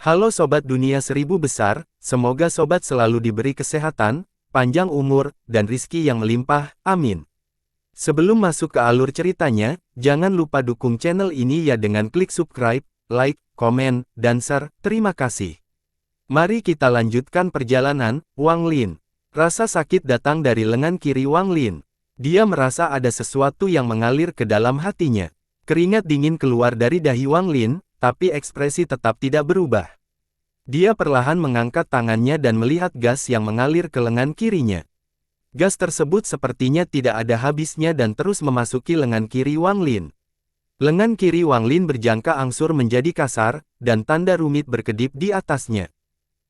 Halo Sobat Dunia Seribu Besar, semoga Sobat selalu diberi kesehatan, panjang umur, dan rizki yang melimpah, amin. Sebelum masuk ke alur ceritanya, jangan lupa dukung channel ini ya dengan klik subscribe, like, komen, dan share, terima kasih. Mari kita lanjutkan perjalanan. Wang Lin. Rasa sakit datang dari lengan kiri Wang Lin. Dia merasa ada sesuatu yang mengalir ke dalam hatinya. Keringat dingin keluar dari dahi Wang Lin, tapi ekspresi tetap tidak berubah. Dia perlahan mengangkat tangannya dan melihat gas yang mengalir ke lengan kirinya. Gas tersebut sepertinya tidak ada habisnya dan terus memasuki lengan kiri Wang Lin. Lengan kiri Wang Lin berjangka angsur menjadi kasar, dan tanda rumit berkedip di atasnya.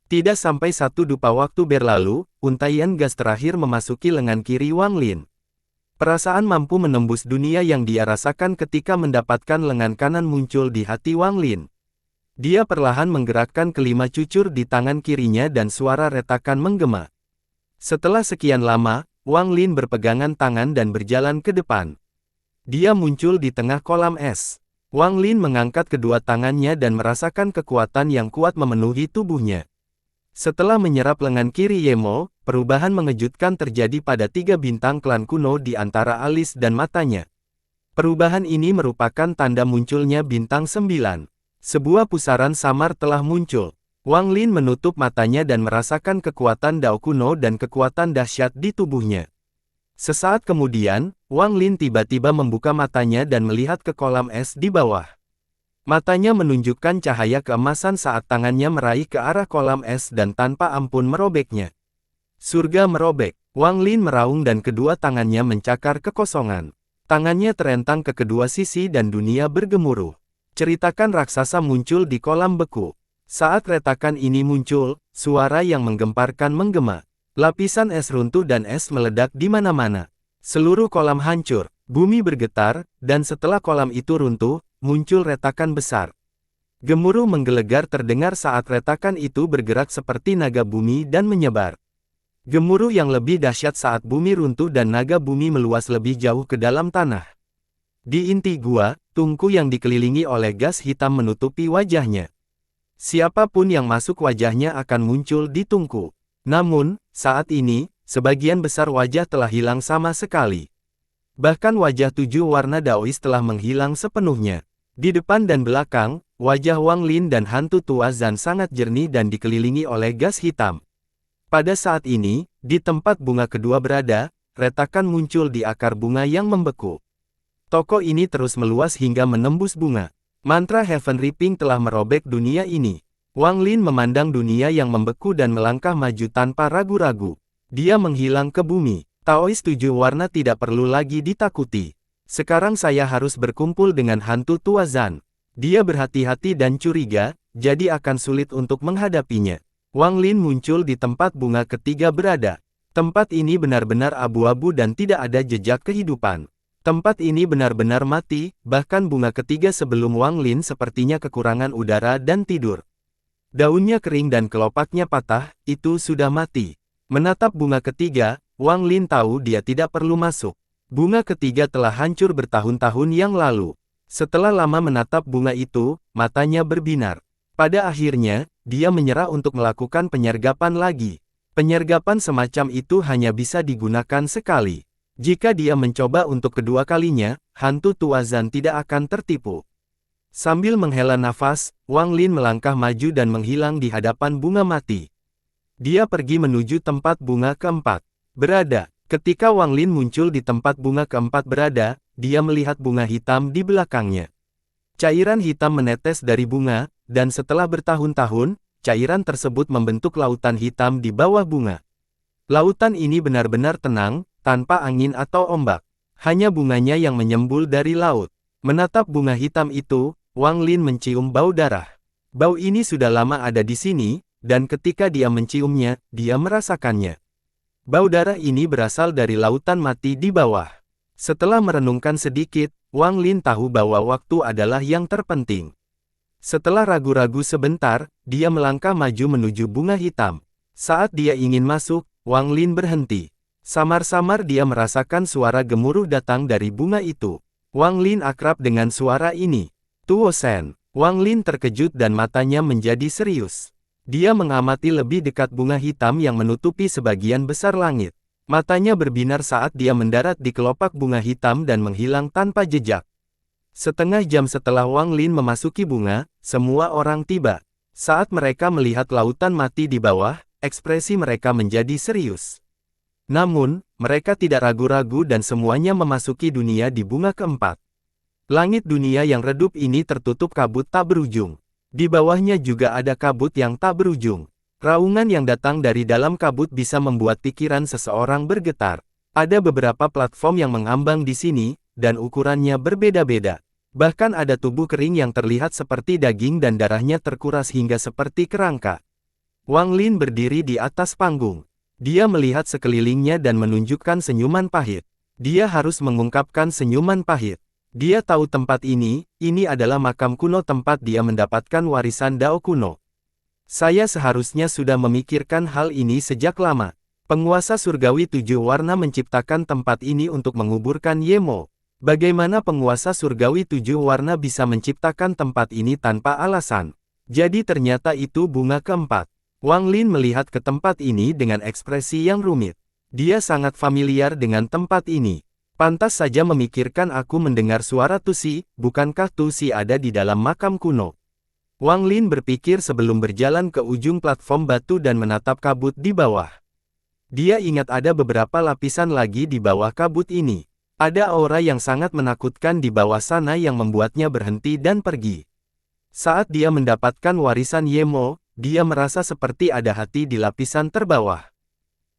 Tidak sampai satu dupa waktu berlalu, untaian gas terakhir memasuki lengan kiri Wang Lin. Perasaan mampu menembus dunia yang dia rasakan ketika mendapatkan lengan kanan muncul di hati Wang Lin. Dia perlahan menggerakkan kelima cucur di tangan kirinya dan suara retakan menggema. Setelah sekian lama, Wang Lin berpegangan tangan dan berjalan ke depan. Dia muncul di tengah kolam es. Wang Lin mengangkat kedua tangannya dan merasakan kekuatan yang kuat memenuhi tubuhnya. Setelah menyerap lengan kiri Yemo, perubahan mengejutkan terjadi pada 3 bintang klan kuno di antara alis dan matanya. Perubahan ini merupakan tanda munculnya bintang 9. Sebuah pusaran samar telah muncul. Wang Lin menutup matanya dan merasakan kekuatan Dao kuno dan kekuatan dahsyat di tubuhnya. Sesaat kemudian, Wang Lin tiba-tiba membuka matanya dan melihat ke kolam es di bawah. Matanya menunjukkan cahaya keemasan saat tangannya meraih ke arah kolam es dan tanpa ampun merobeknya. Surga merobek. Wang Lin meraung dan kedua tangannya mencakar kekosongan. Tangannya terentang ke kedua sisi dan dunia bergemuruh. Ceritakan raksasa muncul di kolam beku. Saat retakan ini muncul, suara yang menggemparkan menggema. Lapisan es runtuh dan es meledak di mana-mana. Seluruh kolam hancur, bumi bergetar, dan setelah kolam itu runtuh, muncul retakan besar. Gemuruh menggelegar terdengar saat retakan itu bergerak seperti naga bumi dan menyebar. Gemuruh yang lebih dahsyat saat bumi runtuh dan naga bumi meluas lebih jauh ke dalam tanah. Di inti gua, tungku yang dikelilingi oleh gas hitam menutupi wajahnya. Siapapun yang masuk wajahnya akan muncul di tungku. Namun, saat ini, sebagian besar wajah telah hilang sama sekali. Bahkan wajah 7 warna Daois telah menghilang sepenuhnya. Di depan dan belakang, wajah Wang Lin dan hantu tua Zan sangat jernih dan dikelilingi oleh gas hitam. Pada saat ini, di tempat bunga kedua berada, retakan muncul di akar bunga yang membeku. Toko ini terus meluas hingga menembus bunga. Mantra Heaven Reaping telah merobek dunia ini. Wang Lin memandang dunia yang membeku dan melangkah maju tanpa ragu-ragu. Dia menghilang ke bumi. Taois 7 warna tidak perlu lagi ditakuti. Sekarang saya harus berkumpul dengan hantu tua Zan. Dia berhati-hati dan curiga, jadi akan sulit untuk menghadapinya. Wang Lin muncul di tempat bunga ketiga berada. Tempat ini benar-benar abu-abu dan tidak ada jejak kehidupan. Tempat ini benar-benar mati, bahkan bunga ketiga sebelum Wang Lin sepertinya kekurangan udara dan tidur. Daunnya kering dan kelopaknya patah, itu sudah mati. Menatap bunga ketiga, Wang Lin tahu dia tidak perlu masuk. Bunga ketiga telah hancur bertahun-tahun yang lalu. Setelah lama menatap bunga itu, matanya berbinar. Pada akhirnya, dia menyerah untuk melakukan penyergapan lagi. Penyergapan semacam itu hanya bisa digunakan sekali. Jika dia mencoba untuk kedua kalinya, hantu tua Zan tidak akan tertipu. Sambil menghela nafas, Wang Lin melangkah maju dan menghilang di hadapan bunga mati. Dia pergi menuju tempat bunga keempat berada. Ketika Wang Lin muncul di tempat bunga keempat berada, dia melihat bunga hitam di belakangnya. Cairan hitam menetes dari bunga, dan setelah bertahun-tahun, cairan tersebut membentuk lautan hitam di bawah bunga. Lautan ini benar-benar tenang, tanpa angin atau ombak. Hanya bunganya yang menyembul dari laut. Menatap bunga hitam itu, Wang Lin mencium bau darah. Bau ini sudah lama ada di sini, dan ketika dia menciumnya, dia merasakannya. Bau darah ini berasal dari lautan mati di bawah. Setelah merenungkan sedikit, Wang Lin tahu bahwa waktu adalah yang terpenting. Setelah ragu-ragu sebentar, dia melangkah maju menuju bunga hitam. Saat dia ingin masuk, Wang Lin berhenti. Samar-samar dia merasakan suara gemuruh datang dari bunga itu. Wang Lin akrab dengan suara ini. Tuo Shen. Wang Lin terkejut dan matanya menjadi serius. Dia mengamati lebih dekat bunga hitam yang menutupi sebagian besar langit. Matanya berbinar saat dia mendarat di kelopak bunga hitam dan menghilang tanpa jejak. Setengah jam setelah Wang Lin memasuki bunga, semua orang tiba. Saat mereka melihat lautan mati di bawah, ekspresi mereka menjadi serius. Namun, mereka tidak ragu-ragu dan semuanya memasuki dunia di bunga keempat. Langit dunia yang redup ini tertutup kabut tak berujung. Di bawahnya juga ada kabut yang tak berujung. Raungan yang datang dari dalam kabut bisa membuat pikiran seseorang bergetar. Ada beberapa platform yang mengambang di sini, dan ukurannya berbeda-beda. Bahkan ada tubuh kering yang terlihat seperti daging dan darahnya terkuras hingga seperti kerangka. Wang Lin berdiri di atas panggung. Dia melihat sekelilingnya dan menunjukkan senyuman pahit. Dia harus mengungkapkan senyuman pahit. Dia tahu tempat ini adalah makam kuno tempat dia mendapatkan warisan Dao kuno. Saya seharusnya sudah memikirkan hal ini sejak lama. Penguasa surgawi 7 warna menciptakan tempat ini untuk menguburkan Yemo. Bagaimana penguasa surgawi 7 warna bisa menciptakan tempat ini tanpa alasan? Jadi ternyata itu bunga keempat. Wang Lin melihat ke tempat ini dengan ekspresi yang rumit. Dia sangat familiar dengan tempat ini. Pantas saja memikirkan aku mendengar suara Tusi, bukankah Tusi ada di dalam makam kuno? Wang Lin berpikir sebelum berjalan ke ujung platform batu dan menatap kabut di bawah. Dia ingat ada beberapa lapisan lagi di bawah kabut ini. Ada aura yang sangat menakutkan di bawah sana yang membuatnya berhenti dan pergi. Saat dia mendapatkan warisan Yemo, dia merasa seperti ada hati di lapisan terbawah.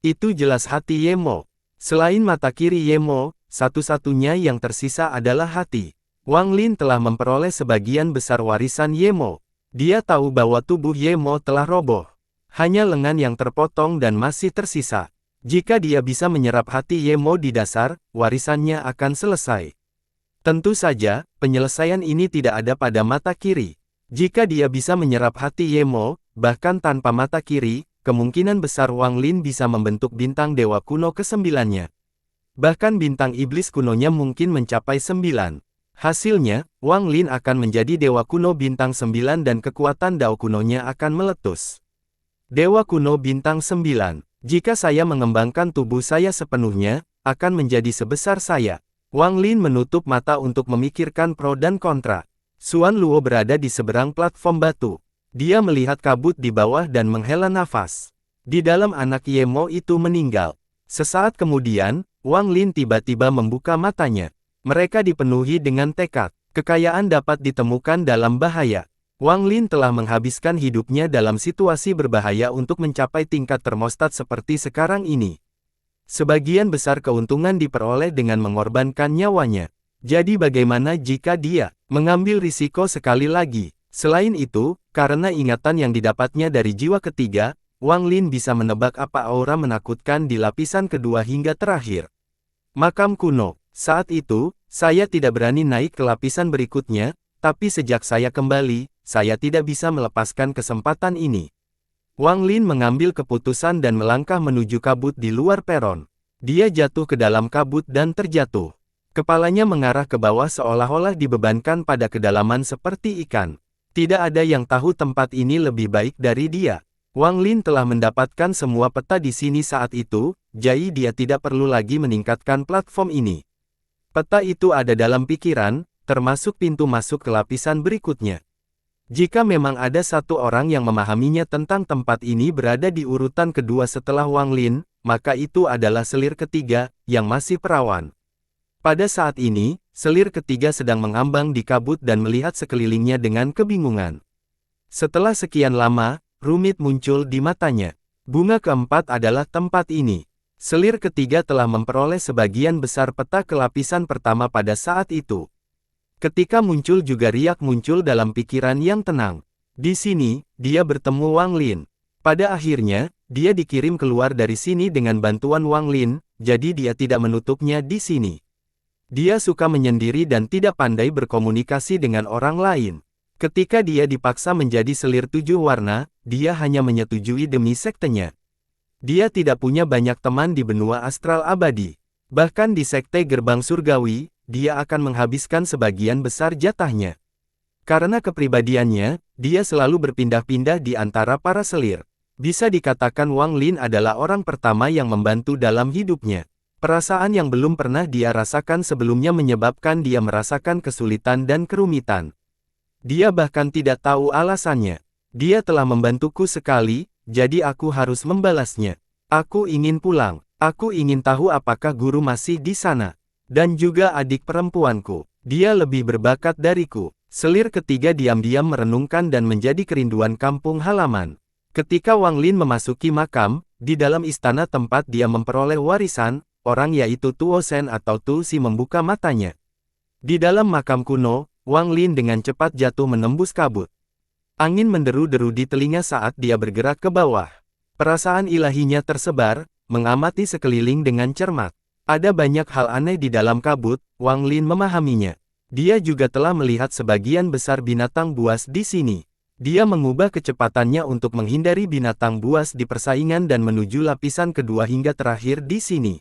Itu jelas hati Yemo. Selain mata kiri Yemo, satu-satunya yang tersisa adalah hati. Wang Lin telah memperoleh sebagian besar warisan Yemo. Dia tahu bahwa tubuh Yemo telah roboh. Hanya lengan yang terpotong dan masih tersisa. Jika dia bisa menyerap hati Yemo di dasar, warisannya akan selesai. Tentu saja, penyelesaian ini tidak ada pada mata kiri. Jika dia bisa menyerap hati Yemo, bahkan tanpa mata kiri, kemungkinan besar Wang Lin bisa membentuk bintang dewa kuno ke-9-nya. Bahkan bintang iblis kunonya mungkin mencapai 9. Hasilnya, Wang Lin akan menjadi dewa kuno bintang 9 dan kekuatan Dao kunonya akan meletus. Dewa kuno bintang 9. Jika saya mengembangkan tubuh saya sepenuhnya, akan menjadi sebesar saya. Wang Lin menutup mata untuk memikirkan pro dan kontra. Xuan Luo berada di seberang platform batu. Dia melihat kabut di bawah dan menghela nafas. Di dalam anak Yemo itu meninggal. Sesaat kemudian, Wang Lin tiba-tiba membuka matanya. Mereka dipenuhi dengan tekad. Kekayaan dapat ditemukan dalam bahaya. Wang Lin telah menghabiskan hidupnya dalam situasi berbahaya untuk mencapai tingkat termostat seperti sekarang ini. Sebagian besar keuntungan diperoleh dengan mengorbankan nyawanya. Jadi bagaimana jika dia mengambil risiko sekali lagi? Selain itu, karena ingatan yang didapatnya dari jiwa ketiga, Wang Lin bisa menebak apa aura menakutkan di lapisan kedua hingga terakhir. Makam kuno. Saat itu, saya tidak berani naik ke lapisan berikutnya, tapi sejak saya kembali, saya tidak bisa melepaskan kesempatan ini. Wang Lin mengambil keputusan dan melangkah menuju kabut di luar peron. Dia jatuh ke dalam kabut dan terjatuh. Kepalanya mengarah ke bawah seolah-olah dibebankan pada kedalaman seperti ikan. Tidak ada yang tahu tempat ini lebih baik dari dia. Wang Lin telah mendapatkan semua peta di sini saat itu, jadi dia tidak perlu lagi meningkatkan platform ini. Peta itu ada dalam pikiran, termasuk pintu masuk ke lapisan berikutnya. Jika memang ada satu orang yang memahaminya tentang tempat ini berada di urutan kedua setelah Wang Lin, maka itu adalah selir ketiga, yang masih perawan. Pada saat ini, selir ketiga sedang mengambang di kabut dan melihat sekelilingnya dengan kebingungan. Setelah sekian lama, rumit muncul di matanya. Bunga keempat adalah tempat ini. Selir ketiga telah memperoleh sebagian besar peta ke lapisan pertama pada saat itu. Ketika muncul juga riak muncul dalam pikiran yang tenang. Di sini, dia bertemu Wang Lin. Pada akhirnya, dia dikirim keluar dari sini dengan bantuan Wang Lin, jadi dia tidak menutupnya di sini. Dia suka menyendiri dan tidak pandai berkomunikasi dengan orang lain. Ketika dia dipaksa menjadi selir 7 warna, dia hanya menyetujui demi sektenya. Dia tidak punya banyak teman di benua astral abadi. Bahkan di sekte gerbang surgawi, dia akan menghabiskan sebagian besar jatahnya. Karena kepribadiannya, dia selalu berpindah-pindah di antara para selir. Bisa dikatakan Wang Lin adalah orang pertama yang membantu dalam hidupnya. Perasaan yang belum pernah dia rasakan sebelumnya menyebabkan dia merasakan kesulitan dan kerumitan. Dia bahkan tidak tahu alasannya. Dia telah membantuku sekali, jadi aku harus membalasnya. Aku ingin pulang. Aku ingin tahu apakah guru masih di sana. Dan juga adik perempuanku. Dia lebih berbakat dariku. Selir ketiga diam-diam merenungkan dan menjadi kerinduan kampung halaman. Ketika Wang Lin memasuki makam, di dalam istana tempat dia memperoleh warisan, orang yaitu Tuo Shen atau Tu Si membuka matanya. Di dalam makam kuno, Wang Lin dengan cepat jatuh menembus kabut. Angin menderu-deru di telinga saat dia bergerak ke bawah. Perasaan ilahinya tersebar, mengamati sekeliling dengan cermat. Ada banyak hal aneh di dalam kabut, Wang Lin memahaminya. Dia juga telah melihat sebagian besar binatang buas di sini. Dia mengubah kecepatannya untuk menghindari binatang buas di persaingan dan menuju lapisan kedua hingga terakhir di sini.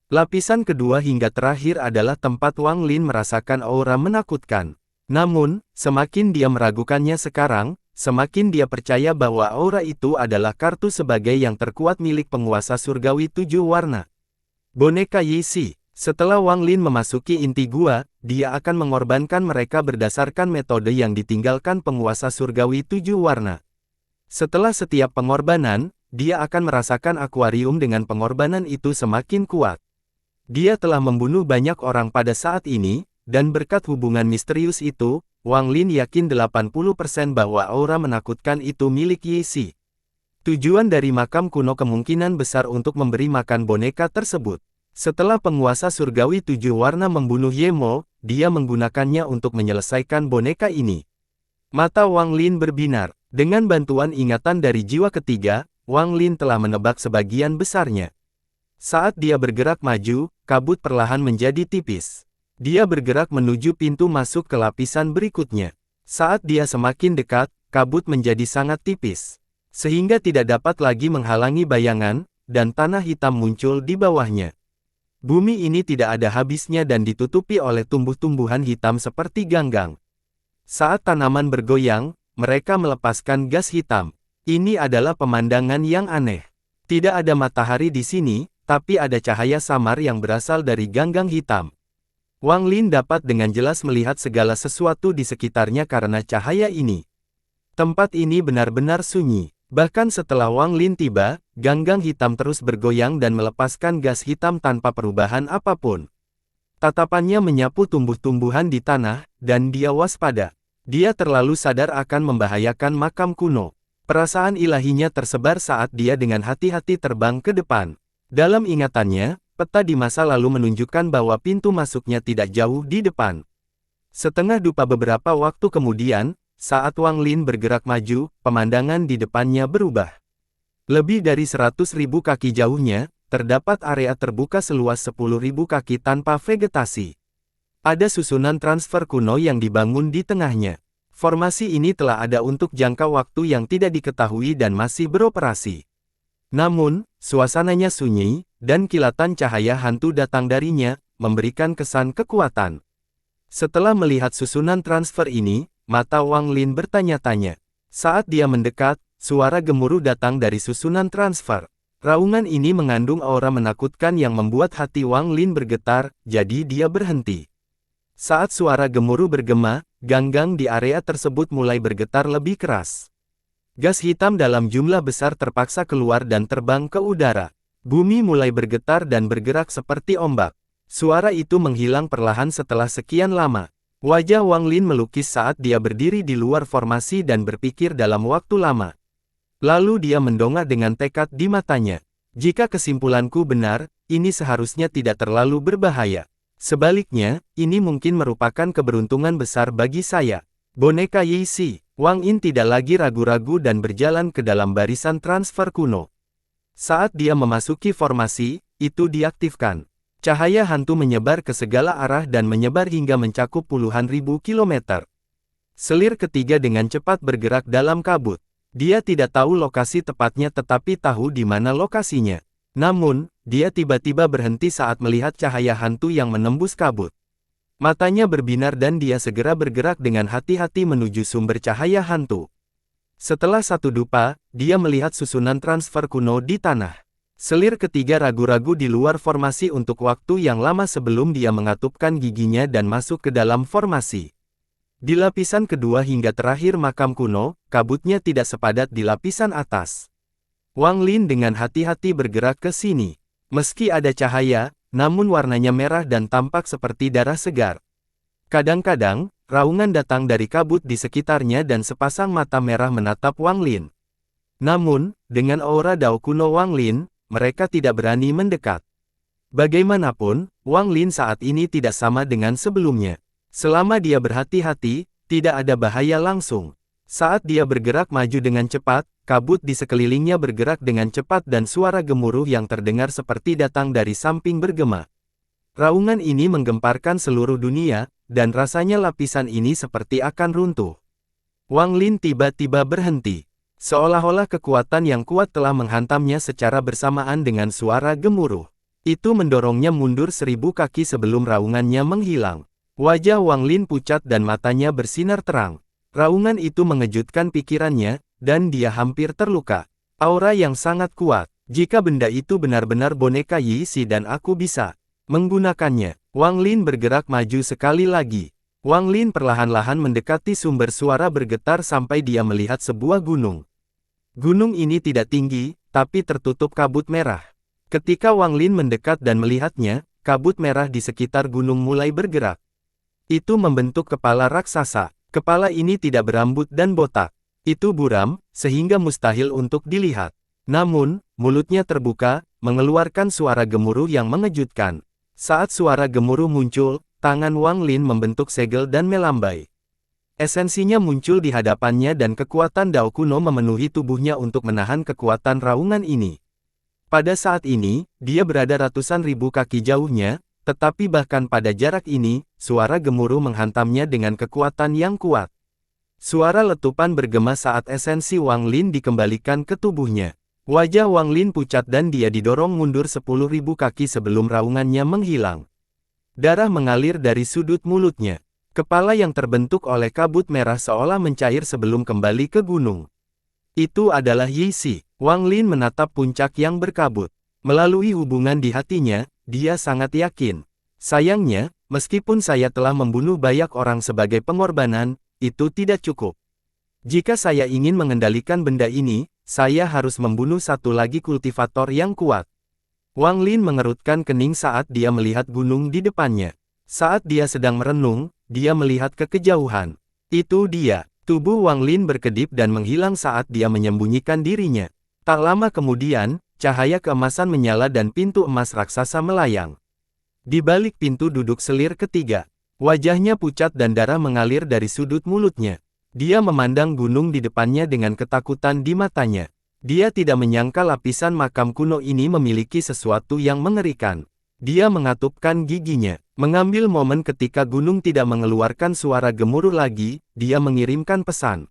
Lapisan kedua hingga terakhir adalah tempat Wang Lin merasakan aura menakutkan. Namun, semakin dia meragukannya sekarang, semakin dia percaya bahwa aura itu adalah kartu sebagai yang terkuat milik penguasa surgawi 7 warna. Boneka Yi Si. Setelah Wang Lin memasuki inti gua, dia akan mengorbankan mereka berdasarkan metode yang ditinggalkan penguasa surgawi 7 warna. Setelah setiap pengorbanan, dia akan merasakan akuarium dengan pengorbanan itu semakin kuat. Dia telah membunuh banyak orang pada saat ini, dan berkat hubungan misterius itu, Wang Lin yakin 80% bahwa aura menakutkan itu milik Yi Si. Tujuan dari makam kuno kemungkinan besar untuk memberi makan boneka tersebut. Setelah penguasa surgawi 7 warna membunuh Yemo, dia menggunakannya untuk menyelesaikan boneka ini. Mata Wang Lin berbinar. Dengan bantuan ingatan dari jiwa ketiga, Wang Lin telah menebak sebagian besarnya. Saat dia bergerak maju, kabut perlahan menjadi tipis. Dia bergerak menuju pintu masuk ke lapisan berikutnya. Saat dia semakin dekat, kabut menjadi sangat tipis. Sehingga tidak dapat lagi menghalangi bayangan, dan tanah hitam muncul di bawahnya. Bumi ini tidak ada habisnya dan ditutupi oleh tumbuh-tumbuhan hitam seperti ganggang. Saat tanaman bergoyang, mereka melepaskan gas hitam. Ini adalah pemandangan yang aneh. Tidak ada matahari di sini, tapi ada cahaya samar yang berasal dari ganggang hitam. Wang Lin dapat dengan jelas melihat segala sesuatu di sekitarnya karena cahaya ini. Tempat ini benar-benar sunyi. Bahkan setelah Wang Lin tiba, ganggang hitam terus bergoyang dan melepaskan gas hitam tanpa perubahan apapun. Tatapannya menyapu tumbuh-tumbuhan di tanah, dan dia waspada. Dia terlalu sadar akan membahayakan makam kuno. Perasaan ilahinya tersebar saat dia dengan hati-hati terbang ke depan. Dalam ingatannya, peta di masa lalu menunjukkan bahwa pintu masuknya tidak jauh di depan. Setengah dupa beberapa waktu kemudian, saat Wang Lin bergerak maju, pemandangan di depannya berubah. Lebih dari 100.000 kaki jauhnya, terdapat area terbuka seluas 10.000 kaki tanpa vegetasi. Ada susunan transfer kuno yang dibangun di tengahnya. Formasi ini telah ada untuk jangka waktu yang tidak diketahui dan masih beroperasi. Namun, suasananya sunyi, dan kilatan cahaya hantu datang darinya, memberikan kesan kekuatan. Setelah melihat susunan transfer ini, mata Wang Lin bertanya-tanya. Saat dia mendekat, suara gemuruh datang dari susunan transfer. Raungan ini mengandung aura menakutkan yang membuat hati Wang Lin bergetar, jadi dia berhenti. Saat suara gemuruh bergema, ganggang di area tersebut mulai bergetar lebih keras. Gas hitam dalam jumlah besar terpaksa keluar dan terbang ke udara. Bumi mulai bergetar dan bergerak seperti ombak. Suara itu menghilang perlahan setelah sekian lama. Wajah Wang Lin melukis saat dia berdiri di luar formasi dan berpikir dalam waktu lama. Lalu dia mendongak dengan tekad di matanya. Jika kesimpulanku benar, ini seharusnya tidak terlalu berbahaya. Sebaliknya, ini mungkin merupakan keberuntungan besar bagi saya. Boneka Yi Si. Wang Lin tidak lagi ragu-ragu dan berjalan ke dalam barisan transfer kuno. Saat dia memasuki formasi, itu diaktifkan. Cahaya hantu menyebar ke segala arah dan menyebar hingga mencakup puluhan ribu kilometer. Selir ketiga dengan cepat bergerak dalam kabut. Dia tidak tahu lokasi tepatnya tetapi tahu di mana lokasinya. Namun, dia tiba-tiba berhenti saat melihat cahaya hantu yang menembus kabut. Matanya berbinar dan dia segera bergerak dengan hati-hati menuju sumber cahaya hantu. Setelah satu dupa, dia melihat susunan transfer kuno di tanah. Selir ketiga ragu-ragu di luar formasi untuk waktu yang lama sebelum dia mengatupkan giginya dan masuk ke dalam formasi. Di lapisan kedua hingga terakhir makam kuno, kabutnya tidak sepadat di lapisan atas. Wang Lin dengan hati-hati bergerak ke sini. Meski ada cahaya, namun warnanya merah dan tampak seperti darah segar. Kadang-kadang, raungan datang dari kabut di sekitarnya dan sepasang mata merah menatap Wang Lin. Namun, dengan aura Dao kuno Wang Lin, mereka tidak berani mendekat. Bagaimanapun, Wang Lin saat ini tidak sama dengan sebelumnya. Selama dia berhati-hati, tidak ada bahaya langsung. Saat dia bergerak maju dengan cepat, kabut di sekelilingnya bergerak dengan cepat dan suara gemuruh yang terdengar seperti datang dari samping bergema. Raungan ini menggemparkan seluruh dunia, dan rasanya lapisan ini seperti akan runtuh. Wang Lin tiba-tiba berhenti. Seolah-olah kekuatan yang kuat telah menghantamnya secara bersamaan dengan suara gemuruh. Itu mendorongnya mundur 1000 kaki sebelum raungannya menghilang. Wajah Wang Lin pucat dan matanya bersinar terang. Raungan itu mengejutkan pikirannya, dan dia hampir terluka. Aura yang sangat kuat. Jika benda itu benar-benar boneka Yi Si dan aku bisa menggunakannya. Wang Lin bergerak maju sekali lagi. Wang Lin perlahan-lahan mendekati sumber suara bergetar sampai dia melihat sebuah gunung. Gunung ini tidak tinggi, tapi tertutup kabut merah. Ketika Wang Lin mendekat dan melihatnya, kabut merah di sekitar gunung mulai bergerak. Itu membentuk kepala raksasa. Kepala ini tidak berambut dan botak. Itu buram, sehingga mustahil untuk dilihat. Namun, mulutnya terbuka, mengeluarkan suara gemuruh yang mengejutkan. Saat suara gemuruh muncul, tangan Wang Lin membentuk segel dan melambai. Esensinya muncul di hadapannya dan kekuatan Dao kuno memenuhi tubuhnya untuk menahan kekuatan raungan ini. Pada saat ini, dia berada ratusan ribu kaki jauhnya, tetapi bahkan pada jarak ini, suara gemuruh menghantamnya dengan kekuatan yang kuat. Suara letupan bergema saat esensi Wang Lin dikembalikan ke tubuhnya. Wajah Wang Lin pucat dan dia didorong mundur 10.000 kaki sebelum raungannya menghilang. Darah mengalir dari sudut mulutnya. Kepala yang terbentuk oleh kabut merah seolah mencair sebelum kembali ke gunung. Itu adalah Yi Si. Wang Lin menatap puncak yang berkabut. Melalui hubungan di hatinya, dia sangat yakin. Sayangnya, meskipun saya telah membunuh banyak orang sebagai pengorbanan, itu tidak cukup. Jika saya ingin mengendalikan benda ini, saya harus membunuh satu lagi kultivator yang kuat. Wang Lin mengerutkan kening saat dia melihat gunung di depannya. Saat dia sedang merenung, dia melihat ke kejauhan. Itu dia. Tubuh Wang Lin berkedip dan menghilang saat dia menyembunyikan dirinya. Tak lama kemudian, cahaya keemasan menyala dan pintu emas raksasa melayang. Di balik pintu duduk selir ketiga. Wajahnya pucat dan darah mengalir dari sudut mulutnya. Dia memandang gunung di depannya dengan ketakutan di matanya. Dia tidak menyangka lapisan makam kuno ini memiliki sesuatu yang mengerikan. Dia mengatupkan giginya. Mengambil momen ketika gunung tidak mengeluarkan suara gemuruh lagi, dia mengirimkan pesan.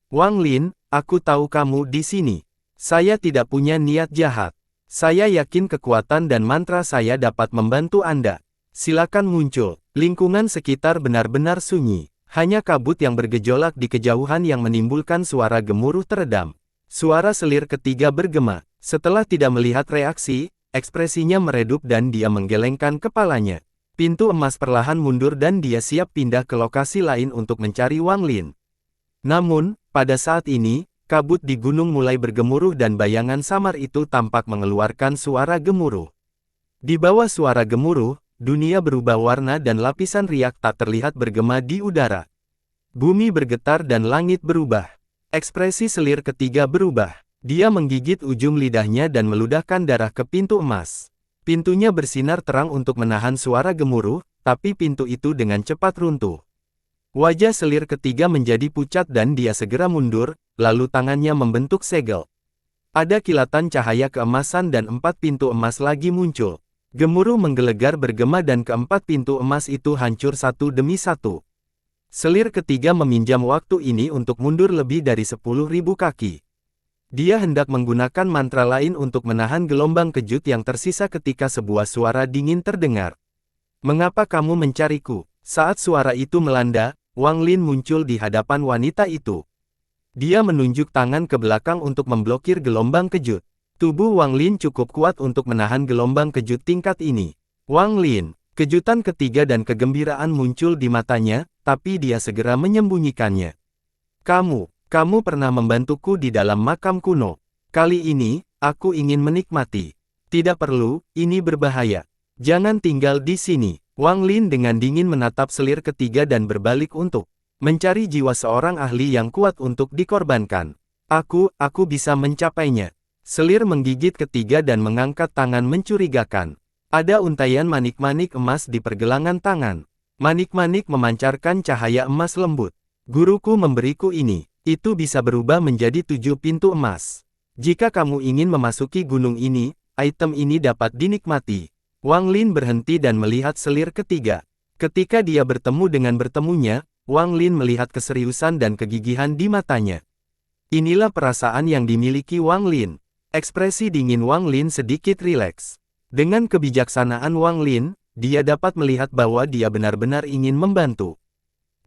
Wang Lin, aku tahu kamu di sini. Saya tidak punya niat jahat. Saya yakin kekuatan dan mantra saya dapat membantu Anda. Silakan muncul. Lingkungan sekitar benar-benar sunyi. Hanya kabut yang bergejolak di kejauhan yang menimbulkan suara gemuruh teredam. Suara selir ketiga bergema. Setelah tidak melihat reaksi, ekspresinya meredup dan dia menggelengkan kepalanya. Pintu emas perlahan mundur dan dia siap pindah ke lokasi lain untuk mencari Wang Lin. Namun, pada saat ini, kabut di gunung mulai bergemuruh dan bayangan samar itu tampak mengeluarkan suara gemuruh. Di bawah suara gemuruh, dunia berubah warna dan lapisan riak tak terlihat bergema di udara. Bumi bergetar dan langit berubah. Ekspresi selir ketiga berubah. Dia menggigit ujung lidahnya dan meludahkan darah ke pintu emas. Pintunya bersinar terang untuk menahan suara gemuruh, tapi pintu itu dengan cepat runtuh. Wajah selir ketiga menjadi pucat dan dia segera mundur, lalu tangannya membentuk segel. Ada kilatan cahaya keemasan dan 4 pintu emas lagi muncul. Gemuruh menggelegar bergema dan keempat pintu emas itu hancur satu demi satu. Selir ketiga meminjam waktu ini untuk mundur lebih dari 10.000 kaki. Dia hendak menggunakan mantra lain untuk menahan gelombang kejut yang tersisa ketika sebuah suara dingin terdengar. Mengapa kamu mencariku? Saat suara itu melanda, Wang Lin muncul di hadapan wanita itu. Dia menunjuk tangan ke belakang untuk memblokir gelombang kejut. Tubuh Wang Lin cukup kuat untuk menahan gelombang kejut tingkat ini. Wang Lin, kejutan ketiga dan kegembiraan muncul di matanya, tapi dia segera menyembunyikannya. Kamu pernah membantuku di dalam makam kuno. Kali ini, aku ingin menikmati. Tidak perlu, ini berbahaya. Jangan tinggal di sini. Wang Lin dengan dingin menatap selir ketiga dan berbalik untuk mencari jiwa seorang ahli yang kuat untuk dikorbankan. Aku bisa mencapainya. Selir menggigit ketiga dan mengangkat tangan mencurigakan. Ada untaian manik-manik emas di pergelangan tangan. Manik-manik memancarkan cahaya emas lembut. Guruku memberiku ini. Itu bisa berubah menjadi 7 pintu emas. Jika kamu ingin memasuki gunung ini, item ini dapat dinikmati. Wang Lin berhenti dan melihat selir ketiga. Ketika dia bertemu dengan bertemunya, Wang Lin melihat keseriusan dan kegigihan di matanya. Inilah perasaan yang dimiliki Wang Lin. Ekspresi dingin Wang Lin sedikit rileks. Dengan kebijaksanaan Wang Lin, dia dapat melihat bahwa dia benar-benar ingin membantu.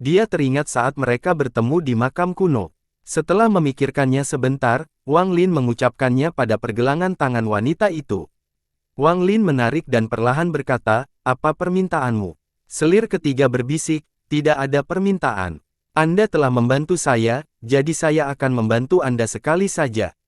Dia teringat saat mereka bertemu di makam kuno. Setelah memikirkannya sebentar, Wang Lin mengucapkannya pada pergelangan tangan wanita itu. Wang Lin menarik dan perlahan berkata, "Apa permintaanmu?" Selir ketiga berbisik, "Tidak ada permintaan. Anda telah membantu saya, jadi saya akan membantu Anda sekali saja."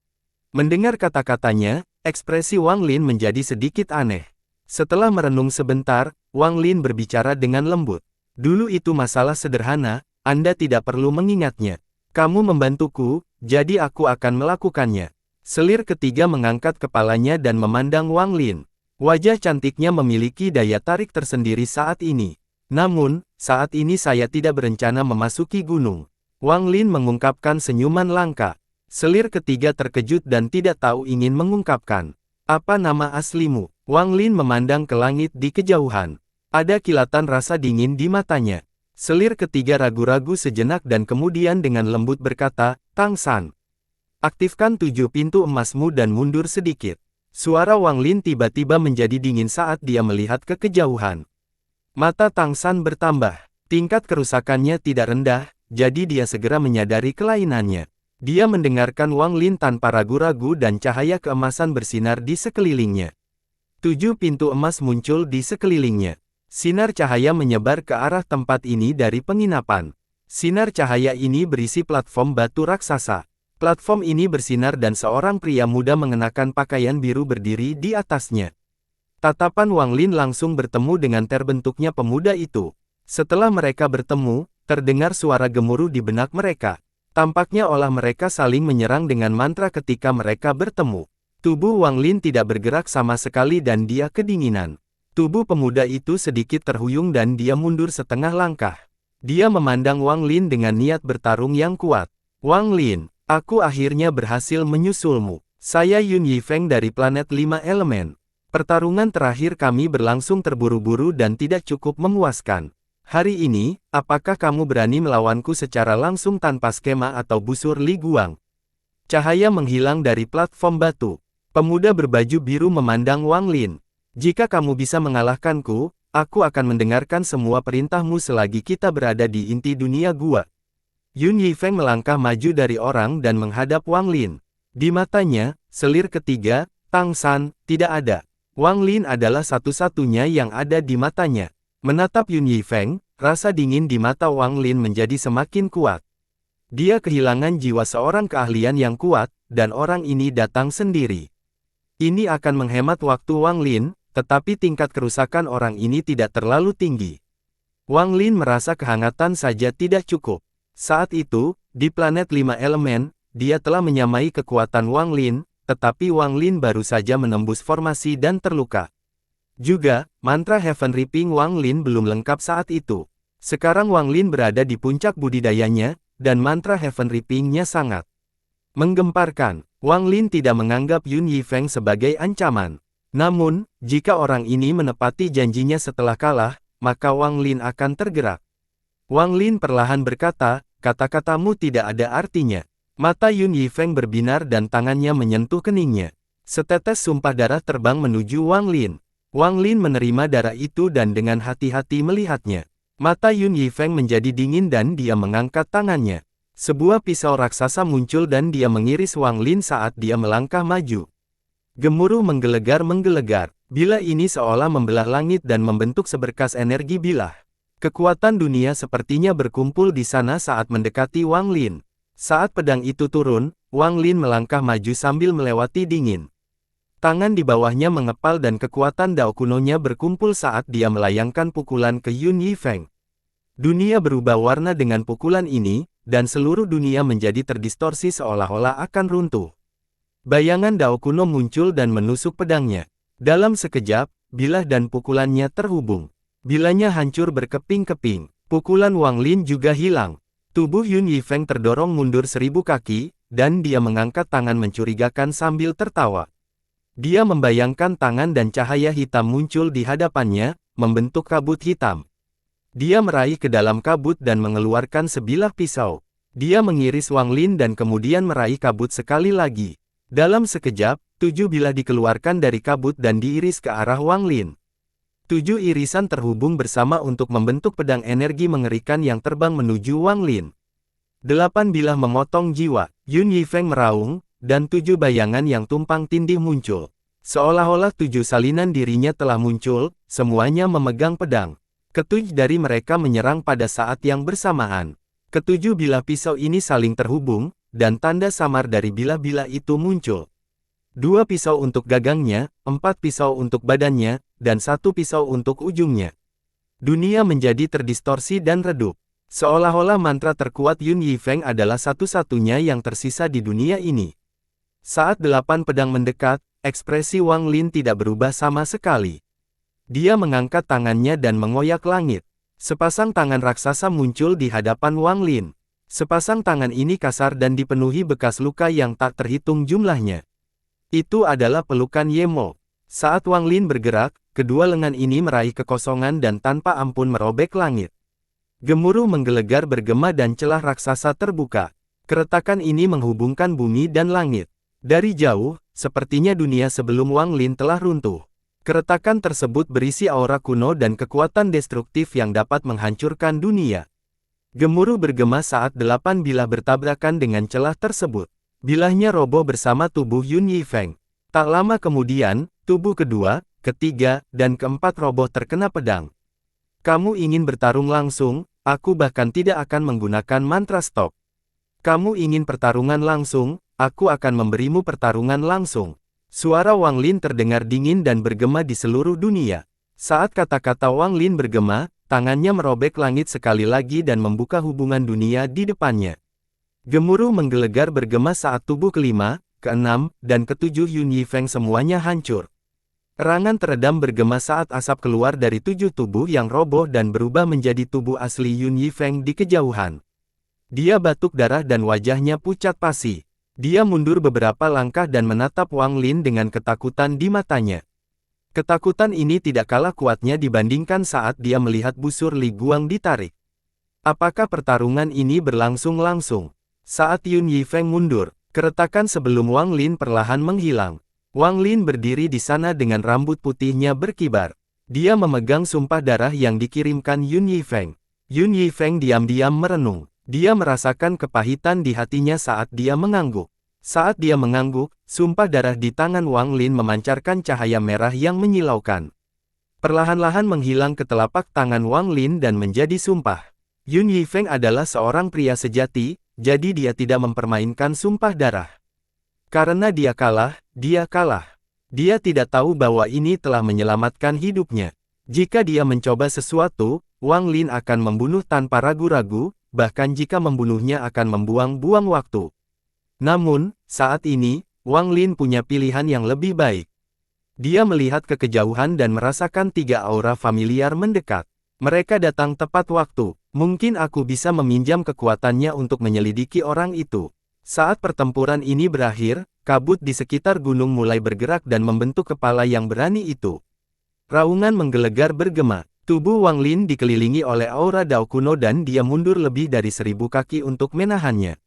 Mendengar kata-katanya, ekspresi Wang Lin menjadi sedikit aneh. Setelah merenung sebentar, Wang Lin berbicara dengan lembut. "Dulu itu masalah sederhana, Anda tidak perlu mengingatnya. Kamu membantuku, jadi aku akan melakukannya." Selir ketiga mengangkat kepalanya dan memandang Wang Lin. Wajah cantiknya memiliki daya tarik tersendiri saat ini. "Namun, saat ini saya tidak berencana memasuki gunung." Wang Lin mengungkapkan senyuman langka. Selir ketiga terkejut dan tidak tahu ingin mengungkapkan. "Apa nama aslimu?" Wang Lin memandang ke langit di kejauhan. Ada kilatan rasa dingin di matanya. Selir ketiga ragu-ragu sejenak dan kemudian dengan lembut berkata, "Tang San. Aktifkan 7 pintu emasmu dan mundur sedikit." Suara Wang Lin tiba-tiba menjadi dingin saat dia melihat ke kejauhan. Mata Tang San bertambah. Tingkat kerusakannya tidak rendah, jadi dia segera menyadari kelainannya. Dia mendengarkan Wang Lin tanpa ragu-ragu dan cahaya keemasan bersinar di sekelilingnya. 7 pintu emas muncul di sekelilingnya. Sinar cahaya menyebar ke arah tempat ini dari penginapan. Sinar cahaya ini berisi platform batu raksasa. Platform ini bersinar dan seorang pria muda mengenakan pakaian biru berdiri di atasnya. Tatapan Wang Lin langsung bertemu dengan terbentuknya pemuda itu. Setelah mereka bertemu, terdengar suara gemuruh di benak mereka. Tampaknya olah mereka saling menyerang dengan mantra ketika mereka bertemu. Tubuh Wang Lin tidak bergerak sama sekali dan dia kedinginan. Tubuh pemuda itu sedikit terhuyung dan dia mundur setengah langkah. Dia memandang Wang Lin dengan niat bertarung yang kuat. "Wang Lin, aku akhirnya berhasil menyusulmu. Saya Yun Yifeng dari planet 5 elemen. Pertarungan terakhir kami berlangsung terburu-buru dan tidak cukup memuaskan. Hari ini, apakah kamu berani melawanku secara langsung tanpa skema atau busur Li Guang?" Cahaya menghilang dari platform batu. Pemuda berbaju biru memandang Wang Lin. "Jika kamu bisa mengalahkanku, aku akan mendengarkan semua perintahmu selagi kita berada di inti dunia gua." Yun Yifeng melangkah maju dari orang dan menghadap Wang Lin. Di matanya, selir ketiga, "Tang San, tidak ada." Wang Lin adalah satu-satunya yang ada di matanya. Menatap Yun Yifeng, rasa dingin di mata Wang Lin menjadi semakin kuat. Dia kehilangan jiwa seorang keahlian yang kuat, dan orang ini datang sendiri. Ini akan menghemat waktu Wang Lin, tetapi tingkat kerusakan orang ini tidak terlalu tinggi. Wang Lin merasa kehangatan saja tidak cukup. Saat itu, di planet 5 elemen, dia telah menyamai kekuatan Wang Lin, tetapi Wang Lin baru saja menembus formasi dan terluka. Juga, mantra Heaven Reaping Wang Lin belum lengkap saat itu. Sekarang Wang Lin berada di puncak budidayanya, dan mantra Heaven Reaping-nya sangat menggemparkan. Wang Lin tidak menganggap Yun Yifeng sebagai ancaman. Namun, jika orang ini menepati janjinya setelah kalah, maka Wang Lin akan tergerak. Wang Lin perlahan berkata, "Kata-katamu tidak ada artinya." Mata Yun Yifeng berbinar dan tangannya menyentuh keningnya. Setetes sumpah darah terbang menuju Wang Lin. Wang Lin menerima darah itu dan dengan hati-hati melihatnya. Mata Yun Yifeng menjadi dingin dan dia mengangkat tangannya. Sebuah pisau raksasa muncul dan dia mengiris Wang Lin saat dia melangkah maju. Gemuruh menggelegar-menggelegar. Bilah ini seolah membelah langit dan membentuk seberkas energi bilah. Kekuatan dunia sepertinya berkumpul di sana saat mendekati Wang Lin. Saat pedang itu turun, Wang Lin melangkah maju sambil melewati dingin. Tangan di bawahnya mengepal dan kekuatan Dao kunonya berkumpul saat dia melayangkan pukulan ke Yun Yifeng. Dunia berubah warna dengan pukulan ini, dan seluruh dunia menjadi terdistorsi seolah-olah akan runtuh. Bayangan Dao kuno muncul dan menusuk pedangnya. Dalam sekejap, bilah dan pukulannya terhubung. Bilahnya hancur berkeping-keping. Pukulan Wang Lin juga hilang. Tubuh Yun Yifeng terdorong mundur 1000 kaki, dan dia mengangkat tangan mencurigakan sambil tertawa. Dia membayangkan tangan dan cahaya hitam muncul di hadapannya, membentuk kabut hitam. Dia meraih ke dalam kabut dan mengeluarkan sebilah pisau. Dia mengiris Wang Lin dan kemudian meraih kabut sekali lagi. Dalam sekejap, 7 bilah dikeluarkan dari kabut dan diiris ke arah Wang Lin. 7 irisan terhubung bersama untuk membentuk pedang energi mengerikan yang terbang menuju Wang Lin. 8 bilah memotong jiwa. Yun Yifeng meraung, dan 7 bayangan yang tumpang tindih muncul. Seolah-olah 7 salinan dirinya telah muncul, semuanya memegang pedang. Ketujuh dari mereka menyerang pada saat yang bersamaan. Ketujuh bilah pisau ini saling terhubung, dan tanda samar dari bilah-bilah itu muncul. 2 pisau untuk gagangnya, 4 pisau untuk badannya, dan 1 pisau untuk ujungnya. Dunia menjadi terdistorsi dan redup. Seolah-olah mantra terkuat Yun Yifeng adalah satu-satunya yang tersisa di dunia ini. Saat 8 pedang mendekat, ekspresi Wang Lin tidak berubah sama sekali. Dia mengangkat tangannya dan mengoyak langit. Sepasang tangan raksasa muncul di hadapan Wang Lin. Sepasang tangan ini kasar dan dipenuhi bekas luka yang tak terhitung jumlahnya. Itu adalah pelukan Yemo. Saat Wang Lin bergerak, kedua lengan ini meraih kekosongan dan tanpa ampun merobek langit. Gemuruh menggelegar bergema dan celah raksasa terbuka. Keretakan ini menghubungkan bumi dan langit. Dari jauh, sepertinya dunia sebelum Wang Lin telah runtuh. Keretakan tersebut berisi aura kuno dan kekuatan destruktif yang dapat menghancurkan dunia. Gemuruh bergema saat 8 bilah bertabrakan dengan celah tersebut. Bilahnya roboh bersama tubuh Yun Yifeng. Tak lama kemudian, tubuh kedua, ketiga, dan keempat roboh terkena pedang. Kamu ingin bertarung langsung, aku bahkan tidak akan menggunakan mantra stop. Kamu ingin pertarungan langsung, aku akan memberimu pertarungan langsung. Suara Wang Lin terdengar dingin dan bergema di seluruh dunia. Saat kata-kata Wang Lin bergema, tangannya merobek langit sekali lagi dan membuka hubungan dunia di depannya. Gemuruh menggelegar bergema saat tubuh kelima, keenam, dan ketujuh Yun Yifeng semuanya hancur. Erangan teredam bergema saat asap keluar dari 7 tubuh yang roboh dan berubah menjadi tubuh asli Yun Yifeng di kejauhan. Dia batuk darah dan wajahnya pucat pasi. Dia mundur beberapa langkah dan menatap Wang Lin dengan ketakutan di matanya. Ketakutan ini tidak kalah kuatnya dibandingkan saat dia melihat busur Li Guang ditarik. Apakah pertarungan ini berlangsung langsung? Saat Yun Yifeng mundur, keretakan sebelum Wang Lin perlahan menghilang. Wang Lin berdiri di sana dengan rambut putihnya berkibar. Dia memegang sumpah darah yang dikirimkan Yun Yifeng. Yun Yifeng diam-diam merenung. Dia merasakan kepahitan di hatinya saat dia mengangguk. Saat dia mengangguk, sumpah darah di tangan Wang Lin memancarkan cahaya merah yang menyilaukan. Perlahan-lahan menghilang ke telapak tangan Wang Lin dan menjadi sumpah. Yun Yifeng adalah seorang pria sejati, jadi dia tidak mempermainkan sumpah darah. Karena dia kalah, dia kalah. Dia tidak tahu bahwa ini telah menyelamatkan hidupnya. Jika dia mencoba sesuatu, Wang Lin akan membunuh tanpa ragu-ragu, bahkan jika membunuhnya akan membuang-buang waktu. Namun, saat ini, Wang Lin punya pilihan yang lebih baik. Dia melihat ke kejauhan dan merasakan 3 aura familiar mendekat. Mereka datang tepat waktu. Mungkin aku bisa meminjam kekuatannya untuk menyelidiki orang itu. Saat pertempuran ini berakhir, kabut di sekitar gunung mulai bergerak dan membentuk kepala yang berani itu. Raungan menggelegar bergema. Tubuh Wang Lin dikelilingi oleh aura Dao kuno dan dia mundur lebih dari 1000 kaki untuk menahannya.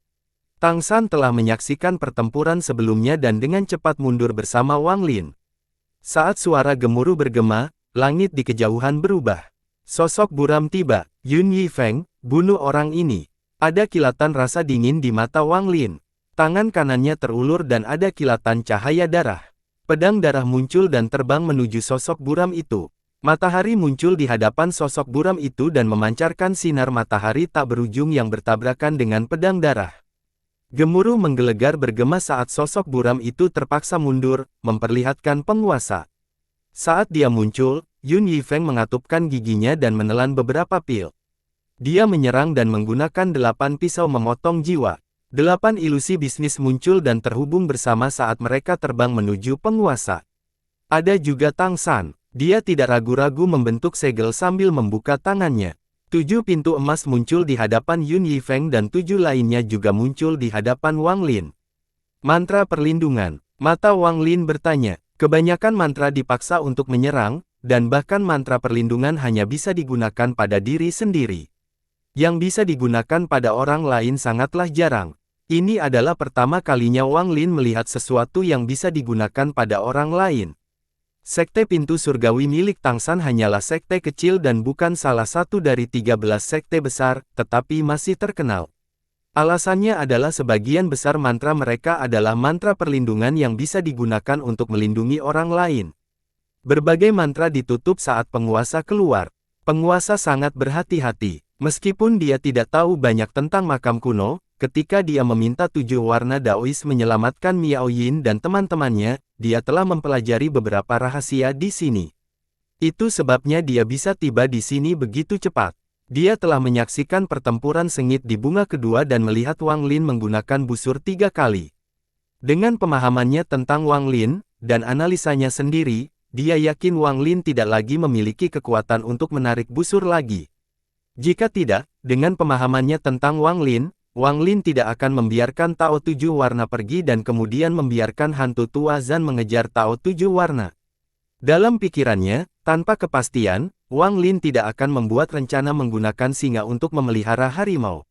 Tang San telah menyaksikan pertempuran sebelumnya dan dengan cepat mundur bersama Wang Lin. Saat suara gemuruh bergema, langit di kejauhan berubah. Sosok buram tiba. Yun Yifeng, bunuh orang ini. Ada kilatan rasa dingin di mata Wang Lin. Tangan kanannya terulur dan ada kilatan cahaya darah. Pedang darah muncul dan terbang menuju sosok buram itu. Matahari muncul di hadapan sosok buram itu dan memancarkan sinar matahari tak berujung yang bertabrakan dengan pedang darah. Gemuruh menggelegar bergema saat sosok buram itu terpaksa mundur, memperlihatkan penguasa. Saat dia muncul, Yun Yifeng mengatupkan giginya dan menelan beberapa pil. Dia menyerang dan menggunakan 8 pisau memotong jiwa. 8 ilusi bisnis muncul dan terhubung bersama saat mereka terbang menuju penguasa. Ada juga Tang San. Dia tidak ragu-ragu membentuk segel sambil membuka tangannya. 7 pintu emas muncul di hadapan Yun Yifeng dan 7 lainnya juga muncul di hadapan Wang Lin. Mantra perlindungan. Mata Wang Lin bertanya. Kebanyakan mantra dipaksa untuk menyerang, dan bahkan mantra perlindungan hanya bisa digunakan pada diri sendiri. Yang bisa digunakan pada orang lain sangatlah jarang. Ini adalah pertama kalinya Wang Lin melihat sesuatu yang bisa digunakan pada orang lain. Sekte Pintu Surgawi milik Tang San hanyalah sekte kecil dan bukan salah satu dari 13 sekte besar, tetapi masih terkenal. Alasannya adalah sebagian besar mantra mereka adalah mantra perlindungan yang bisa digunakan untuk melindungi orang lain. Berbagai mantra ditutup saat penguasa keluar. Penguasa sangat berhati-hati. Meskipun dia tidak tahu banyak tentang makam kuno, ketika dia meminta 7 warna Daois menyelamatkan Miao Yin dan teman-temannya, dia telah mempelajari beberapa rahasia di sini. Itu sebabnya dia bisa tiba di sini begitu cepat. Dia telah menyaksikan pertempuran sengit di bunga kedua dan melihat Wang Lin menggunakan busur 3 kali. Dengan pemahamannya tentang Wang Lin, dan analisanya sendiri, dia yakin Wang Lin tidak lagi memiliki kekuatan untuk menarik busur lagi. Jika tidak, dengan pemahamannya tentang Wang Lin tidak akan membiarkan Tao 7 warna pergi dan kemudian membiarkan hantu tua Zan mengejar Tao 7 warna. Dalam pikirannya, tanpa kepastian, Wang Lin tidak akan membuat rencana menggunakan singa untuk memelihara harimau.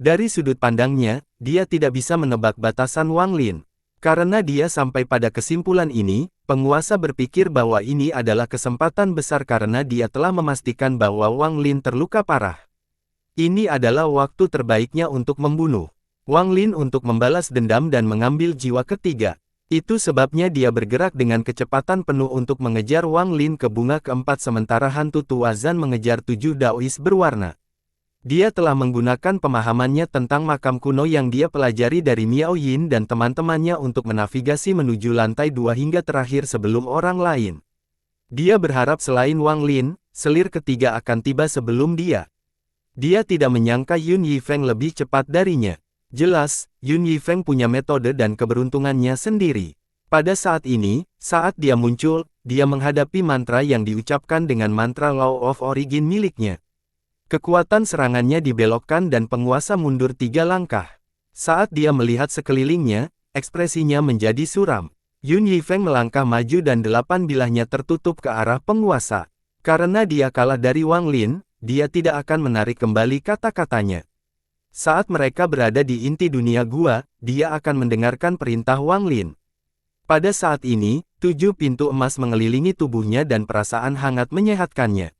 Dari sudut pandangnya, dia tidak bisa menebak batasan Wang Lin. Karena dia sampai pada kesimpulan ini, penguasa berpikir bahwa ini adalah kesempatan besar karena dia telah memastikan bahwa Wang Lin terluka parah. Ini adalah waktu terbaiknya untuk membunuh Wang Lin untuk membalas dendam dan mengambil jiwa ketiga. Itu sebabnya dia bergerak dengan kecepatan penuh untuk mengejar Wang Lin ke bunga keempat sementara hantu tua Zan mengejar 7 Daois berwarna. Dia telah menggunakan pemahamannya tentang makam kuno yang dia pelajari dari Miao Yin dan teman-temannya untuk menavigasi menuju lantai 2 hingga terakhir sebelum orang lain. Dia berharap selain Wang Lin, selir ketiga akan tiba sebelum dia. Dia tidak menyangka Yun Yifeng lebih cepat darinya. Jelas, Yun Yifeng punya metode dan keberuntungannya sendiri. Pada saat ini, saat dia muncul, dia menghadapi mantra yang diucapkan dengan mantra Law of Origin miliknya. Kekuatan serangannya dibelokkan dan penguasa mundur 3 langkah. Saat dia melihat sekelilingnya, ekspresinya menjadi suram. Yun Yifeng melangkah maju dan 8 bilahnya tertutup ke arah penguasa. Karena dia kalah dari Wang Lin, dia tidak akan menarik kembali kata-katanya. Saat mereka berada di inti dunia gua, dia akan mendengarkan perintah Wang Lin. Pada saat ini, 7 pintu emas mengelilingi tubuhnya dan perasaan hangat menyehatkannya.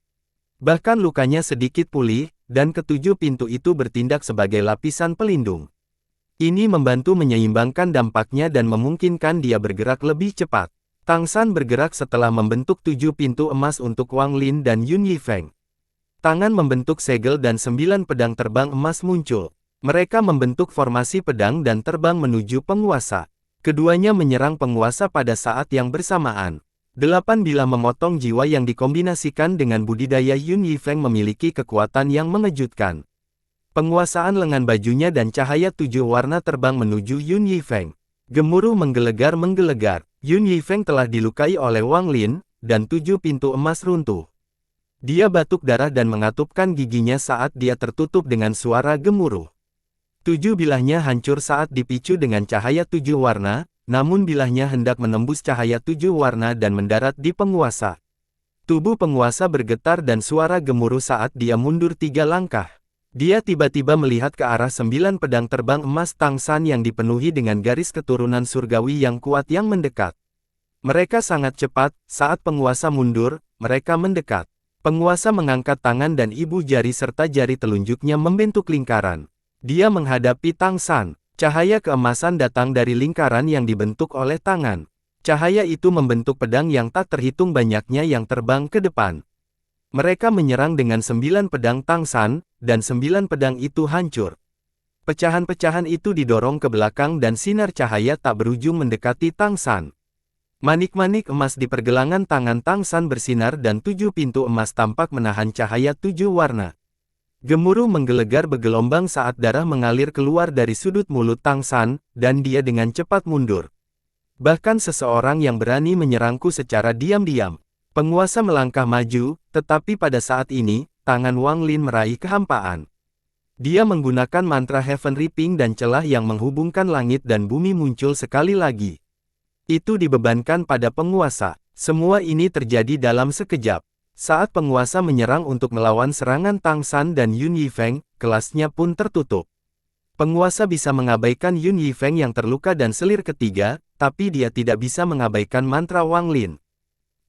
Bahkan lukanya sedikit pulih, dan ke-7 pintu itu bertindak sebagai lapisan pelindung. Ini membantu menyeimbangkan dampaknya dan memungkinkan dia bergerak lebih cepat. Tang San bergerak setelah membentuk 7 pintu emas untuk Wang Lin dan Yun Yifeng. Tangan membentuk segel dan 9 pedang terbang emas muncul. Mereka membentuk formasi pedang dan terbang menuju penguasa. Keduanya menyerang penguasa pada saat yang bersamaan. 8 bilah memotong jiwa yang dikombinasikan dengan budidaya Yun Yifeng memiliki kekuatan yang mengejutkan. Penguasaan lengan bajunya dan cahaya 7 warna terbang menuju Yun Yifeng. Gemuruh menggelegar. Yun Yifeng telah dilukai oleh Wang Lin, dan 7 pintu emas runtuh. Dia batuk darah dan mengatupkan giginya saat dia tertutup dengan suara gemuruh. 7 bilahnya hancur saat dipicu dengan cahaya 7 warna, namun bilahnya hendak menembus cahaya 7 warna dan mendarat di penguasa. Tubuh penguasa bergetar dan suara gemuruh saat dia mundur 3 langkah. Dia tiba-tiba melihat ke arah 9 pedang terbang emas Tang San yang dipenuhi dengan garis keturunan surgawi yang kuat yang mendekat. Mereka sangat cepat, saat penguasa mundur, mereka mendekat. Penguasa mengangkat tangan dan ibu jari serta jari telunjuknya membentuk lingkaran. Dia menghadapi Tang San. Cahaya keemasan datang dari lingkaran yang dibentuk oleh tangan. Cahaya itu membentuk pedang yang tak terhitung banyaknya yang terbang ke depan. Mereka menyerang dengan 9 pedang Tang San, dan 9 pedang itu hancur. Pecahan-pecahan itu didorong ke belakang dan sinar cahaya tak berujung mendekati Tang San. Manik-manik emas di pergelangan tangan Tang San bersinar dan 7 pintu emas tampak menahan cahaya 7 warna. Gemuruh menggelegar bergelombang saat darah mengalir keluar dari sudut mulut Tang San, dan dia dengan cepat mundur. Bahkan seseorang yang berani menyerangku secara diam-diam. Penguasa melangkah maju, tetapi pada saat ini, tangan Wang Lin meraih kehampaan. Dia menggunakan mantra Heaven Reaping dan celah yang menghubungkan langit dan bumi muncul sekali lagi. Itu dibebankan pada penguasa. Semua ini terjadi dalam sekejap. Saat penguasa menyerang untuk melawan serangan Tang San dan Yun Yifeng, kelasnya pun tertutup. Penguasa bisa mengabaikan Yun Yifeng yang terluka dan selir ketiga, tapi dia tidak bisa mengabaikan mantra Wang Lin.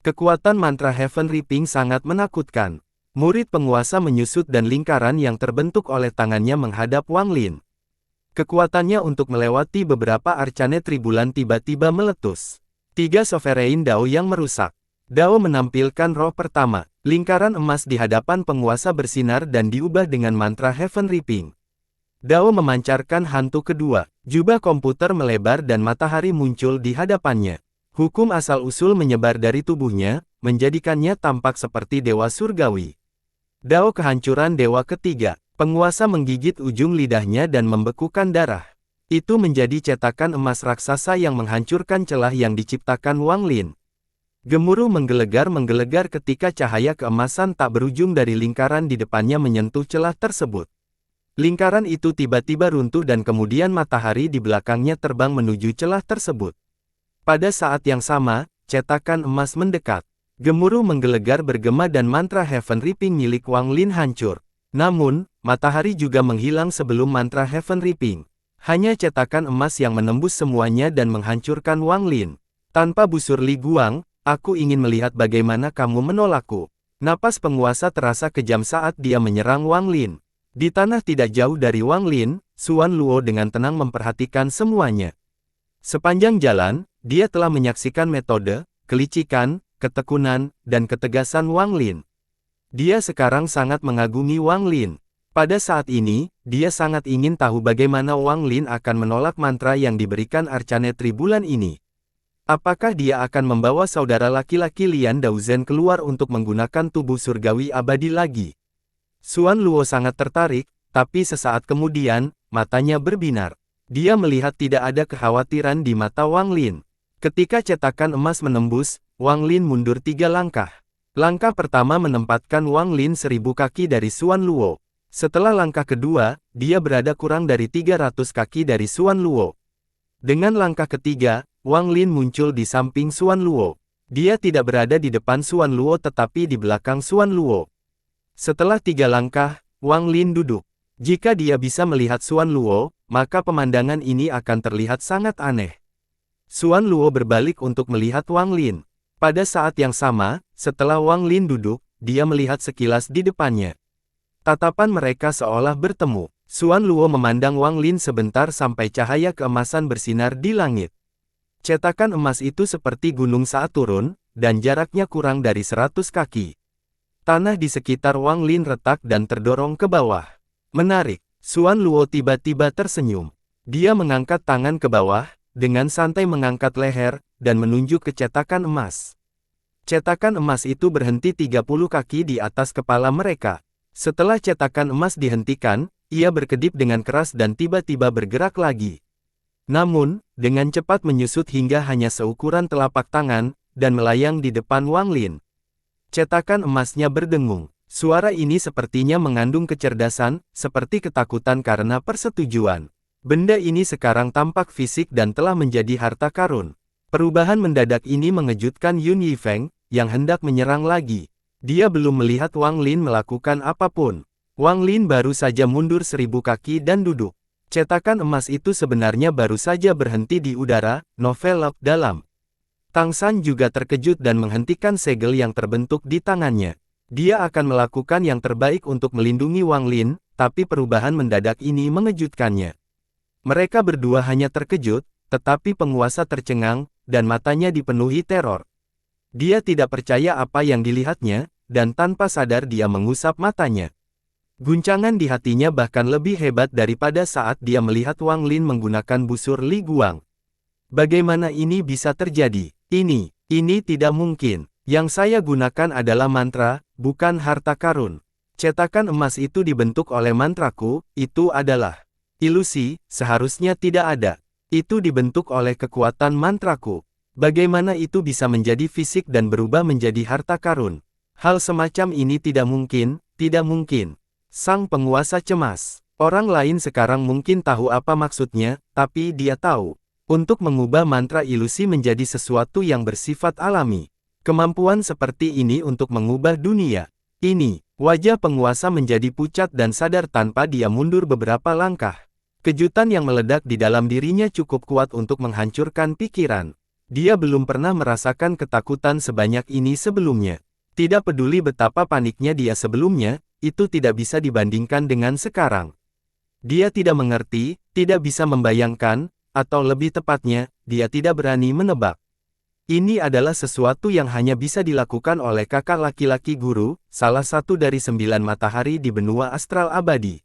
Kekuatan mantra Heaven Reaping sangat menakutkan. Murid penguasa menyusut dan lingkaran yang terbentuk oleh tangannya menghadap Wang Lin. Kekuatannya untuk melewati beberapa arcane tribulan tiba-tiba meletus. 3 Sovereign Dao yang merusak. Dao menampilkan roh pertama. Lingkaran emas di hadapan penguasa bersinar dan diubah dengan mantra Heaven Reaping. Dao memancarkan hantu kedua. Jubah komputer melebar dan matahari muncul di hadapannya. Hukum asal-usul menyebar dari tubuhnya, menjadikannya tampak seperti dewa surgawi. Dao kehancuran dewa ketiga. Penguasa menggigit ujung lidahnya dan membekukan darah. Itu menjadi cetakan emas raksasa yang menghancurkan celah yang diciptakan Wang Lin. Gemuruh menggelegar ketika cahaya keemasan tak berujung dari lingkaran di depannya menyentuh celah tersebut. Lingkaran itu tiba-tiba runtuh dan kemudian matahari di belakangnya terbang menuju celah tersebut. Pada saat yang sama, cetakan emas mendekat. Gemuruh menggelegar bergema dan mantra Heaven Reaping milik Wang Lin hancur. Namun, matahari juga menghilang sebelum mantra Heaven Reaping. Hanya cetakan emas yang menembus semuanya dan menghancurkan Wang Lin. Tanpa busur Li Guang, aku ingin melihat bagaimana kamu menolakku. Napas penguasa terasa kejam saat dia menyerang Wang Lin. Di tanah tidak jauh dari Wang Lin, Xuan Luo dengan tenang memperhatikan semuanya. Sepanjang jalan, dia telah menyaksikan metode, kelicikan, ketekunan, dan ketegasan Wang Lin. Dia sekarang sangat mengagumi Wang Lin. Pada saat ini, dia sangat ingin tahu bagaimana Wang Lin akan menolak mantra yang diberikan Arcane Tribulan ini. Apakah dia akan membawa saudara laki-laki Lian Daozhen keluar untuk menggunakan tubuh surgawi abadi lagi? Xuan Luo sangat tertarik, tapi sesaat kemudian, matanya berbinar. Dia melihat tidak ada kekhawatiran di mata Wang Lin. Ketika cetakan emas menembus, Wang Lin mundur 3 langkah. Langkah pertama menempatkan Wang Lin 1000 kaki dari Xuan Luo. Setelah langkah kedua, dia berada kurang dari 300 kaki dari Xuan Luo. Dengan langkah ketiga, Wang Lin muncul di samping Xuan Luo. Dia tidak berada di depan Xuan Luo tetapi di belakang Xuan Luo. Setelah 3 langkah, Wang Lin duduk. Jika dia bisa melihat Xuan Luo, maka pemandangan ini akan terlihat sangat aneh. Xuan Luo berbalik untuk melihat Wang Lin. Pada saat yang sama, setelah Wang Lin duduk, dia melihat sekilas di depannya. Tatapan mereka seolah bertemu. Xuan Luo memandang Wang Lin sebentar sampai cahaya keemasan bersinar di langit. Cetakan emas itu seperti gunung saat turun, dan jaraknya kurang dari 100 kaki. Tanah di sekitar Wang Lin retak dan terdorong ke bawah. Menarik, Xuan Luo tiba-tiba tersenyum. Dia mengangkat tangan ke bawah, dengan santai mengangkat leher, dan menunjuk ke cetakan emas. Cetakan emas itu berhenti 30 kaki di atas kepala mereka. Setelah cetakan emas dihentikan, ia berkedip dengan keras dan tiba-tiba bergerak lagi. Namun, dengan cepat menyusut hingga hanya seukuran telapak tangan, dan melayang di depan Wang Lin. Cetakan emasnya berdengung. Suara ini sepertinya mengandung kecerdasan, seperti ketakutan karena persetujuan. Benda ini sekarang tampak fisik dan telah menjadi harta karun. Perubahan mendadak ini mengejutkan Yun Yifeng, yang hendak menyerang lagi. Dia belum melihat Wang Lin melakukan apapun. Wang Lin baru saja mundur 1000 kaki dan duduk. Cetakan emas itu sebenarnya baru saja berhenti di udara, novel dalam. Tang San juga terkejut dan menghentikan segel yang terbentuk di tangannya. Dia akan melakukan yang terbaik untuk melindungi Wang Lin, tapi perubahan mendadak ini mengejutkannya. Mereka berdua hanya terkejut, tetapi penguasa tercengang, dan matanya dipenuhi teror. Dia tidak percaya apa yang dilihatnya, dan tanpa sadar dia mengusap matanya. Guncangan di hatinya bahkan lebih hebat daripada saat dia melihat Wang Lin menggunakan busur Li Guang. Bagaimana ini bisa terjadi? Ini tidak mungkin. Yang saya gunakan adalah mantra, bukan harta karun. Cetakan emas itu dibentuk oleh mantraku, itu adalah ilusi, seharusnya tidak ada. Itu dibentuk oleh kekuatan mantraku. Bagaimana itu bisa menjadi fisik dan berubah menjadi harta karun? Hal semacam ini tidak mungkin, tidak mungkin. Sang penguasa cemas. Orang lain sekarang mungkin tahu apa maksudnya, tapi dia tahu. Untuk mengubah mantra ilusi menjadi sesuatu yang bersifat alami. Kemampuan seperti ini untuk mengubah dunia. Wajah penguasa menjadi pucat dan sadar tanpa dia mundur beberapa langkah. Kejutan yang meledak di dalam dirinya cukup kuat untuk menghancurkan pikiran. Dia belum pernah merasakan ketakutan sebanyak ini sebelumnya. Tidak peduli betapa paniknya dia sebelumnya, itu tidak bisa dibandingkan dengan sekarang. Dia tidak mengerti, tidak bisa membayangkan, atau lebih tepatnya, dia tidak berani menebak. Ini adalah sesuatu yang hanya bisa dilakukan oleh kakak laki-laki guru, salah satu dari 9 matahari di benua astral abadi.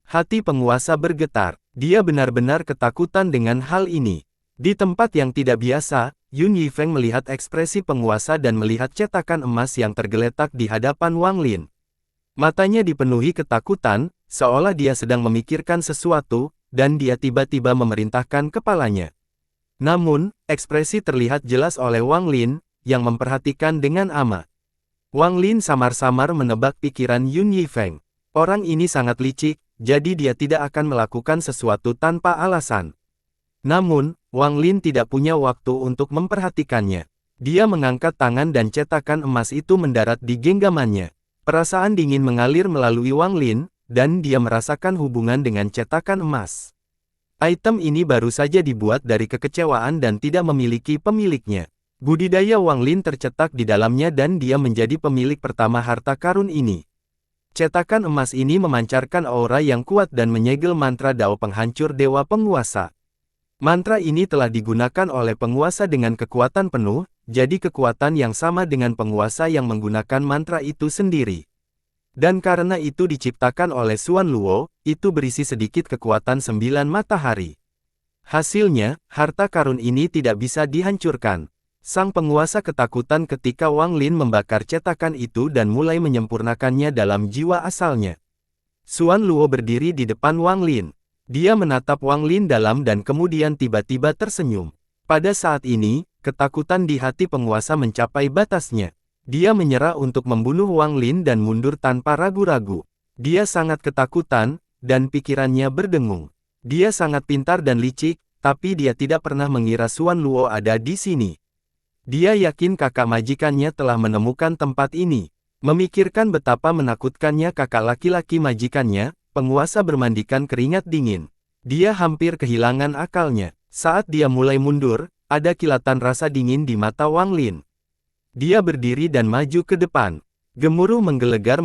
Hati penguasa bergetar, dia benar-benar ketakutan dengan hal ini. Di tempat yang tidak biasa, Yun Yifeng melihat ekspresi penguasa dan melihat cetakan emas yang tergeletak di hadapan Wang Lin. Matanya dipenuhi ketakutan, seolah dia sedang memikirkan sesuatu, dan dia tiba-tiba memerintahkan kepalanya. Namun, ekspresi terlihat jelas oleh Wang Lin, yang memperhatikan dengan amat. Wang Lin samar-samar menebak pikiran Yun Yifeng. Orang ini sangat licik, jadi dia tidak akan melakukan sesuatu tanpa alasan. Namun, Wang Lin tidak punya waktu untuk memperhatikannya. Dia mengangkat tangan dan cetakan emas itu mendarat di genggamannya. Perasaan dingin mengalir melalui Wang Lin, dan dia merasakan hubungan dengan cetakan emas. Item ini baru saja dibuat dari kekecewaan dan tidak memiliki pemiliknya. Budidaya Wang Lin tercetak di dalamnya dan dia menjadi pemilik pertama harta karun ini. Cetakan emas ini memancarkan aura yang kuat dan menyegel mantra Dao penghancur dewa penguasa. Mantra ini telah digunakan oleh penguasa dengan kekuatan penuh, jadi kekuatan yang sama dengan penguasa yang menggunakan mantra itu sendiri. Dan karena itu diciptakan oleh Xuan Luo, itu berisi sedikit kekuatan 9 matahari. Hasilnya, harta karun ini tidak bisa dihancurkan. Sang penguasa ketakutan ketika Wang Lin membakar cetakan itu dan mulai menyempurnakannya dalam jiwa asalnya. Xuan Luo berdiri di depan Wang Lin. Dia menatap Wang Lin dalam dan kemudian tiba-tiba tersenyum. Pada saat ini, ketakutan di hati penguasa mencapai batasnya. Dia menyerah untuk membunuh Wang Lin dan mundur tanpa ragu-ragu. Dia sangat ketakutan, dan pikirannya berdengung. Dia sangat pintar dan licik, tapi dia tidak pernah mengira Xuan Luo ada di sini. Dia yakin kakak majikannya telah menemukan tempat ini. Memikirkan betapa menakutkannya kakak laki-laki majikannya, penguasa bermandikan keringat dingin. Dia hampir kehilangan akalnya. Saat dia mulai mundur, ada kilatan rasa dingin di mata Wang Lin. Dia berdiri dan maju ke depan. Gemuruh menggelegar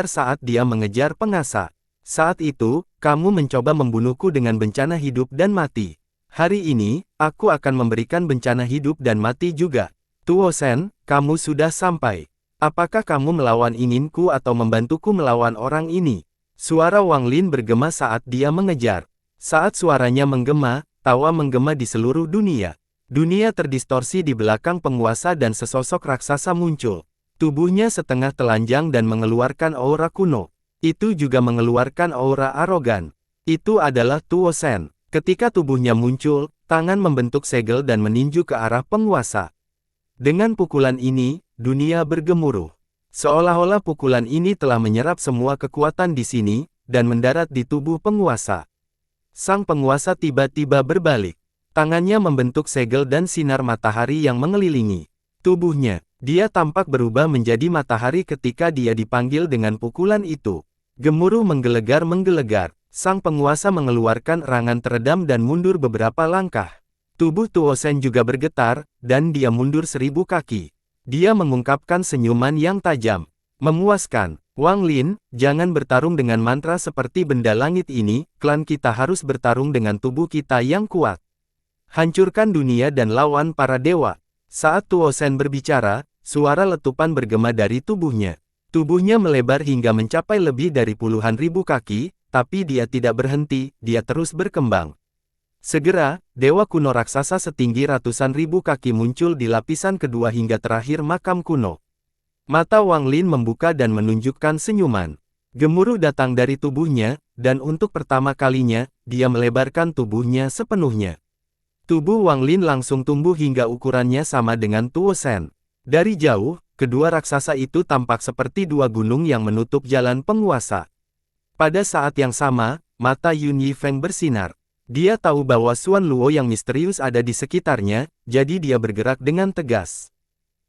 saat dia mengejar pengasa. Saat itu, kamu mencoba membunuhku dengan bencana hidup dan mati. Hari ini, aku akan memberikan bencana hidup dan mati juga. Tuo Shen, kamu sudah sampai. Apakah kamu melawan inginku atau membantuku melawan orang ini? Suara Wang Lin bergema saat dia mengejar. Saat suaranya menggema, tawa menggema di seluruh dunia. Dunia terdistorsi di belakang penguasa dan sesosok raksasa muncul. Tubuhnya setengah telanjang dan mengeluarkan aura kuno. Itu juga mengeluarkan aura arogan. Itu adalah Tuo Shen. Ketika tubuhnya muncul, tangan membentuk segel dan meninju ke arah penguasa. Dengan pukulan ini, dunia bergemuruh. Seolah-olah pukulan ini telah menyerap semua kekuatan di sini, dan mendarat di tubuh penguasa. Sang penguasa tiba-tiba berbalik. Tangannya membentuk segel dan sinar matahari yang mengelilingi tubuhnya. Dia tampak berubah menjadi matahari ketika dia dipanggil dengan pukulan itu. Gemuruh menggelegar. Sang penguasa mengeluarkan erangan teredam dan mundur beberapa langkah. Tubuh Tuo Shen juga bergetar, dan dia mundur 1000 kaki. Dia mengungkapkan senyuman yang tajam. Memuaskan. Wang Lin, jangan bertarung dengan mantra seperti benda langit ini, klan kita harus bertarung dengan tubuh kita yang kuat. Hancurkan dunia dan lawan para dewa. Saat Tuo Shen berbicara, suara letupan bergema dari tubuhnya. Tubuhnya melebar hingga mencapai lebih dari puluhan ribu kaki, tapi dia tidak berhenti, dia terus berkembang. Segera, dewa kuno raksasa setinggi ratusan ribu kaki muncul di lapisan kedua hingga terakhir makam kuno. Mata Wang Lin membuka dan menunjukkan senyuman. Gemuruh datang dari tubuhnya, dan untuk pertama kalinya, dia melebarkan tubuhnya sepenuhnya. Tubuh Wang Lin langsung tumbuh hingga ukurannya sama dengan Tuo Shen. Dari jauh, kedua raksasa itu tampak seperti dua gunung yang menutup jalan penguasa. Pada saat yang sama, mata Yun Yifeng bersinar. Dia tahu bahwa Xuan Luo yang misterius ada di sekitarnya, jadi dia bergerak dengan tegas.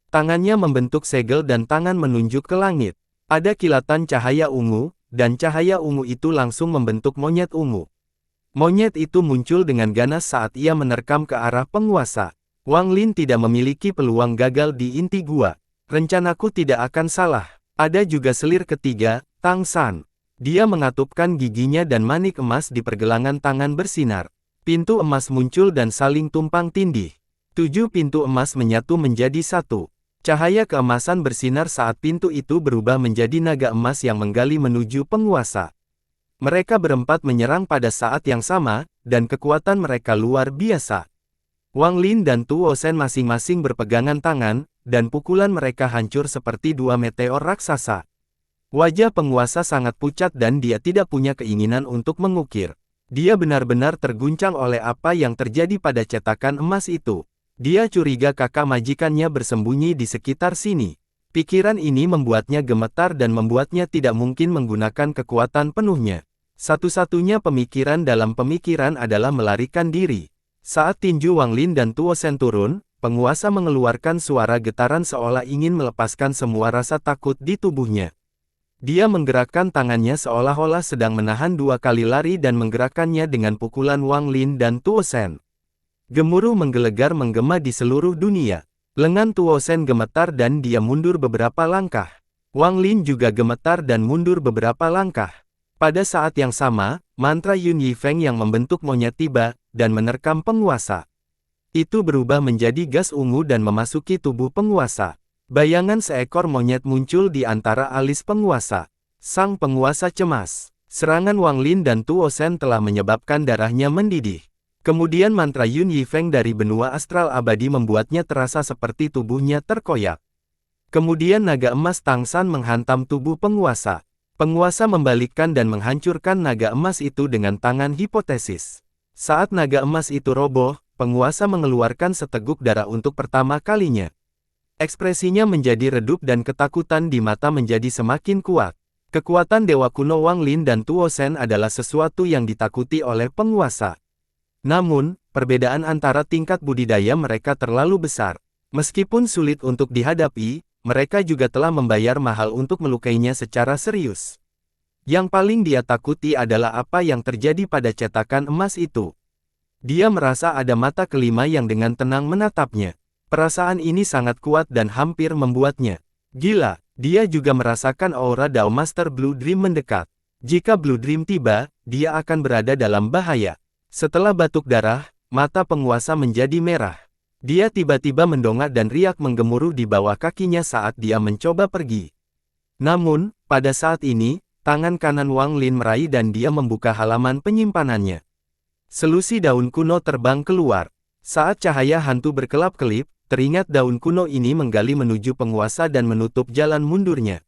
Tangannya membentuk segel dan tangan menunjuk ke langit. Ada kilatan cahaya ungu, dan cahaya ungu itu langsung membentuk monyet ungu. Monyet itu muncul dengan ganas saat ia menerkam ke arah penguasa. Wang Lin tidak memiliki peluang gagal di inti gua. Rencanaku tidak akan salah. Ada juga selir ketiga, Tang San. Dia mengatupkan giginya dan manik emas di pergelangan tangan bersinar. Pintu emas muncul dan saling tumpang tindih. 7 pintu emas menyatu menjadi satu. Cahaya keemasan bersinar saat pintu itu berubah menjadi naga emas yang menggali menuju penguasa. Mereka berempat menyerang pada saat yang sama, dan kekuatan mereka luar biasa. Wang Lin dan Tuo Shen masing-masing berpegangan tangan, dan pukulan mereka hancur seperti dua meteor raksasa. Wajah penguasa sangat pucat dan dia tidak punya keinginan untuk mengukir. Dia benar-benar terguncang oleh apa yang terjadi pada cetakan emas itu. Dia curiga kakak majikannya bersembunyi di sekitar sini. Pikiran ini membuatnya gemetar dan membuatnya tidak mungkin menggunakan kekuatan penuhnya. Satu-satunya pemikiran dalam pemikiran adalah melarikan diri. Saat tinju Wang Lin dan Tuo Shen turun, penguasa mengeluarkan suara getaran seolah ingin melepaskan semua rasa takut di tubuhnya. Dia menggerakkan tangannya seolah-olah sedang menahan 2 kali lari dan menggerakkannya dengan pukulan Wang Lin dan Tuo Shen. Gemuruh menggelegar menggema di seluruh dunia. Lengan Tuo Shen gemetar dan dia mundur beberapa langkah. Wang Lin juga gemetar dan mundur beberapa langkah. Pada saat yang sama, mantra Yun Yifeng yang membentuk monyet tiba, dan menerkam penguasa. Itu berubah menjadi gas ungu dan memasuki tubuh penguasa. Bayangan seekor monyet muncul di antara alis penguasa. Sang penguasa cemas. Serangan Wang Lin dan Tuo Shen telah menyebabkan darahnya mendidih. Kemudian mantra Yun Yifeng dari benua astral abadi membuatnya terasa seperti tubuhnya terkoyak. Kemudian naga emas Tang San menghantam tubuh penguasa. Penguasa membalikkan dan menghancurkan naga emas itu dengan tangan hipotesis. Saat naga emas itu roboh, penguasa mengeluarkan seteguk darah untuk pertama kalinya. Ekspresinya menjadi redup dan ketakutan di mata menjadi semakin kuat. Kekuatan dewa kuno Wang Lin dan Tuo Shen adalah sesuatu yang ditakuti oleh penguasa. Namun, perbedaan antara tingkat budidaya mereka terlalu besar. Meskipun sulit untuk dihadapi, mereka juga telah membayar mahal untuk melukainya secara serius. Yang paling dia takuti adalah apa yang terjadi pada cetakan emas itu. Dia merasa ada mata kelima yang dengan tenang menatapnya. Perasaan ini sangat kuat dan hampir membuatnya gila. Dia juga merasakan aura Dao Master Blue Dream mendekat. Jika Blue Dream tiba, dia akan berada dalam bahaya. Setelah batuk darah, mata penguasa menjadi merah. Dia tiba-tiba mendongak dan riak menggemuruh di bawah kakinya saat dia mencoba pergi. Namun, pada saat ini, tangan kanan Wang Lin meraih dan dia membuka halaman penyimpanannya. Selusi daun kuno terbang keluar. Saat cahaya hantu berkelap-kelip, teringat daun kuno ini menggali menuju penguasa dan menutup jalan mundurnya.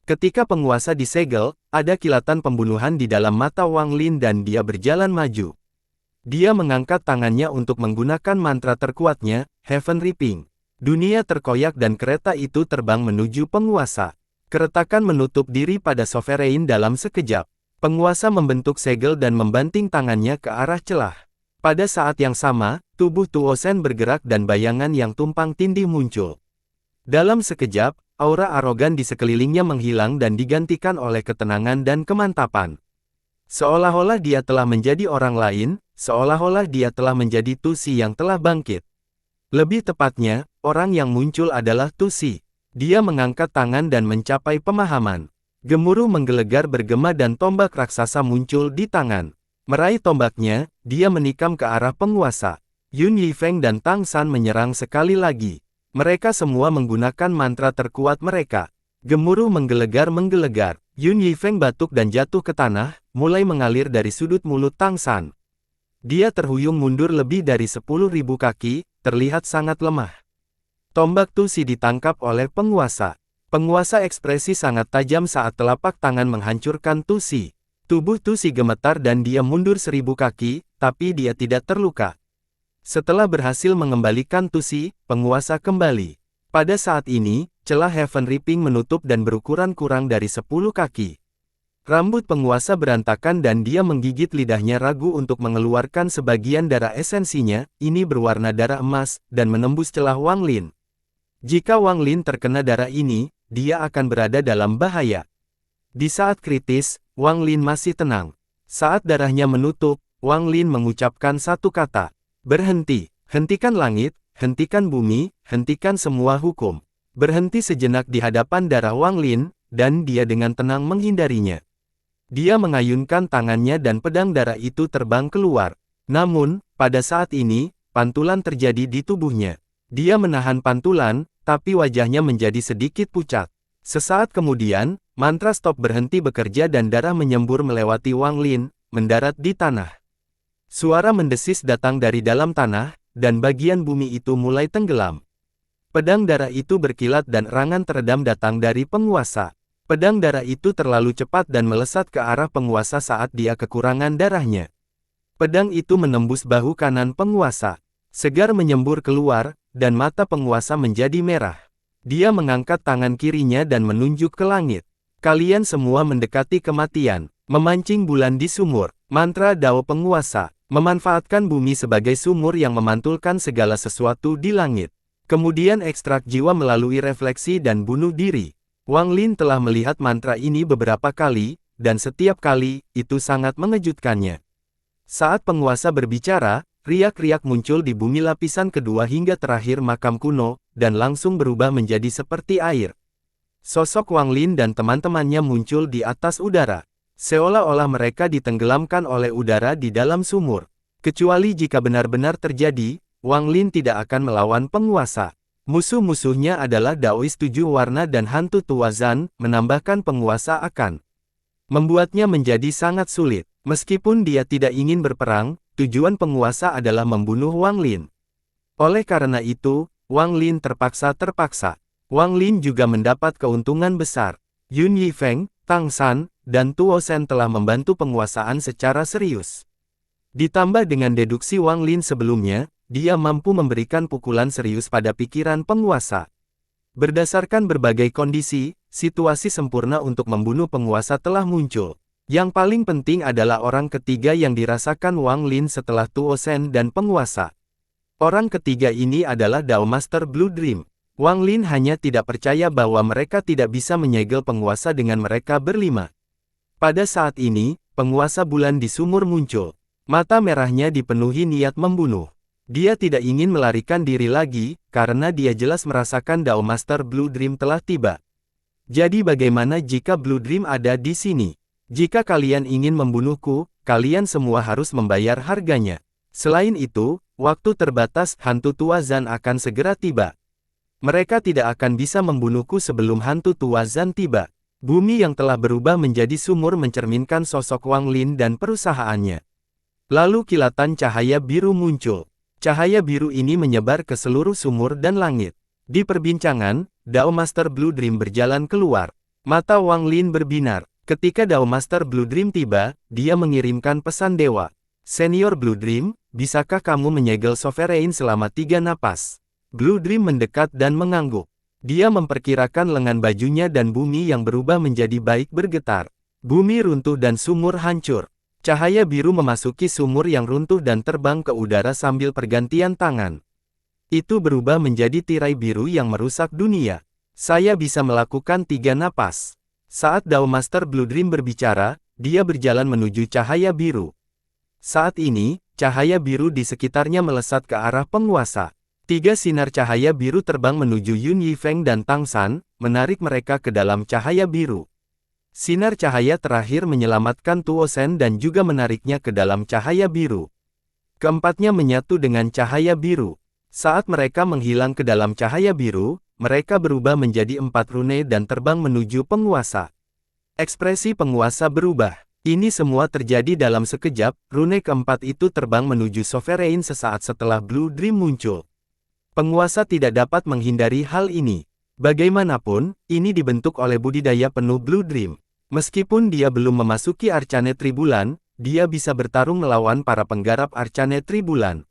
Ketika penguasa disegel, ada kilatan pembunuhan di dalam mata Wang Lin dan dia berjalan maju. Dia mengangkat tangannya untuk menggunakan mantra terkuatnya, Heaven Reaping. Dunia terkoyak dan kereta itu terbang menuju penguasa. Keretakan menutup diri pada Sovereign dalam sekejap. Penguasa membentuk segel dan membanting tangannya ke arah celah. Pada saat yang sama, tubuh Tuo Shen bergerak dan bayangan yang tumpang tindih muncul. Dalam sekejap, aura arogan di sekelilingnya menghilang dan digantikan oleh ketenangan dan kemantapan. Seolah-olah dia telah menjadi orang lain, seolah-olah dia telah menjadi Tu Si yang telah bangkit. Lebih tepatnya, orang yang muncul adalah Tu Si. Dia mengangkat tangan dan mencapai pemahaman. Gemuruh menggelegar bergema dan tombak raksasa muncul di tangan. Meraih tombaknya, dia menikam ke arah penguasa. Yun Yifeng dan Tang San menyerang sekali lagi. Mereka semua menggunakan mantra terkuat mereka. Gemuruh menggelegar. Yun Yifeng batuk dan jatuh ke tanah, mulai mengalir dari sudut mulut Tang San. Dia terhuyung mundur lebih dari 10.000 kaki, terlihat sangat lemah. Tombak Tusi ditangkap oleh penguasa. Penguasa ekspresi sangat tajam saat telapak tangan menghancurkan Tusi. Tubuh Tusi gemetar dan dia mundur 1000 kaki, tapi dia tidak terluka. Setelah berhasil mengembalikan Tusi, penguasa kembali. Pada saat ini, celah Heaven Reaping menutup dan berukuran kurang dari 10 kaki. Rambut penguasa berantakan dan dia menggigit lidahnya ragu untuk mengeluarkan sebagian darah esensinya, ini berwarna darah emas, dan menembus celah Wang Lin. Jika Wang Lin terkena darah ini, dia akan berada dalam bahaya. Di saat kritis, Wang Lin masih tenang. Saat darahnya menutup, Wang Lin mengucapkan satu kata. Berhenti, hentikan langit, hentikan bumi, hentikan semua hukum. Berhenti sejenak di hadapan darah Wang Lin, dan dia dengan tenang menghindarinya. Dia mengayunkan tangannya dan pedang darah itu terbang keluar. Namun, pada saat ini, pantulan terjadi di tubuhnya. Dia menahan pantulan, tapi wajahnya menjadi sedikit pucat. Sesaat kemudian, mantra stop berhenti bekerja dan darah menyembur melewati Wang Lin, mendarat di tanah. Suara mendesis datang dari dalam tanah, dan bagian bumi itu mulai tenggelam. Pedang darah itu berkilat dan erangan teredam datang dari penguasa. Pedang darah itu terlalu cepat dan melesat ke arah penguasa saat dia kekurangan darahnya. Pedang itu menembus bahu kanan penguasa. Segar menyembur keluar, dan mata penguasa menjadi merah. Dia mengangkat tangan kirinya dan menunjuk ke langit. Kalian semua mendekati kematian. Memancing bulan di sumur. Mantra Dao penguasa. Memanfaatkan bumi sebagai sumur yang memantulkan segala sesuatu di langit. Kemudian ekstrak jiwa melalui refleksi dan bunuh diri. Wang Lin telah melihat mantra ini beberapa kali, dan setiap kali, itu sangat mengejutkannya. Saat penguasa berbicara, riak-riak muncul di bumi lapisan kedua hingga terakhir makam kuno, dan langsung berubah menjadi seperti air. Sosok Wang Lin dan teman-temannya muncul di atas udara. Seolah-olah mereka ditenggelamkan oleh udara di dalam sumur. Kecuali jika benar-benar terjadi, Wang Lin tidak akan melawan penguasa. Musuh-musuhnya adalah Daois 7 warna dan hantu tua Zan, menambahkan penguasa akan membuatnya menjadi sangat sulit. Meskipun dia tidak ingin berperang, tujuan penguasa adalah membunuh Wang Lin. Oleh karena itu, Wang Lin terpaksa. Wang Lin juga mendapat keuntungan besar. Yun Yifeng, Tang San, dan Tuo Shen telah membantu penguasaan secara serius. Ditambah dengan deduksi Wang Lin sebelumnya, dia mampu memberikan pukulan serius pada pikiran penguasa. Berdasarkan berbagai kondisi, situasi sempurna untuk membunuh penguasa telah muncul. Yang paling penting adalah orang ketiga yang dirasakan Wang Lin setelah Tuo Shen dan penguasa. Orang ketiga ini adalah Dao Master Blue Dream. Wang Lin hanya tidak percaya bahwa mereka tidak bisa menyegel penguasa dengan mereka berlima. Pada saat ini, penguasa bulan di sumur muncul. Mata merahnya dipenuhi niat membunuh. Dia tidak ingin melarikan diri lagi, karena dia jelas merasakan Dao Master Blue Dream telah tiba. Jadi bagaimana jika Blue Dream ada di sini? Jika kalian ingin membunuhku, kalian semua harus membayar harganya. Selain itu, waktu terbatas hantu tua Zan akan segera tiba. Mereka tidak akan bisa membunuhku sebelum hantu tua Zan tiba. Bumi yang telah berubah menjadi sumur mencerminkan sosok Wang Lin dan perusahaannya. Lalu kilatan cahaya biru muncul. Cahaya biru ini menyebar ke seluruh sumur dan langit. Di perbincangan, Dao Master Blue Dream berjalan keluar. Mata Wang Lin berbinar. Ketika Dao Master Blue Dream tiba, dia mengirimkan pesan dewa. Senior Blue Dream, bisakah kamu menyegel Sovereign selama 3 napas? Blue Dream mendekat dan mengangguk. Dia memperkirakan lengan bajunya dan bumi yang berubah menjadi baik bergetar. Bumi runtuh dan sumur hancur. Cahaya biru memasuki sumur yang runtuh dan terbang ke udara sambil pergantian tangan. Itu berubah menjadi tirai biru yang merusak dunia. Saya bisa melakukan 3 napas. Saat Dao Master Blue Dream berbicara, dia berjalan menuju cahaya biru. Saat ini, cahaya biru di sekitarnya melesat ke arah penguasa. Tiga sinar cahaya biru terbang menuju Yun Yifeng dan Tang San, menarik mereka ke dalam cahaya biru. Sinar cahaya terakhir menyelamatkan Tuo Shen dan juga menariknya ke dalam cahaya biru. Keempatnya menyatu dengan cahaya biru. Saat mereka menghilang ke dalam cahaya biru, mereka berubah menjadi 4 rune dan terbang menuju penguasa. Ekspresi penguasa berubah. Ini semua terjadi dalam sekejap, rune keempat itu terbang menuju Sovereign sesaat setelah Blue Dream muncul. Penguasa tidak dapat menghindari hal ini. Bagaimanapun, ini dibentuk oleh budidaya penuh Blue Dream. Meskipun dia belum memasuki Arcane Tribulan, dia bisa bertarung melawan para penggarap Arcane Tribulan.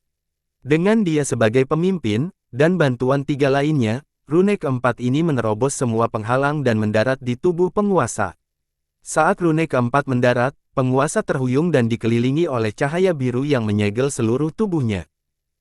Dengan dia sebagai pemimpin, dan bantuan tiga lainnya, rune keempat ini menerobos semua penghalang dan mendarat di tubuh penguasa. Saat rune keempat mendarat, penguasa terhuyung dan dikelilingi oleh cahaya biru yang menyegel seluruh tubuhnya.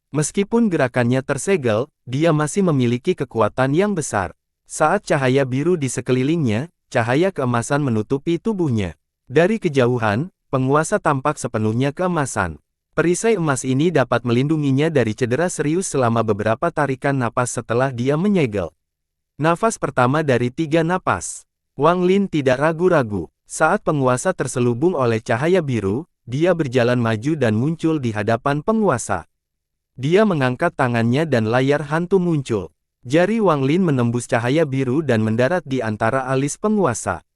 Meskipun gerakannya tersegel, dia masih memiliki kekuatan yang besar. Saat cahaya biru di sekelilingnya, cahaya keemasan menutupi tubuhnya. Dari kejauhan, penguasa tampak sepenuhnya keemasan. Perisai emas ini dapat melindunginya dari cedera serius selama beberapa tarikan napas setelah dia menyegel. Nafas pertama dari 3 napas. Wang Lin tidak ragu-ragu. Saat penguasa terselubung oleh cahaya biru, dia berjalan maju dan muncul di hadapan penguasa. Dia mengangkat tangannya dan layar hantu muncul. Jari Wang Lin menembus cahaya biru dan mendarat di antara alis penguasa.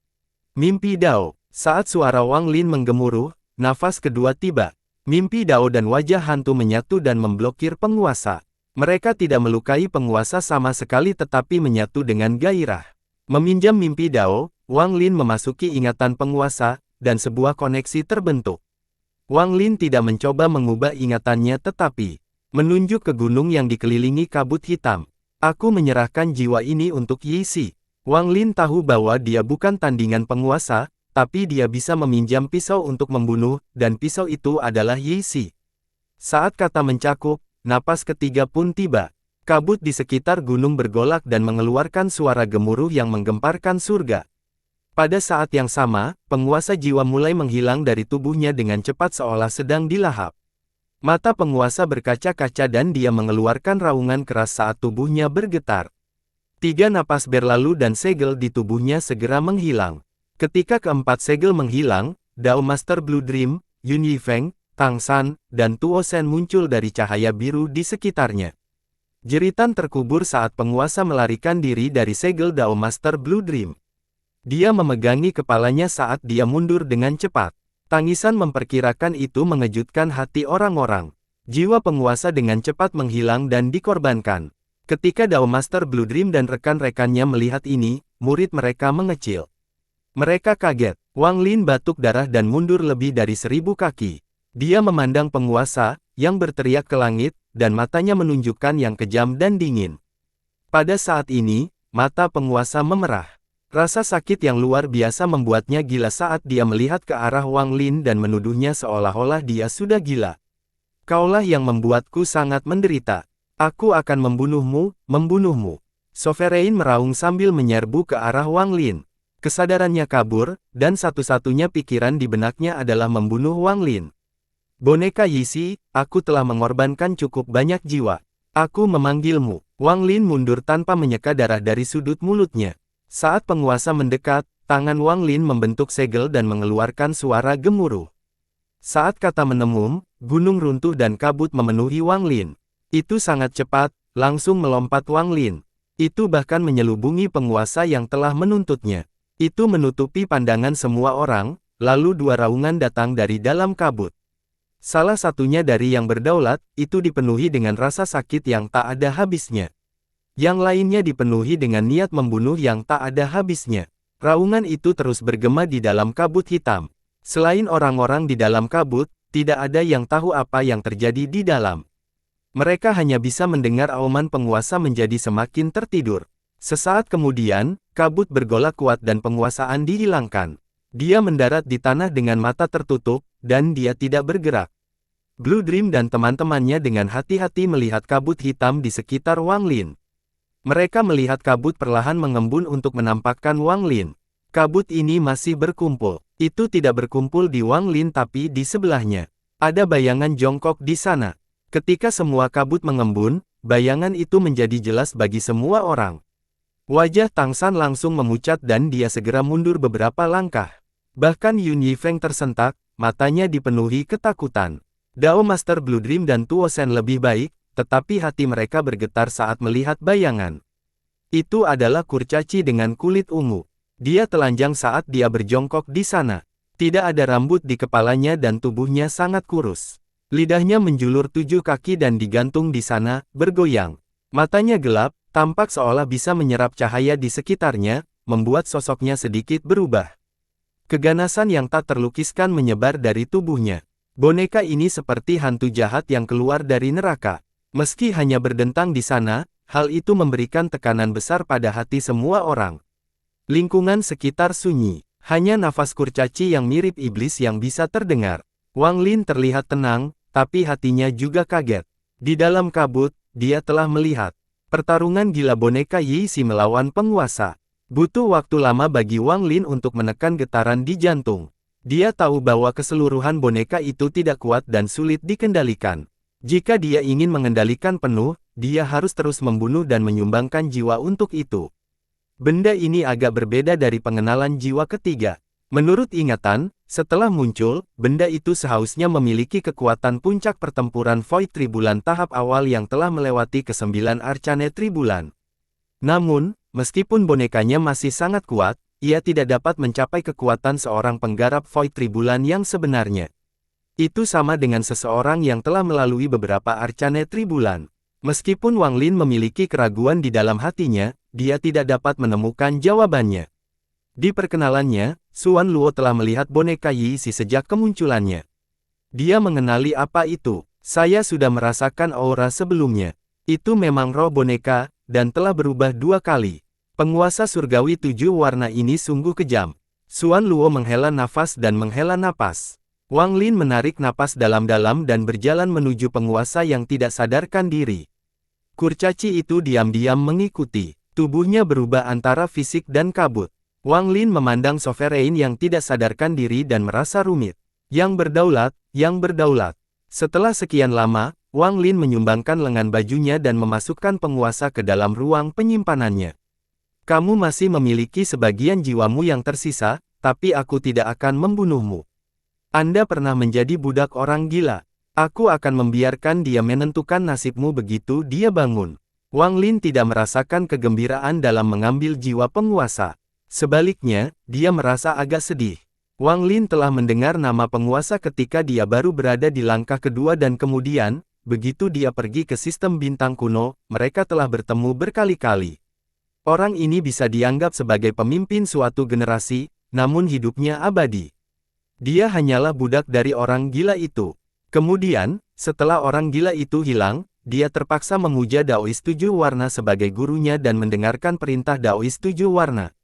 Mimpi Dao. Saat suara Wang Lin menggemuruh, nafas kedua tiba. Mimpi Dao dan wajah hantu menyatu dan memblokir penguasa. Mereka tidak melukai penguasa sama sekali tetapi menyatu dengan gairah. Meminjam mimpi Dao, Wang Lin memasuki ingatan penguasa, dan sebuah koneksi terbentuk. Wang Lin tidak mencoba mengubah ingatannya tetapi menunjuk ke gunung yang dikelilingi kabut hitam. Aku menyerahkan jiwa ini untuk Yi Si. Wang Lin tahu bahwa dia bukan tandingan penguasa, tapi dia bisa meminjam pisau untuk membunuh, dan pisau itu adalah Yi Si. Saat kata mencakup, napas ketiga pun tiba. Kabut di sekitar gunung bergolak dan mengeluarkan suara gemuruh yang menggemparkan surga. Pada saat yang sama, penguasa jiwa mulai menghilang dari tubuhnya dengan cepat seolah sedang dilahap. Mata penguasa berkaca-kaca dan dia mengeluarkan raungan keras saat tubuhnya bergetar. 3 napas berlalu dan segel di tubuhnya segera menghilang. Ketika keempat segel menghilang, Dao Master Blue Dream, Yun Yifeng, Tang San, dan Tuo Shen muncul dari cahaya biru di sekitarnya. Jeritan terkubur saat penguasa melarikan diri dari segel Dao Master Blue Dream. Dia memegangi kepalanya saat dia mundur dengan cepat. Tangisan memperkirakan itu mengejutkan hati orang-orang. Jiwa penguasa dengan cepat menghilang dan dikorbankan. Ketika Dao Master Blue Dream dan rekan-rekannya melihat ini, murid mereka mengecil. Mereka kaget. Wang Lin batuk darah dan mundur lebih dari 1000 kaki. Dia memandang penguasa, yang berteriak ke langit, dan matanya menunjukkan yang kejam dan dingin. Pada saat ini, mata penguasa memerah. Rasa sakit yang luar biasa membuatnya gila saat dia melihat ke arah Wang Lin dan menuduhnya seolah-olah dia sudah gila. Kaulah yang membuatku sangat menderita. Aku akan membunuhmu, membunuhmu. Sovereign meraung sambil menyerbu ke arah Wang Lin. Kesadarannya kabur, dan satu-satunya pikiran di benaknya adalah membunuh Wang Lin. Boneka Yi Si, aku telah mengorbankan cukup banyak jiwa. Aku memanggilmu. Wang Lin mundur tanpa menyeka darah dari sudut mulutnya. Saat penguasa mendekat, tangan Wang Lin membentuk segel dan mengeluarkan suara gemuruh. Saat kata menembum, gunung runtuh dan kabut memenuhi Wang Lin. Itu sangat cepat, langsung melompat Wang Lin. Itu bahkan menyelubungi penguasa yang telah menuntutnya. Itu menutupi pandangan semua orang, lalu 2 raungan datang dari dalam kabut. Salah satunya dari yang berdaulat, itu dipenuhi dengan rasa sakit yang tak ada habisnya. Yang lainnya dipenuhi dengan niat membunuh yang tak ada habisnya. Raungan itu terus bergema di dalam kabut hitam. Selain orang-orang di dalam kabut, tidak ada yang tahu apa yang terjadi di dalam. Mereka hanya bisa mendengar auman penguasa menjadi semakin tertidur. Sesaat kemudian, kabut bergolak kuat dan penguasaan dihilangkan. Dia mendarat di tanah dengan mata tertutup, dan dia tidak bergerak. Blue Dream dan teman-temannya dengan hati-hati melihat kabut hitam di sekitar Wang Lin. Mereka melihat kabut perlahan mengembun untuk menampakkan Wang Lin. Kabut ini masih berkumpul. Itu tidak berkumpul di Wang Lin tapi di sebelahnya. Ada bayangan jongkok di sana. Ketika semua kabut mengembun, bayangan itu menjadi jelas bagi semua orang. Wajah Tang San langsung memucat dan dia segera mundur beberapa langkah. Bahkan Yun Yifeng tersentak, matanya dipenuhi ketakutan. Dao Master Blue Dream dan Tuo Shen lebih baik, tetapi hati mereka bergetar saat melihat bayangan. Itu adalah kurcaci dengan kulit ungu. Dia telanjang saat dia berjongkok di sana. Tidak ada rambut di kepalanya dan tubuhnya sangat kurus. Lidahnya menjulur 7 kaki dan digantung di sana, bergoyang. Matanya gelap, tampak seolah bisa menyerap cahaya di sekitarnya, membuat sosoknya sedikit berubah. Keganasan yang tak terlukiskan menyebar dari tubuhnya. Boneka ini seperti hantu jahat yang keluar dari neraka. Meski hanya berdentang di sana, hal itu memberikan tekanan besar pada hati semua orang. Lingkungan sekitar sunyi. Hanya nafas kurcaci yang mirip iblis yang bisa terdengar. Wang Lin terlihat tenang, tapi hatinya juga kaget. Di dalam kabut, dia telah melihat pertarungan gila boneka Yi Si melawan penguasa. Butuh waktu lama bagi Wang Lin untuk menekan getaran di jantung. Dia tahu bahwa keseluruhan boneka itu tidak kuat dan sulit dikendalikan. Jika dia ingin mengendalikan penuh, dia harus terus membunuh dan menyumbangkan jiwa untuk itu. Benda ini agak berbeda dari pengenalan jiwa ketiga. Menurut ingatan, setelah muncul, benda itu seharusnya memiliki kekuatan puncak pertempuran Void Tribulan tahap awal yang telah melewati ke-9 Arcane Tribulan. Namun, meskipun bonekanya masih sangat kuat, ia tidak dapat mencapai kekuatan seorang penggarap Void Tribulan yang sebenarnya. Itu sama dengan seseorang yang telah melalui beberapa Arcane Tribulan. Meskipun Wang Lin memiliki keraguan di dalam hatinya, dia tidak dapat menemukan jawabannya. Di perkenalannya, Xuan Luo telah melihat boneka Yi Si sejak kemunculannya. Dia mengenali apa itu. Saya sudah merasakan aura sebelumnya. Itu memang roh boneka, dan telah berubah 2 kali. Penguasa surgawi 7 warna ini sungguh kejam. Xuan Luo menghela nafas dan menghela napas. Wang Lin menarik napas dalam-dalam dan berjalan menuju penguasa yang tidak sadarkan diri. Kurcaci itu diam-diam mengikuti. Tubuhnya berubah antara fisik dan kabut. Wang Lin memandang Sovereign yang tidak sadarkan diri dan merasa rumit. Yang berdaulat, yang berdaulat. Setelah sekian lama, Wang Lin menyumbangkan lengan bajunya dan memasukkan penguasa ke dalam ruang penyimpanannya. Kamu masih memiliki sebagian jiwamu yang tersisa, tapi aku tidak akan membunuhmu. Anda pernah menjadi budak orang gila. Aku akan membiarkan dia menentukan nasibmu begitu dia bangun. Wang Lin tidak merasakan kegembiraan dalam mengambil jiwa penguasa. Sebaliknya, dia merasa agak sedih. Wang Lin telah mendengar nama penguasa ketika dia baru berada di langkah kedua dan kemudian, begitu dia pergi ke sistem bintang kuno, mereka telah bertemu berkali-kali. Orang ini bisa dianggap sebagai pemimpin suatu generasi, namun hidupnya abadi. Dia hanyalah budak dari orang gila itu. Kemudian, setelah orang gila itu hilang, dia terpaksa memuja Daois 7 warna sebagai gurunya dan mendengarkan perintah Daois 7 warna.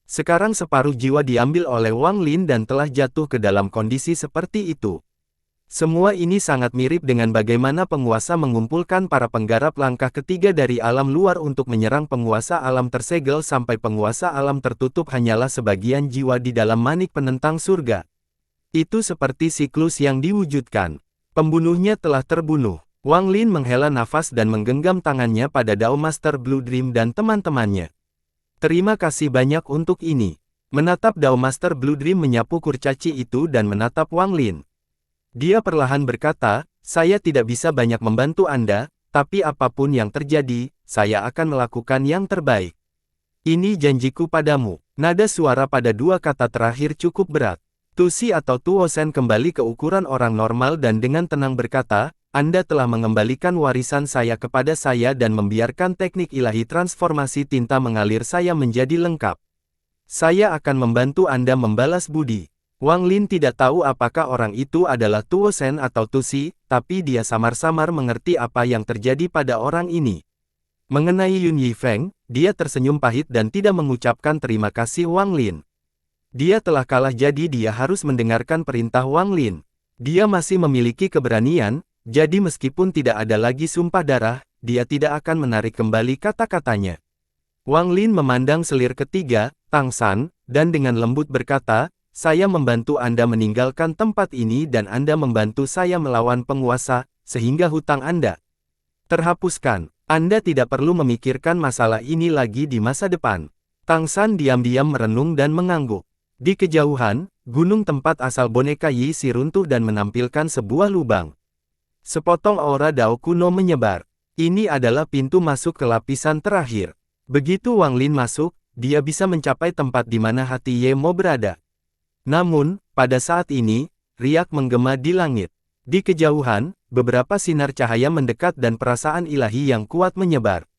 Sekarang separuh jiwa diambil oleh Wang Lin dan telah jatuh ke dalam kondisi seperti itu. Semua ini sangat mirip dengan bagaimana penguasa mengumpulkan para penggarap langkah ketiga dari alam luar untuk menyerang penguasa alam tersegel sampai penguasa alam tertutup hanyalah sebagian jiwa di dalam manik penentang surga. Itu seperti siklus yang diwujudkan. Pembunuhnya telah terbunuh. Wang Lin menghela nafas dan menggenggam tangannya pada Dao Master Blue Dream dan teman-temannya. Terima kasih banyak untuk ini. Menatap Dao Master Blue Dream menyapu kurcaci itu dan menatap Wang Lin. Dia perlahan berkata, saya tidak bisa banyak membantu Anda, tapi apapun yang terjadi, saya akan melakukan yang terbaik. Ini janjiku padamu. Nada suara pada 2 kata terakhir cukup berat. Tusi atau Tuo Shen kembali ke ukuran orang normal dan dengan tenang berkata, Anda telah mengembalikan warisan saya kepada saya dan membiarkan teknik ilahi transformasi tinta mengalir saya menjadi lengkap. Saya akan membantu Anda membalas budi. Wang Lin tidak tahu apakah orang itu adalah Tuo Shen atau Tusi, tapi dia samar-samar mengerti apa yang terjadi pada orang ini. Mengenai Yun Yifeng, dia tersenyum pahit dan tidak mengucapkan terima kasih Wang Lin. Dia telah kalah jadi dia harus mendengarkan perintah Wang Lin. Dia masih memiliki keberanian, jadi meskipun tidak ada lagi sumpah darah, dia tidak akan menarik kembali kata-katanya. Wang Lin memandang selir ketiga, Tang San, dan dengan lembut berkata, saya membantu Anda meninggalkan tempat ini dan Anda membantu saya melawan penguasa, sehingga hutang Anda terhapuskan. Anda tidak perlu memikirkan masalah ini lagi di masa depan. Tang San diam-diam merenung dan mengangguk. Di kejauhan, gunung tempat asal boneka Yi Si runtuh dan menampilkan sebuah lubang. Sepotong aura Dao kuno menyebar. Ini adalah pintu masuk ke lapisan terakhir. Begitu Wang Lin masuk, dia bisa mencapai tempat di mana hati Ye Mo berada. Namun, pada saat ini, riak menggema di langit. Di kejauhan, beberapa sinar cahaya mendekat dan perasaan ilahi yang kuat menyebar.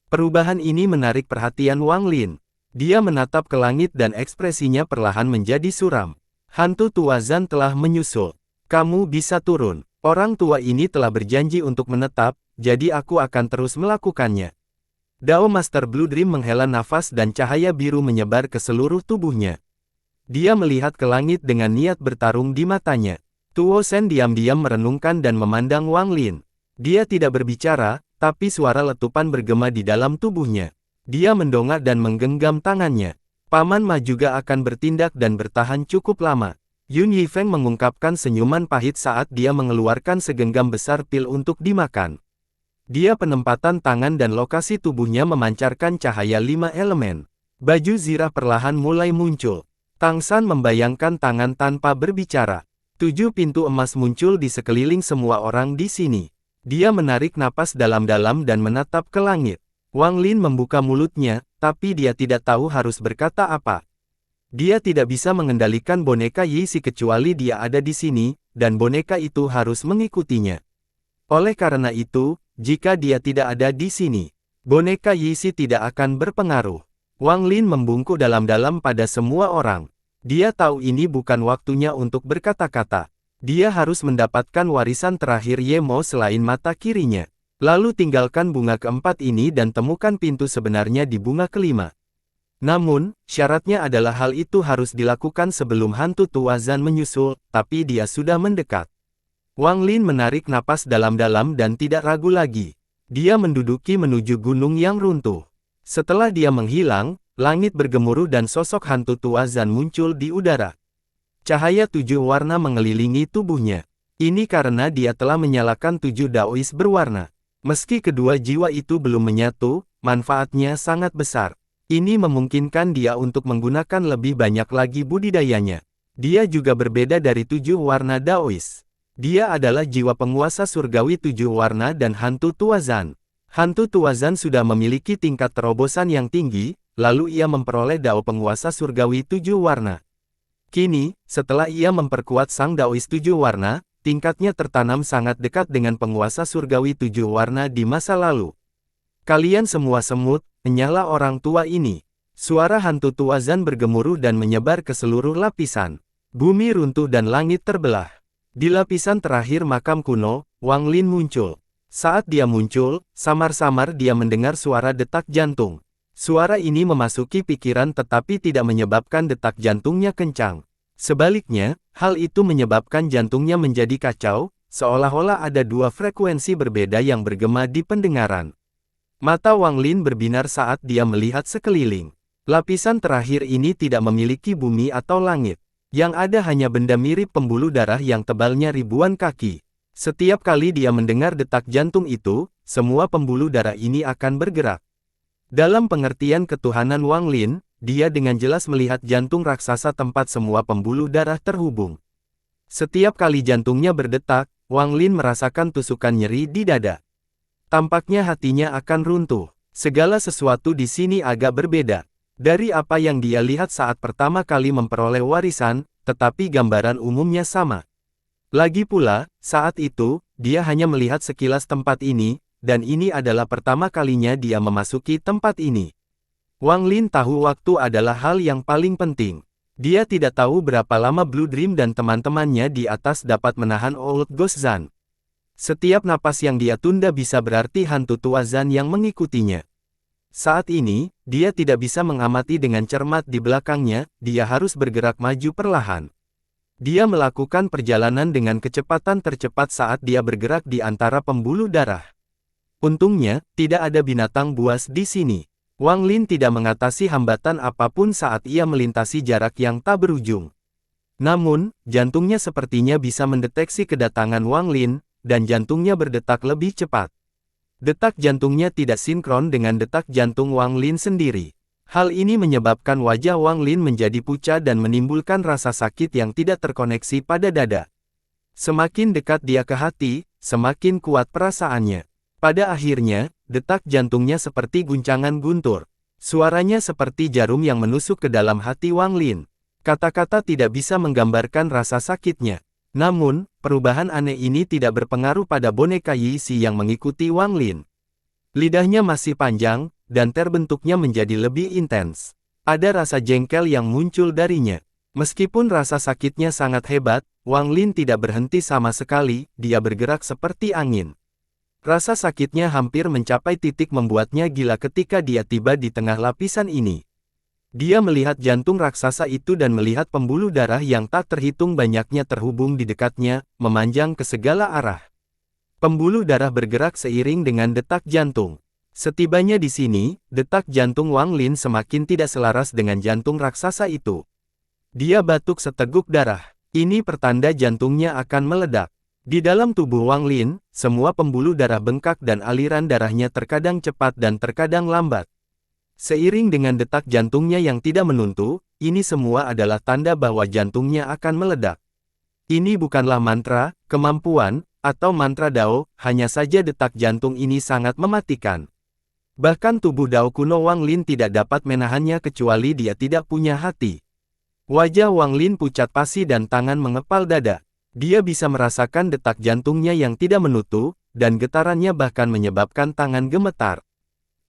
Perubahan ini menarik perhatian Wang Lin. Dia menatap ke langit dan ekspresinya perlahan menjadi suram. Hantu tua Zan telah menyusul. Kamu bisa turun. Orang tua ini telah berjanji untuk menetap, jadi aku akan terus melakukannya. Dao Master Blue Dream menghela nafas dan cahaya biru menyebar ke seluruh tubuhnya. Dia melihat ke langit dengan niat bertarung di matanya. Tuo Sen diam-diam merenungkan dan memandang Wang Lin. Dia tidak berbicara, tapi suara letupan bergema di dalam tubuhnya. Dia mendongak dan menggenggam tangannya. Paman Ma juga akan bertindak dan bertahan cukup lama. Yun Yifeng mengungkapkan senyuman pahit saat dia mengeluarkan segenggam besar pil untuk dimakan. Dia penempatan tangan dan lokasi tubuhnya memancarkan cahaya 5 elemen. Baju zirah perlahan mulai muncul. Tang San membayangkan tangan tanpa berbicara. 7 pintu emas muncul di sekeliling semua orang di sini. Dia menarik napas dalam-dalam dan menatap ke langit. Wang Lin membuka mulutnya, tapi dia tidak tahu harus berkata apa. Dia tidak bisa mengendalikan boneka Yi Si kecuali dia ada di sini, dan boneka itu harus mengikutinya. Oleh karena itu, jika dia tidak ada di sini, boneka Yi Si tidak akan berpengaruh. Wang Lin membungkuk dalam-dalam pada semua orang. Dia tahu ini bukan waktunya untuk berkata-kata. Dia harus mendapatkan warisan terakhir Ye Mo selain mata kirinya. Lalu tinggalkan bunga keempat ini dan temukan pintu sebenarnya di bunga kelima. Namun, syaratnya adalah hal itu harus dilakukan sebelum hantu tua Zan menyusul, tapi dia sudah mendekat. Wang Lin menarik napas dalam-dalam dan tidak ragu lagi. Dia menduduki menuju gunung yang runtuh. Setelah dia menghilang, langit bergemuruh dan sosok hantu tua Zan muncul di udara. Cahaya 7 warna mengelilingi tubuhnya. Ini karena dia telah menyalakan 7 Daois berwarna. Meski kedua jiwa itu belum menyatu, manfaatnya sangat besar. Ini memungkinkan dia untuk menggunakan lebih banyak lagi budidayanya. Dia juga berbeda dari 7 warna Daois. Dia adalah jiwa penguasa surgawi 7 warna dan hantu tua Zan. Hantu tua Zan sudah memiliki tingkat terobosan yang tinggi, lalu ia memperoleh Dao penguasa surgawi 7 warna. Kini, setelah ia memperkuat sang Daois 7 warna, tingkatnya tertanam sangat dekat dengan penguasa surgawi 7 warna di masa lalu. Kalian semua semut, menyala orang tua ini. Suara hantu tua Zan bergemuruh dan menyebar ke seluruh lapisan. Bumi runtuh dan langit terbelah. Di lapisan terakhir makam kuno, Wang Lin muncul. Saat dia muncul, samar-samar dia mendengar suara detak jantung. Suara ini memasuki pikiran tetapi tidak menyebabkan detak jantungnya kencang. Sebaliknya, hal itu menyebabkan jantungnya menjadi kacau, seolah-olah ada 2 frekuensi berbeda yang bergema di pendengaran. Mata Wang Lin berbinar saat dia melihat sekeliling. Lapisan terakhir ini tidak memiliki bumi atau langit. Yang ada hanya benda mirip pembuluh darah yang tebalnya ribuan kaki. Setiap kali dia mendengar detak jantung itu, semua pembuluh darah ini akan bergerak. Dalam pengertian ketuhanan Wang Lin, dia dengan jelas melihat jantung raksasa tempat semua pembuluh darah terhubung. Setiap kali jantungnya berdetak, Wang Lin merasakan tusukan nyeri di dada. Tampaknya hatinya akan runtuh. Segala sesuatu di sini agak berbeda dari apa yang dia lihat saat pertama kali memperoleh warisan, tetapi gambaran umumnya sama. Lagi pula, saat itu, dia hanya melihat sekilas tempat ini, dan ini adalah pertama kalinya dia memasuki tempat ini. Wang Lin tahu waktu adalah hal yang paling penting. Dia tidak tahu berapa lama Blue Dream dan teman-temannya di atas dapat menahan Old Ghost Zan. Setiap napas yang dia tunda bisa berarti hantu tua Zan yang mengikutinya. Saat ini, dia tidak bisa mengamati dengan cermat di belakangnya, dia harus bergerak maju perlahan. Dia melakukan perjalanan dengan kecepatan tercepat saat dia bergerak di antara pembuluh darah. Untungnya, tidak ada binatang buas di sini. Wang Lin tidak mengatasi hambatan apapun saat ia melintasi jarak yang tak berujung. Namun, jantungnya sepertinya bisa mendeteksi kedatangan Wang Lin, dan jantungnya berdetak lebih cepat. Detak jantungnya tidak sinkron dengan detak jantung Wang Lin sendiri. Hal ini menyebabkan wajah Wang Lin menjadi pucat dan menimbulkan rasa sakit yang tidak terkoneksi pada dada. Semakin dekat dia ke hati, semakin kuat perasaannya. Pada akhirnya, detak jantungnya seperti guncangan guntur. Suaranya seperti jarum yang menusuk ke dalam hati Wang Lin. Kata-kata tidak bisa menggambarkan rasa sakitnya. Namun, perubahan aneh ini tidak berpengaruh pada boneka Yi Si yang mengikuti Wang Lin. Lidahnya masih panjang, dan terbentuknya menjadi lebih intens. Ada rasa jengkel yang muncul darinya. Meskipun rasa sakitnya sangat hebat, Wang Lin tidak berhenti sama sekali, dia bergerak seperti angin. Rasa sakitnya hampir mencapai titik membuatnya gila ketika dia tiba di tengah lapisan ini. Dia melihat jantung raksasa itu dan melihat pembuluh darah yang tak terhitung banyaknya terhubung di dekatnya, memanjang ke segala arah. Pembuluh darah bergerak seiring dengan detak jantung. Setibanya di sini, detak jantung Wang Lin semakin tidak selaras dengan jantung raksasa itu. Dia batuk seteguk darah. Ini pertanda jantungnya akan meledak. Di dalam tubuh Wang Lin, semua pembuluh darah bengkak dan aliran darahnya terkadang cepat dan terkadang lambat. Seiring dengan detak jantungnya yang tidak menentu, ini semua adalah tanda bahwa jantungnya akan meledak. Ini bukanlah mantra, kemampuan, atau mantra Dao, hanya saja detak jantung ini sangat mematikan. Bahkan tubuh Dao kuno Wang Lin tidak dapat menahannya kecuali dia tidak punya hati. Wajah Wang Lin pucat pasi dan tangan mengepal dada. Dia bisa merasakan detak jantungnya yang tidak menentu, dan getarannya bahkan menyebabkan tangan gemetar.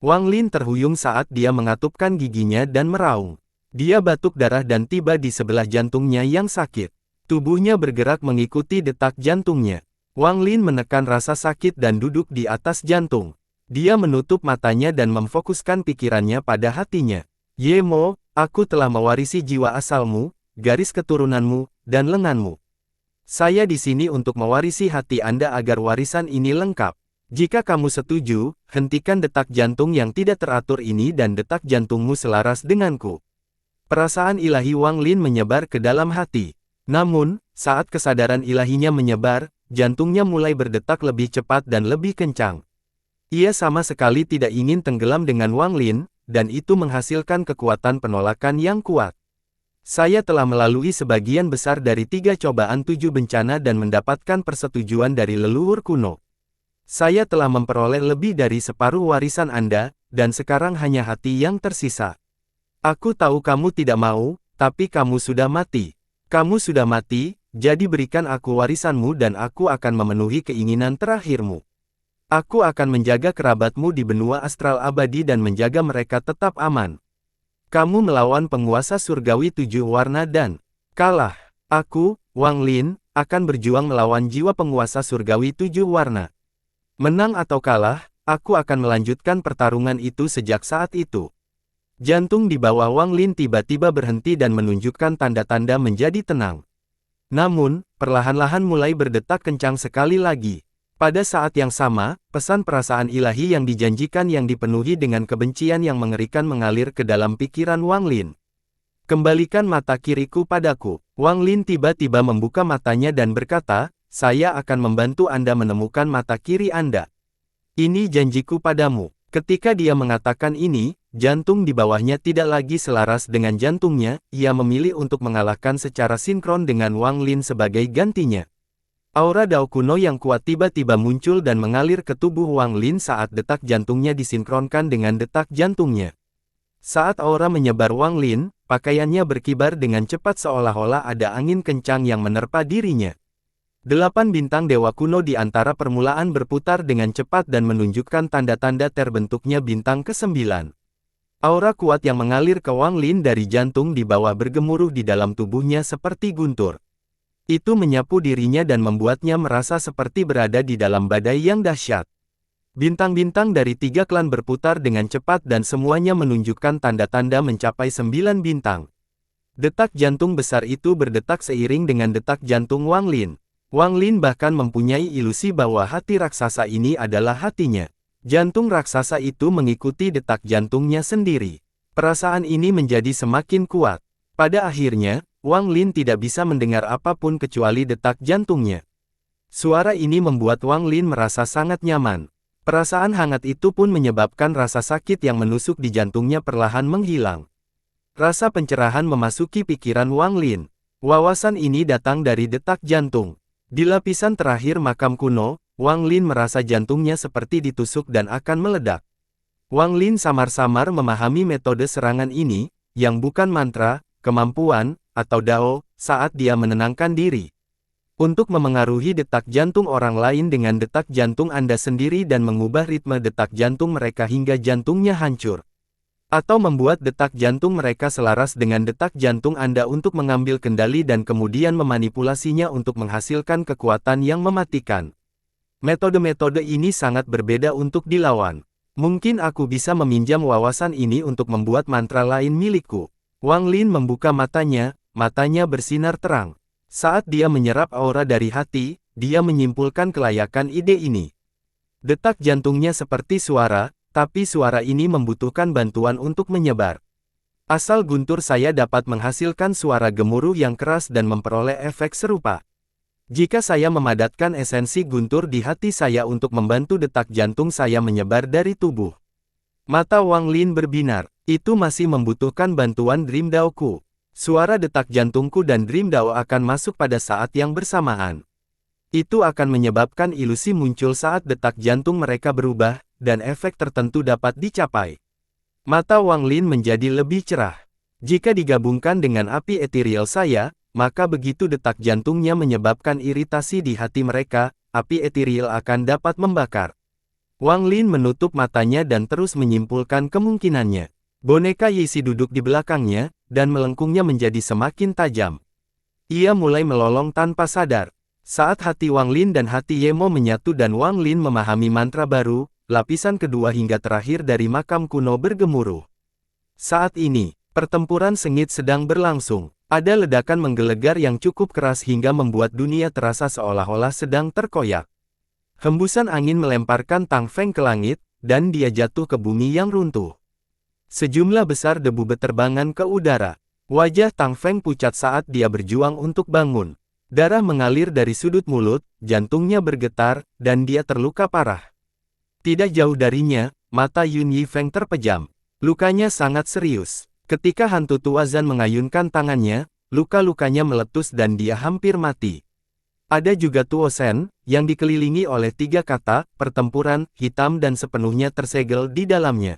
Wang Lin terhuyung saat dia mengatupkan giginya dan meraung. Dia batuk darah dan tiba di sebelah jantungnya yang sakit. Tubuhnya bergerak mengikuti detak jantungnya. Wang Lin menekan rasa sakit dan duduk di atas jantung. Dia menutup matanya dan memfokuskan pikirannya pada hatinya. Ye Mo, aku telah mewarisi jiwa asalmu, garis keturunanmu, dan lenganmu. Saya di sini untuk mewarisi hati Anda agar warisan ini lengkap. Jika kamu setuju, hentikan detak jantung yang tidak teratur ini dan detak jantungmu selaras denganku. Perasaan ilahi Wang Lin menyebar ke dalam hati. Namun, saat kesadaran ilahinya menyebar, jantungnya mulai berdetak lebih cepat dan lebih kencang. Ia sama sekali tidak ingin tenggelam dengan Wang Lin, dan itu menghasilkan kekuatan penolakan yang kuat. Saya telah melalui sebagian besar dari 3 cobaan 7 bencana dan mendapatkan persetujuan dari leluhur kuno. Saya telah memperoleh lebih dari separuh warisan Anda, dan sekarang hanya hati yang tersisa. Aku tahu kamu tidak mau, tapi kamu sudah mati. Kamu sudah mati, jadi berikan aku warisanmu dan aku akan memenuhi keinginan terakhirmu. Aku akan menjaga kerabatmu di benua astral abadi dan menjaga mereka tetap aman. Kamu melawan penguasa surgawi 7 warna dan kalah. Aku, Wang Lin, akan berjuang melawan jiwa penguasa surgawi 7 warna. Menang atau kalah, aku akan melanjutkan pertarungan itu sejak saat itu. Jantung di bawah Wang Lin tiba-tiba berhenti dan menunjukkan tanda-tanda menjadi tenang. Namun, perlahan-lahan mulai berdetak kencang sekali lagi. Pada saat yang sama, pesan perasaan ilahi yang dijanjikan yang dipenuhi dengan kebencian yang mengerikan mengalir ke dalam pikiran Wang Lin. Kembalikan mata kiriku padaku. Wang Lin tiba-tiba membuka matanya dan berkata, saya akan membantu Anda menemukan mata kiri Anda. Ini janjiku padamu. Ketika dia mengatakan ini, jantung di bawahnya tidak lagi selaras dengan jantungnya, ia memilih untuk mengalahkan secara sinkron dengan Wang Lin sebagai gantinya. Aura Dao kuno yang kuat tiba-tiba muncul dan mengalir ke tubuh Wang Lin saat detak jantungnya disinkronkan dengan detak jantungnya. Saat aura menyebar Wang Lin, pakaiannya berkibar dengan cepat seolah-olah ada angin kencang yang menerpa dirinya. 8 bintang dewa kuno di antara permulaan berputar dengan cepat dan menunjukkan tanda-tanda terbentuknya bintang ke-9. Aura kuat yang mengalir ke Wang Lin dari jantung di bawah bergemuruh di dalam tubuhnya seperti guntur. Itu menyapu dirinya dan membuatnya merasa seperti berada di dalam badai yang dahsyat. Bintang-bintang dari 3 klan berputar dengan cepat dan semuanya menunjukkan tanda-tanda mencapai 9 bintang. Detak jantung besar itu berdetak seiring dengan detak jantung Wang Lin. Wang Lin bahkan mempunyai ilusi bahwa hati raksasa ini adalah hatinya. Jantung raksasa itu mengikuti detak jantungnya sendiri. Perasaan ini menjadi semakin kuat. Pada akhirnya, Wang Lin tidak bisa mendengar apapun kecuali detak jantungnya. Suara ini membuat Wang Lin merasa sangat nyaman. Perasaan hangat itu pun menyebabkan rasa sakit yang menusuk di jantungnya perlahan menghilang. Rasa pencerahan memasuki pikiran Wang Lin. Wawasan ini datang dari detak jantung. Di lapisan terakhir makam kuno, Wang Lin merasa jantungnya seperti ditusuk dan akan meledak. Wang Lin samar-samar memahami metode serangan ini, yang bukan mantra, kemampuan, atau dao, saat dia menenangkan diri. Untuk memengaruhi detak jantung orang lain dengan detak jantung Anda sendiri dan mengubah ritme detak jantung mereka hingga jantungnya hancur. Atau membuat detak jantung mereka selaras dengan detak jantung Anda untuk mengambil kendali dan kemudian memanipulasinya untuk menghasilkan kekuatan yang mematikan. Metode-metode ini sangat berbeda untuk dilawan. Mungkin aku bisa meminjam wawasan ini untuk membuat mantra lain milikku. Wang Lin membuka matanya bersinar terang. Saat dia menyerap aura dari hati, dia menyimpulkan kelayakan ide ini. Detak jantungnya seperti suara, tapi suara ini membutuhkan bantuan untuk menyebar. Asal guntur saya dapat menghasilkan suara gemuruh yang keras dan memperoleh efek serupa. Jika saya memadatkan esensi guntur di hati saya untuk membantu detak jantung saya menyebar dari tubuh. Mata Wang Lin berbinar, itu masih membutuhkan bantuan Dream Dao-ku. Suara detak jantungku dan Dream Dao akan masuk pada saat yang bersamaan. Itu akan menyebabkan ilusi muncul saat detak jantung mereka berubah, dan efek tertentu dapat dicapai. Mata Wang Lin menjadi lebih cerah. Jika digabungkan dengan api ethereal saya, maka begitu detak jantungnya menyebabkan iritasi di hati mereka, api ethereal akan dapat membakar. Wang Lin menutup matanya dan terus menyimpulkan kemungkinannya. Boneka Yixi duduk di belakangnya, dan melengkungnya menjadi semakin tajam. Ia mulai melolong tanpa sadar. Saat hati Wang Lin dan hati Yemo menyatu dan Wang Lin memahami mantra baru, lapisan kedua hingga terakhir dari makam kuno bergemuruh. Saat ini, pertempuran sengit sedang berlangsung. Ada ledakan menggelegar yang cukup keras hingga membuat dunia terasa seolah-olah sedang terkoyak. Hembusan angin melemparkan Tang Feng ke langit, dan dia jatuh ke bumi yang runtuh. Sejumlah besar debu beterbangan ke udara. Wajah Tang Feng pucat saat dia berjuang untuk bangun. Darah mengalir dari sudut mulut, jantungnya bergetar, dan dia terluka parah. Tidak jauh darinya, mata Yun Yifeng terpejam. Lukanya sangat serius. Ketika hantu tua Zan mengayunkan tangannya, luka-lukanya meletus dan dia hampir mati. Ada juga Tuo Shen, yang dikelilingi oleh 3 kata, pertempuran, hitam dan sepenuhnya tersegel di dalamnya.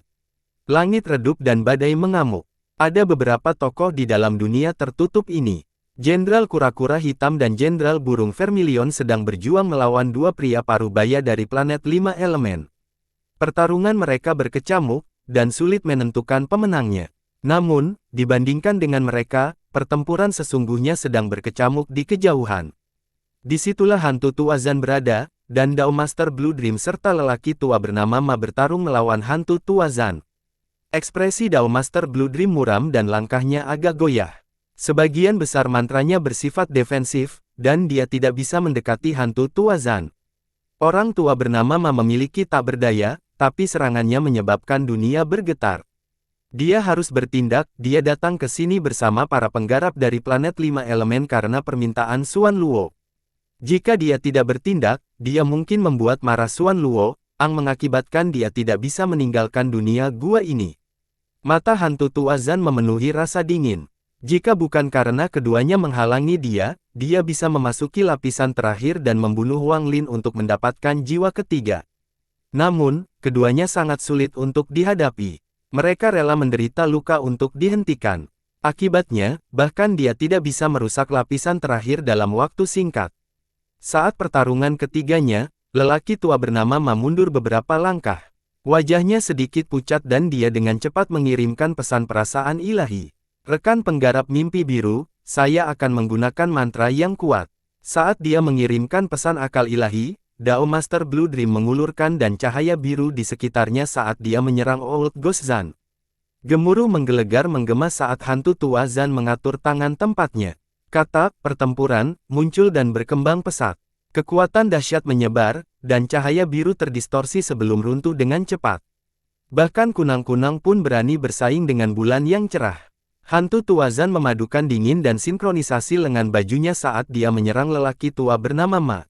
Langit redup dan badai mengamuk. Ada beberapa tokoh di dalam dunia tertutup ini. Jenderal Kura-Kura Hitam dan Jenderal Burung Vermilion sedang berjuang melawan 2 pria parubaya dari planet 5 elemen. Pertarungan mereka berkecamuk, dan sulit menentukan pemenangnya. Namun, dibandingkan dengan mereka, pertempuran sesungguhnya sedang berkecamuk di kejauhan. Disitulah hantu tua Zan berada, dan Dao Master Blue Dream serta lelaki tua bernama Ma bertarung melawan hantu tua Zan. Ekspresi Dao Master Blue Dream muram dan langkahnya agak goyah. Sebagian besar mantranya bersifat defensif, dan dia tidak bisa mendekati hantu tua Zan. Orang tua bernama Ma memiliki tak berdaya, tapi serangannya menyebabkan dunia bergetar. Dia harus bertindak, dia datang ke sini bersama para penggarap dari planet 5 elemen karena permintaan Xuan Luo. Jika dia tidak bertindak, dia mungkin membuat marah Xuan Luo, yang mengakibatkan dia tidak bisa meninggalkan dunia gua ini. Mata hantu tua Zan memenuhi rasa dingin. Jika bukan karena keduanya menghalangi dia bisa memasuki lapisan terakhir dan membunuh Wang Lin untuk mendapatkan jiwa ketiga. Namun, keduanya sangat sulit untuk dihadapi. Mereka rela menderita luka untuk dihentikan. Akibatnya, bahkan dia tidak bisa merusak lapisan terakhir dalam waktu singkat. Saat pertarungan ketiganya, lelaki tua bernama Ma mundur beberapa langkah. Wajahnya sedikit pucat dan dia dengan cepat mengirimkan pesan perasaan ilahi. Rekan penggarap mimpi biru, saya akan menggunakan mantra yang kuat. Saat dia mengirimkan pesan akal ilahi, Dao Master Blue Dream mengulurkan dan cahaya biru di sekitarnya saat dia menyerang Old Ghost Zan. Gemuruh menggelegar menggema saat hantu tua Zan mengatur tangan tempatnya. Kata, pertempuran, muncul dan berkembang pesat. Kekuatan dahsyat menyebar, dan cahaya biru terdistorsi sebelum runtuh dengan cepat. Bahkan kunang-kunang pun berani bersaing dengan bulan yang cerah. Hantu tua Zan memadukan dingin dan sinkronisasi lengan bajunya saat dia menyerang lelaki tua bernama Ma.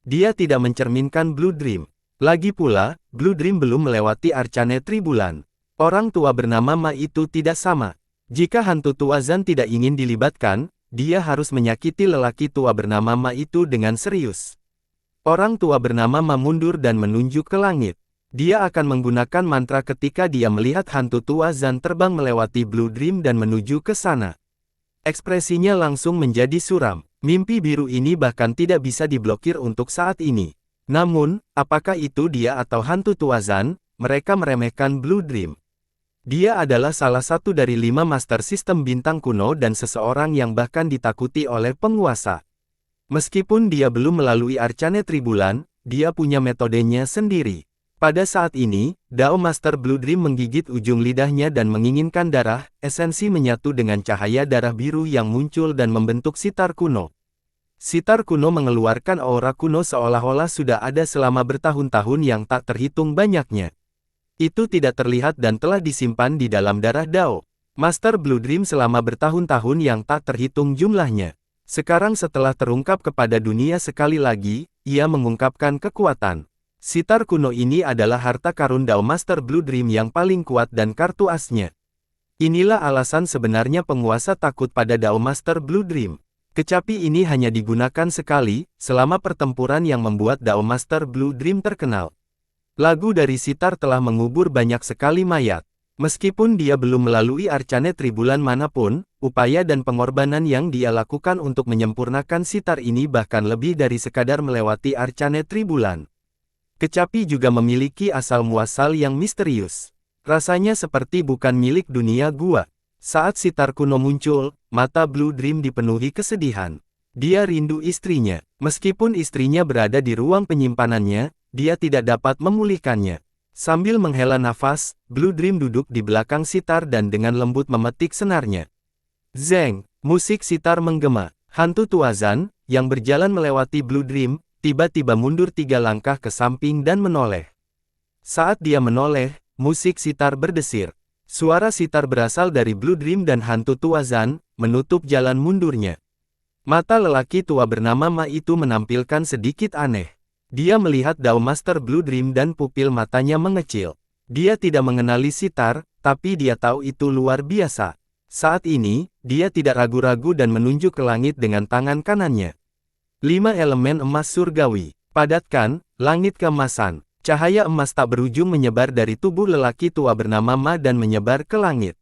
Dia tidak mencerminkan Blue Dream. Lagi pula, Blue Dream belum melewati Arcane Tribulan. Orang tua bernama Ma itu tidak sama. Jika hantu tua Zan tidak ingin dilibatkan, dia harus menyakiti lelaki tua bernama Ma itu dengan serius. Orang tua bernama Ma mundur dan menunjuk ke langit. Dia akan menggunakan mantra ketika dia melihat hantu tua Zan terbang melewati Blue Dream dan menuju ke sana. Ekspresinya langsung menjadi suram. Mimpi biru ini bahkan tidak bisa diblokir untuk saat ini. Namun, apakah itu dia atau hantu tua Zan? Mereka meremehkan Blue Dream. Dia adalah salah satu dari 5 master sistem bintang kuno dan seseorang yang bahkan ditakuti oleh penguasa. Meskipun dia belum melalui Arcane Tribulan, dia punya metodenya sendiri. Pada saat ini, Dao Master Blue Dream menggigit ujung lidahnya dan menginginkan darah, esensi menyatu dengan cahaya darah biru yang muncul dan membentuk sitar kuno. Sitar kuno mengeluarkan aura kuno seolah-olah sudah ada selama bertahun-tahun yang tak terhitung banyaknya. Itu tidak terlihat dan telah disimpan di dalam darah Dao Master Blue Dream selama bertahun-tahun yang tak terhitung jumlahnya. Sekarang setelah terungkap kepada dunia sekali lagi, ia mengungkapkan kekuatan. Sitar kuno ini adalah harta karun Dao Master Blue Dream yang paling kuat dan kartu asnya. Inilah alasan sebenarnya penguasa takut pada Dao Master Blue Dream. Kecapi ini hanya digunakan sekali, selama pertempuran yang membuat Dao Master Blue Dream terkenal. Lagu dari sitar telah mengubur banyak sekali mayat. Meskipun dia belum melalui Arcane Tribulan manapun, upaya dan pengorbanan yang dia lakukan untuk menyempurnakan sitar ini bahkan lebih dari sekadar melewati Arcane Tribulan. Kecapi juga memiliki asal-muasal yang misterius. Rasanya seperti bukan milik dunia gua. Saat sitar kuno muncul, mata Blue Dream dipenuhi kesedihan. Dia rindu istrinya. Meskipun istrinya berada di ruang penyimpanannya, dia tidak dapat memulihkannya. Sambil menghela nafas, Blue Dream duduk di belakang sitar dan dengan lembut memetik senarnya. Zeng, musik sitar menggema. Hantu tua Zan, yang berjalan melewati Blue Dream, tiba-tiba mundur 3 langkah ke samping dan menoleh. Saat dia menoleh, musik sitar berdesir. Suara sitar berasal dari Blue Dream dan hantu tua Zan, menutup jalan mundurnya. Mata lelaki tua bernama Ma itu menampilkan sedikit aneh. Dia melihat Dao Master Blue Dream dan pupil matanya mengecil. Dia tidak mengenali sitar, tapi dia tahu itu luar biasa. Saat ini, dia tidak ragu-ragu dan menunjuk ke langit dengan tangan kanannya. 5 elemen emas surgawi. Padatkan, langit keemasan. Cahaya emas tak berujung menyebar dari tubuh lelaki tua bernama Ma dan menyebar ke langit.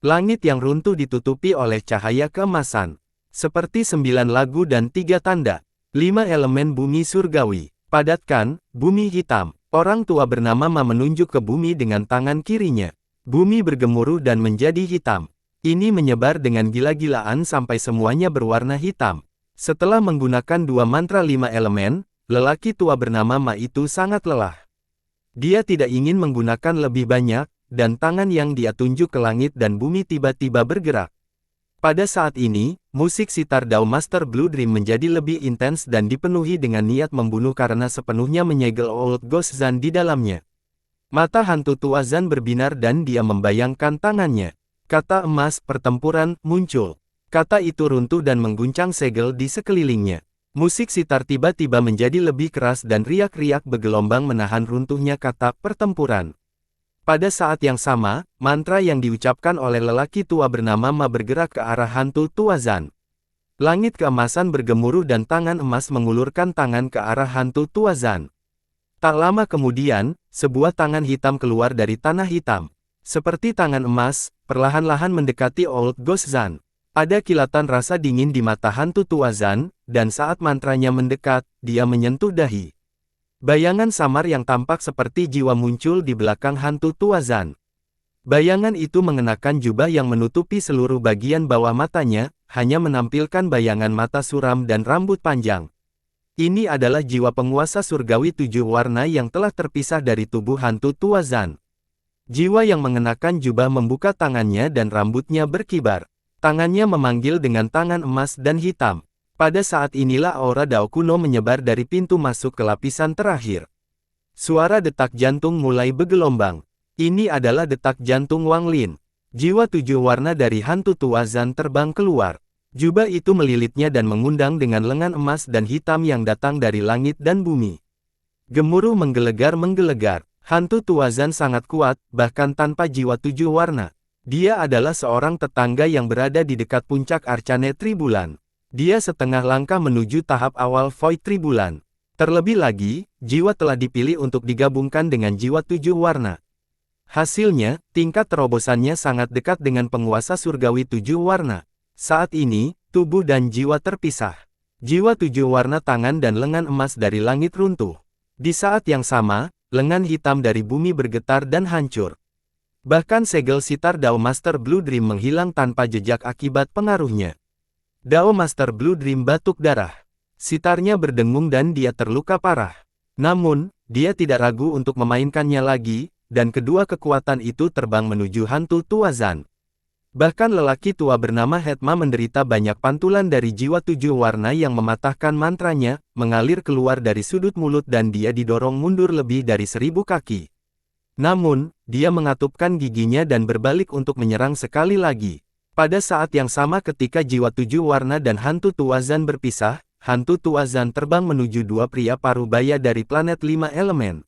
Langit yang runtuh ditutupi oleh cahaya keemasan. Seperti 9 lagu dan 3 tanda. 5 elemen bumi surgawi. Padatkan, bumi hitam. Orang tua bernama Ma menunjuk ke bumi dengan tangan kirinya. Bumi bergemuruh dan menjadi hitam. Ini menyebar dengan gila-gilaan sampai semuanya berwarna hitam. Setelah menggunakan 2 mantra 5 elemen, lelaki tua bernama Ma itu sangat lelah. Dia tidak ingin menggunakan lebih banyak, dan tangan yang dia tunjuk ke langit dan bumi tiba-tiba bergerak. Pada saat ini, musik sitar Dao Master Blue Dream menjadi lebih intens dan dipenuhi dengan niat membunuh karena sepenuhnya menyegel Old Ghost Zan di dalamnya. Mata hantu tua Zan berbinar dan dia membayangkan tangannya. Kata emas pertempuran muncul. Kata itu runtuh dan mengguncang segel di sekelilingnya. Musik sitar tiba-tiba menjadi lebih keras dan riak-riak bergelombang menahan runtuhnya kata pertempuran. Pada saat yang sama, mantra yang diucapkan oleh lelaki tua bernama Ma bergerak ke arah hantu tua Zan. Langit keemasan bergemuruh dan tangan emas mengulurkan tangan ke arah hantu tua Zan. Tak lama kemudian, sebuah tangan hitam keluar dari tanah hitam. Seperti tangan emas, perlahan-lahan mendekati Old Ghost Zan. Ada kilatan rasa dingin di mata hantu tua Zan, dan saat mantranya mendekat, dia menyentuh dahi. Bayangan samar yang tampak seperti jiwa muncul di belakang hantu tua Zan. Bayangan itu mengenakan jubah yang menutupi seluruh bagian bawah matanya, hanya menampilkan bayangan mata suram dan rambut panjang. Ini adalah jiwa penguasa surgawi 7 warna yang telah terpisah dari tubuh hantu tua Zan. Jiwa yang mengenakan jubah membuka tangannya dan rambutnya berkibar. Tangannya memanggil dengan tangan emas dan hitam. Pada saat inilah aura Dao kuno menyebar dari pintu masuk ke lapisan terakhir. Suara detak jantung mulai bergelombang. Ini adalah detak jantung Wang Lin. Jiwa 7 warna dari hantu tua Zan terbang keluar. Jubah itu melilitnya dan mengundang dengan lengan emas dan hitam yang datang dari langit dan bumi. Gemuruh menggelegar-menggelegar. Hantu Tuazan sangat kuat, bahkan tanpa jiwa 7 warna. Dia adalah seorang tetangga yang berada di dekat puncak Arcane Tribulan. Dia setengah langkah menuju tahap awal Void Tribulan. Terlebih lagi, jiwa telah dipilih untuk digabungkan dengan jiwa 7 warna. Hasilnya, tingkat terobosannya sangat dekat dengan penguasa surgawi 7 warna. Saat ini, tubuh dan jiwa terpisah. Jiwa 7 warna tangan dan lengan emas dari langit runtuh. Di saat yang sama, lengan hitam dari bumi bergetar dan hancur. Bahkan segel sitar Dao Master Blue Dream menghilang tanpa jejak akibat pengaruhnya. Dao Master Blue Dream batuk darah. Sitarnya berdengung dan dia terluka parah. Namun, dia tidak ragu untuk memainkannya lagi, dan kedua kekuatan itu terbang menuju hantu Tuazan. Bahkan lelaki tua bernama Hetma menderita banyak pantulan dari jiwa 7 warna yang mematahkan mantranya, mengalir keluar dari sudut mulut dan dia didorong mundur lebih dari 1000 kaki. Namun, dia mengatupkan giginya dan berbalik untuk menyerang sekali lagi. Pada saat yang sama ketika jiwa 7 warna dan hantu Tuazan berpisah, hantu Tuazan terbang menuju dua pria parubaya dari planet 5 elemen.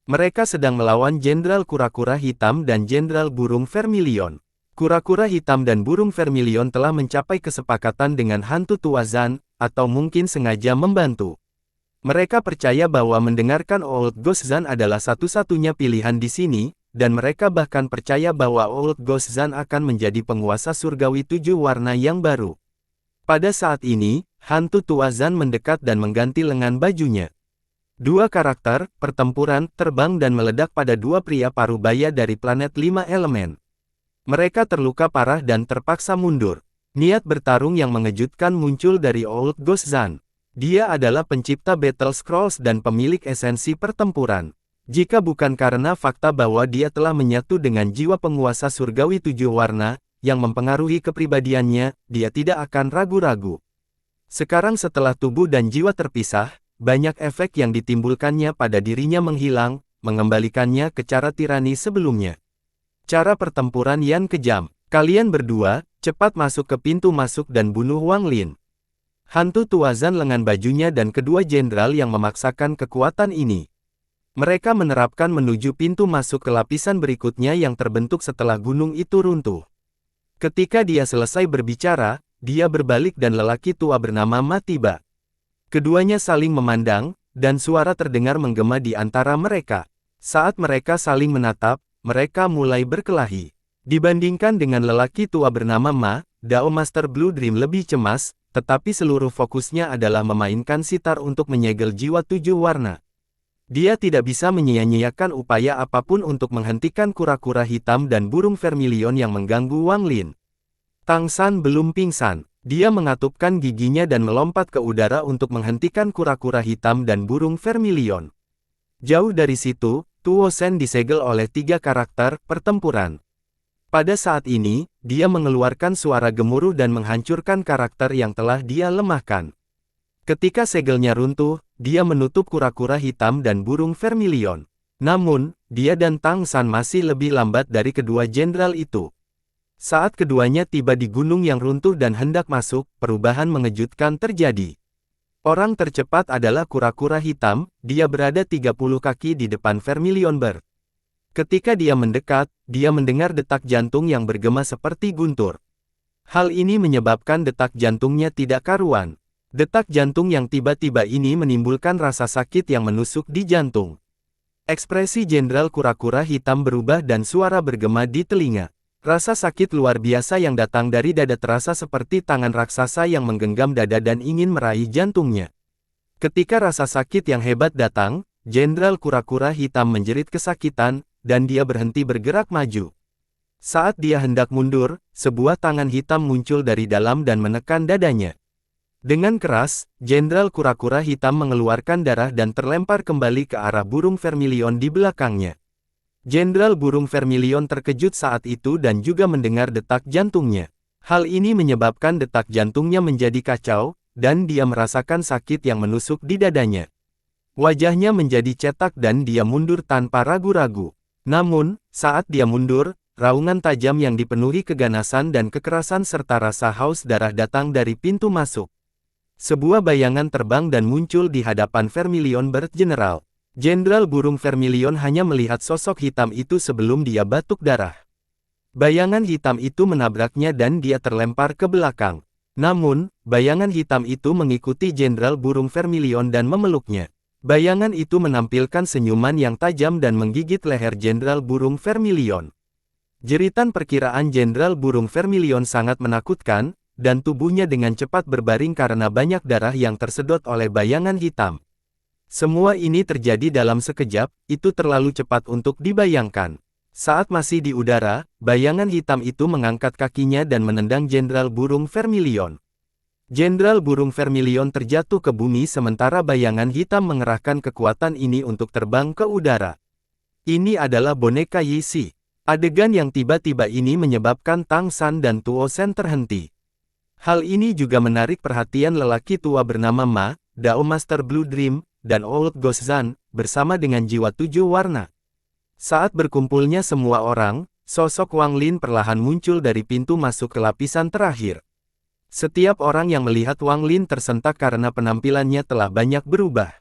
Mereka sedang melawan Jenderal Kura-Kura Hitam dan Jenderal Burung Vermilion. Kura-kura hitam dan burung vermilion telah mencapai kesepakatan dengan hantu Tuazan, atau mungkin sengaja membantu. Mereka percaya bahwa mendengarkan Old Ghost Zan adalah satu-satunya pilihan di sini, dan mereka bahkan percaya bahwa Old Ghost Zan akan menjadi penguasa surgawi 7 warna yang baru. Pada saat ini, hantu Tuazan mendekat dan mengganti lengan bajunya. Dua karakter, pertempuran, terbang dan meledak pada dua pria parubaya dari planet 5 elemen. Mereka terluka parah dan terpaksa mundur. Niat bertarung yang mengejutkan muncul dari Old Ghost Zan. Dia adalah pencipta Battle Scrolls dan pemilik esensi pertempuran. Jika bukan karena fakta bahwa dia telah menyatu dengan jiwa penguasa surgawi 7 warna, yang mempengaruhi kepribadiannya, dia tidak akan ragu-ragu. Sekarang setelah tubuh dan jiwa terpisah, banyak efek yang ditimbulkannya pada dirinya menghilang, mengembalikannya ke cara tirani sebelumnya. Cara pertempuran yang kejam. Kalian berdua, cepat masuk ke pintu masuk dan bunuh Wang Lin. Hantu Tuazan lengan bajunya dan kedua jenderal yang memaksakan kekuatan ini. Mereka menerapkan menuju pintu masuk ke lapisan berikutnya yang terbentuk setelah gunung itu runtuh. Ketika dia selesai berbicara, dia berbalik dan lelaki tua bernama Ma tiba. Keduanya saling memandang, dan suara terdengar menggema di antara mereka. Saat mereka saling menatap, mereka mulai berkelahi. Dibandingkan dengan lelaki tua bernama Ma, Dao Master Blue Dream lebih cemas, tetapi seluruh fokusnya adalah memainkan sitar untuk menyegel jiwa 7 warna. Dia tidak bisa menyia-nyiakan upaya apapun untuk menghentikan kura-kura hitam dan burung vermilion yang mengganggu Wang Lin. Tang San belum pingsan. Dia mengatupkan giginya dan melompat ke udara untuk menghentikan kura-kura hitam dan burung vermilion. Jauh dari situ, Tuo Shen disegel oleh 3 karakter pertempuran. Pada saat ini, dia mengeluarkan suara gemuruh dan menghancurkan karakter yang telah dia lemahkan. Ketika segelnya runtuh, dia menutup kura-kura hitam dan burung vermilion. Namun, dia dan Tang San masih lebih lambat dari kedua jenderal itu. Saat keduanya tiba di gunung yang runtuh dan hendak masuk, perubahan mengejutkan terjadi. Orang tercepat adalah kura-kura hitam, dia berada 30 kaki di depan Vermilion Bird. Ketika dia mendekat, dia mendengar detak jantung yang bergema seperti guntur. Hal ini menyebabkan detak jantungnya tidak karuan. Detak jantung yang tiba-tiba ini menimbulkan rasa sakit yang menusuk di jantung. Ekspresi Jenderal Kura-Kura Hitam berubah dan suara bergema di telinga. Rasa sakit luar biasa yang datang dari dada terasa seperti tangan raksasa yang menggenggam dada dan ingin meraih jantungnya. Ketika rasa sakit yang hebat datang, Jenderal Kura-Kura Hitam menjerit kesakitan, dan dia berhenti bergerak maju. Saat dia hendak mundur, sebuah tangan hitam muncul dari dalam dan menekan dadanya. Dengan keras, Jenderal Kura-Kura Hitam mengeluarkan darah dan terlempar kembali ke arah burung vermilion di belakangnya. Jenderal burung vermilion terkejut saat itu dan juga mendengar detak jantungnya. Hal ini menyebabkan detak jantungnya menjadi kacau, dan dia merasakan sakit yang menusuk di dadanya. Wajahnya menjadi cetak dan dia mundur tanpa ragu-ragu. Namun, saat dia mundur, raungan tajam yang dipenuhi keganasan dan kekerasan serta rasa haus darah datang dari pintu masuk. Sebuah bayangan terbang dan muncul di hadapan Vermilion Bird General. Jenderal Burung Vermilion hanya melihat sosok hitam itu sebelum dia batuk darah. Bayangan hitam itu menabraknya dan dia terlempar ke belakang. Namun, bayangan hitam itu mengikuti Jenderal Burung Vermilion dan memeluknya. Bayangan itu menampilkan senyuman yang tajam dan menggigit leher Jenderal Burung Vermilion. Jeritan perkiraan Jenderal Burung Vermilion sangat menakutkan, dan tubuhnya dengan cepat berbaring karena banyak darah yang tersedot oleh bayangan hitam. Semua ini terjadi dalam sekejap, itu terlalu cepat untuk dibayangkan. Saat masih di udara, bayangan hitam itu mengangkat kakinya dan menendang Jenderal Burung Vermilion. Jenderal Burung Vermilion terjatuh ke bumi sementara bayangan hitam mengerahkan kekuatan ini untuk terbang ke udara. Ini adalah boneka Yixi. Adegan yang tiba-tiba ini menyebabkan Tang San dan Tuo Shen terhenti. Hal ini juga menarik perhatian lelaki tua bernama Ma, Dao Master Blue Dream, dan Old Ghost Zan, bersama dengan jiwa 7 warna. Saat berkumpulnya semua orang, sosok Wang Lin perlahan muncul dari pintu masuk ke lapisan terakhir. Setiap orang yang melihat Wang Lin tersentak karena penampilannya telah banyak berubah.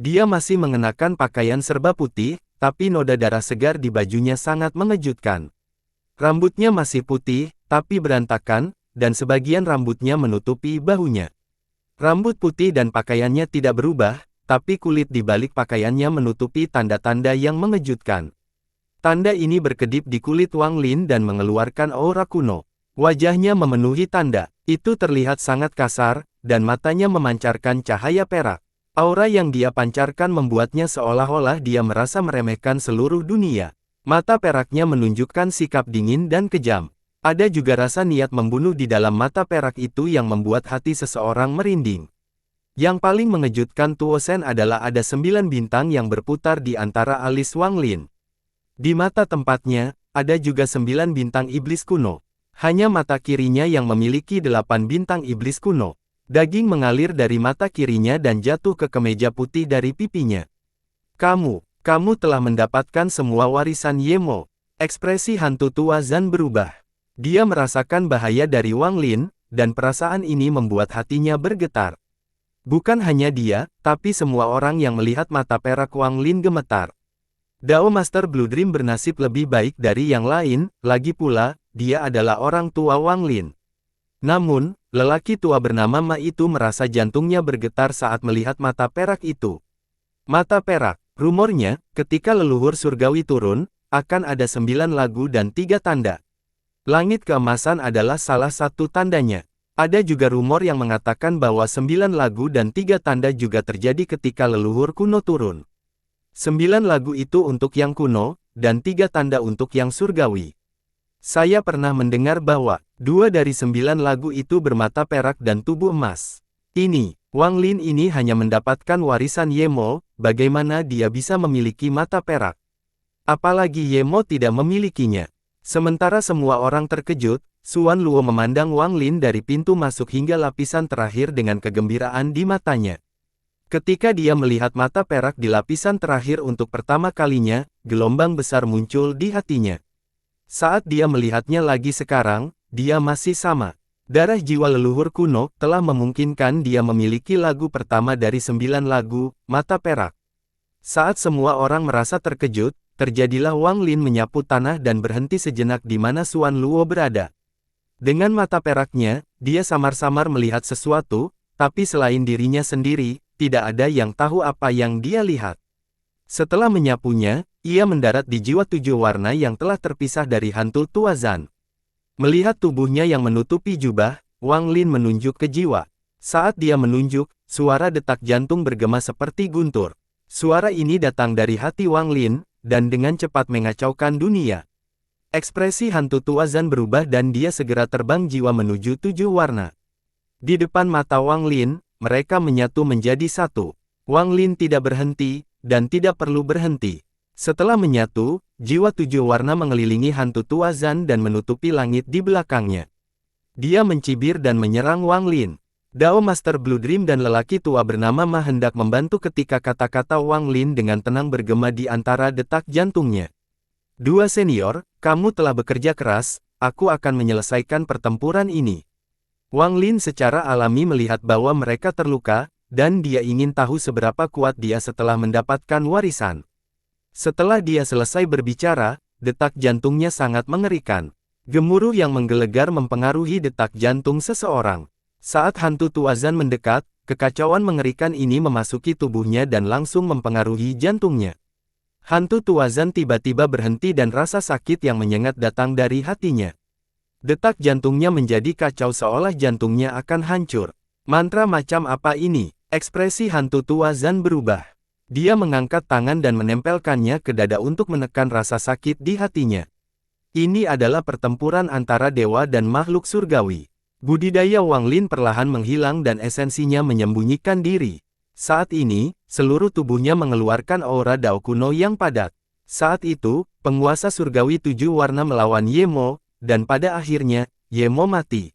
Dia masih mengenakan pakaian serba putih, tapi noda darah segar di bajunya sangat mengejutkan. Rambutnya masih putih, tapi berantakan, dan sebagian rambutnya menutupi bahunya. Rambut putih dan pakaiannya tidak berubah, tapi kulit di balik pakaiannya menutupi tanda-tanda yang mengejutkan. Tanda ini berkedip di kulit Wang Lin dan mengeluarkan aura kuno. Wajahnya memenuhi tanda. Itu terlihat sangat kasar, dan matanya memancarkan cahaya perak. Aura yang dia pancarkan membuatnya seolah-olah dia merasa meremehkan seluruh dunia. Mata peraknya menunjukkan sikap dingin dan kejam. Ada juga rasa niat membunuh di dalam mata perak itu yang membuat hati seseorang merinding. Yang paling mengejutkan Tuo Shen adalah ada 9 bintang yang berputar di antara alis Wang Lin. Di mata tempatnya, ada juga 9 bintang iblis kuno. Hanya mata kirinya yang memiliki 8 bintang iblis kuno. Daging mengalir dari mata kirinya dan jatuh ke kemeja putih dari pipinya. Kamu telah mendapatkan semua warisan Yemo. Ekspresi hantu tua Zan berubah. Dia merasakan bahaya dari Wang Lin, dan perasaan ini membuat hatinya bergetar. Bukan hanya dia, tapi semua orang yang melihat mata perak Wang Lin gemetar. Dao Master Blue Dream bernasib lebih baik dari yang lain, lagi pula, dia adalah orang tua Wang Lin. Namun, lelaki tua bernama Ma itu merasa jantungnya bergetar saat melihat mata perak itu. Mata perak, rumornya, ketika leluhur surgawi turun, akan ada 9 lagu dan 3 tanda. Langit keemasan adalah salah satu tandanya. Ada juga rumor yang mengatakan bahwa 9 lagu dan 3 tanda juga terjadi ketika leluhur kuno turun. 9 lagu itu untuk yang kuno, dan 3 tanda untuk yang surgawi. Saya pernah mendengar bahwa 2 dari 9 lagu itu bermata perak dan tubuh emas. Wang Lin ini hanya mendapatkan warisan Yemo, bagaimana dia bisa memiliki mata perak? Apalagi Yemo tidak memilikinya. Sementara semua orang terkejut, Xuan Luo memandang Wang Lin dari pintu masuk hingga lapisan terakhir dengan kegembiraan di matanya. Ketika dia melihat mata perak di lapisan terakhir untuk pertama kalinya, gelombang besar muncul di hatinya. Saat dia melihatnya lagi sekarang, dia masih sama. Darah jiwa leluhur kuno telah memungkinkan dia memiliki lagu pertama dari 9 lagu, mata perak. Saat semua orang merasa terkejut, terjadilah Wang Lin menyapu tanah dan berhenti sejenak di mana Xuan Luo berada. Dengan mata peraknya, dia samar-samar melihat sesuatu, tapi selain dirinya sendiri, tidak ada yang tahu apa yang dia lihat. Setelah menyapunya, ia mendarat di jiwa 7 warna yang telah terpisah dari hantu tua Zan. Melihat tubuhnya yang menutupi jubah, Wang Lin menunjuk ke jiwa. Saat dia menunjuk, suara detak jantung bergema seperti guntur. Suara ini datang dari hati Wang Lin, dan dengan cepat mengacaukan dunia. Ekspresi hantu tua Zan berubah dan dia segera terbang jiwa menuju 7 warna. Di depan mata Wang Lin, mereka menyatu menjadi satu. Wang Lin tidak berhenti, dan tidak perlu berhenti. Setelah menyatu, jiwa 7 warna mengelilingi hantu tua Zan dan menutupi langit di belakangnya. Dia mencibir dan menyerang Wang Lin. Dao Master Blue Dream dan lelaki tua bernama Ma hendak membantu ketika kata-kata Wang Lin dengan tenang bergema di antara detak jantungnya. "Dua senior, kamu telah bekerja keras, aku akan menyelesaikan pertempuran ini." Wang Lin secara alami melihat bahwa mereka terluka, dan dia ingin tahu seberapa kuat dia setelah mendapatkan warisan. Setelah dia selesai berbicara, detak jantungnya sangat mengerikan. Gemuruh yang menggelegar mempengaruhi detak jantung seseorang. Saat hantu Tuazan mendekat, kekacauan mengerikan ini memasuki tubuhnya dan langsung mempengaruhi jantungnya. Hantu Tuazan tiba-tiba berhenti dan rasa sakit yang menyengat datang dari hatinya. Detak jantungnya menjadi kacau seolah jantungnya akan hancur. Mantra macam apa ini? Ekspresi hantu Tuazan berubah. Dia mengangkat tangan dan menempelkannya ke dada untuk menekan rasa sakit di hatinya. Ini adalah pertempuran antara dewa dan makhluk surgawi. Budidaya Wang Lin perlahan menghilang dan esensinya menyembunyikan diri. Saat ini, seluruh tubuhnya mengeluarkan aura Dao kuno yang padat. Saat itu, penguasa surgawi 7 warna melawan Yemo, dan pada akhirnya, Yemo mati.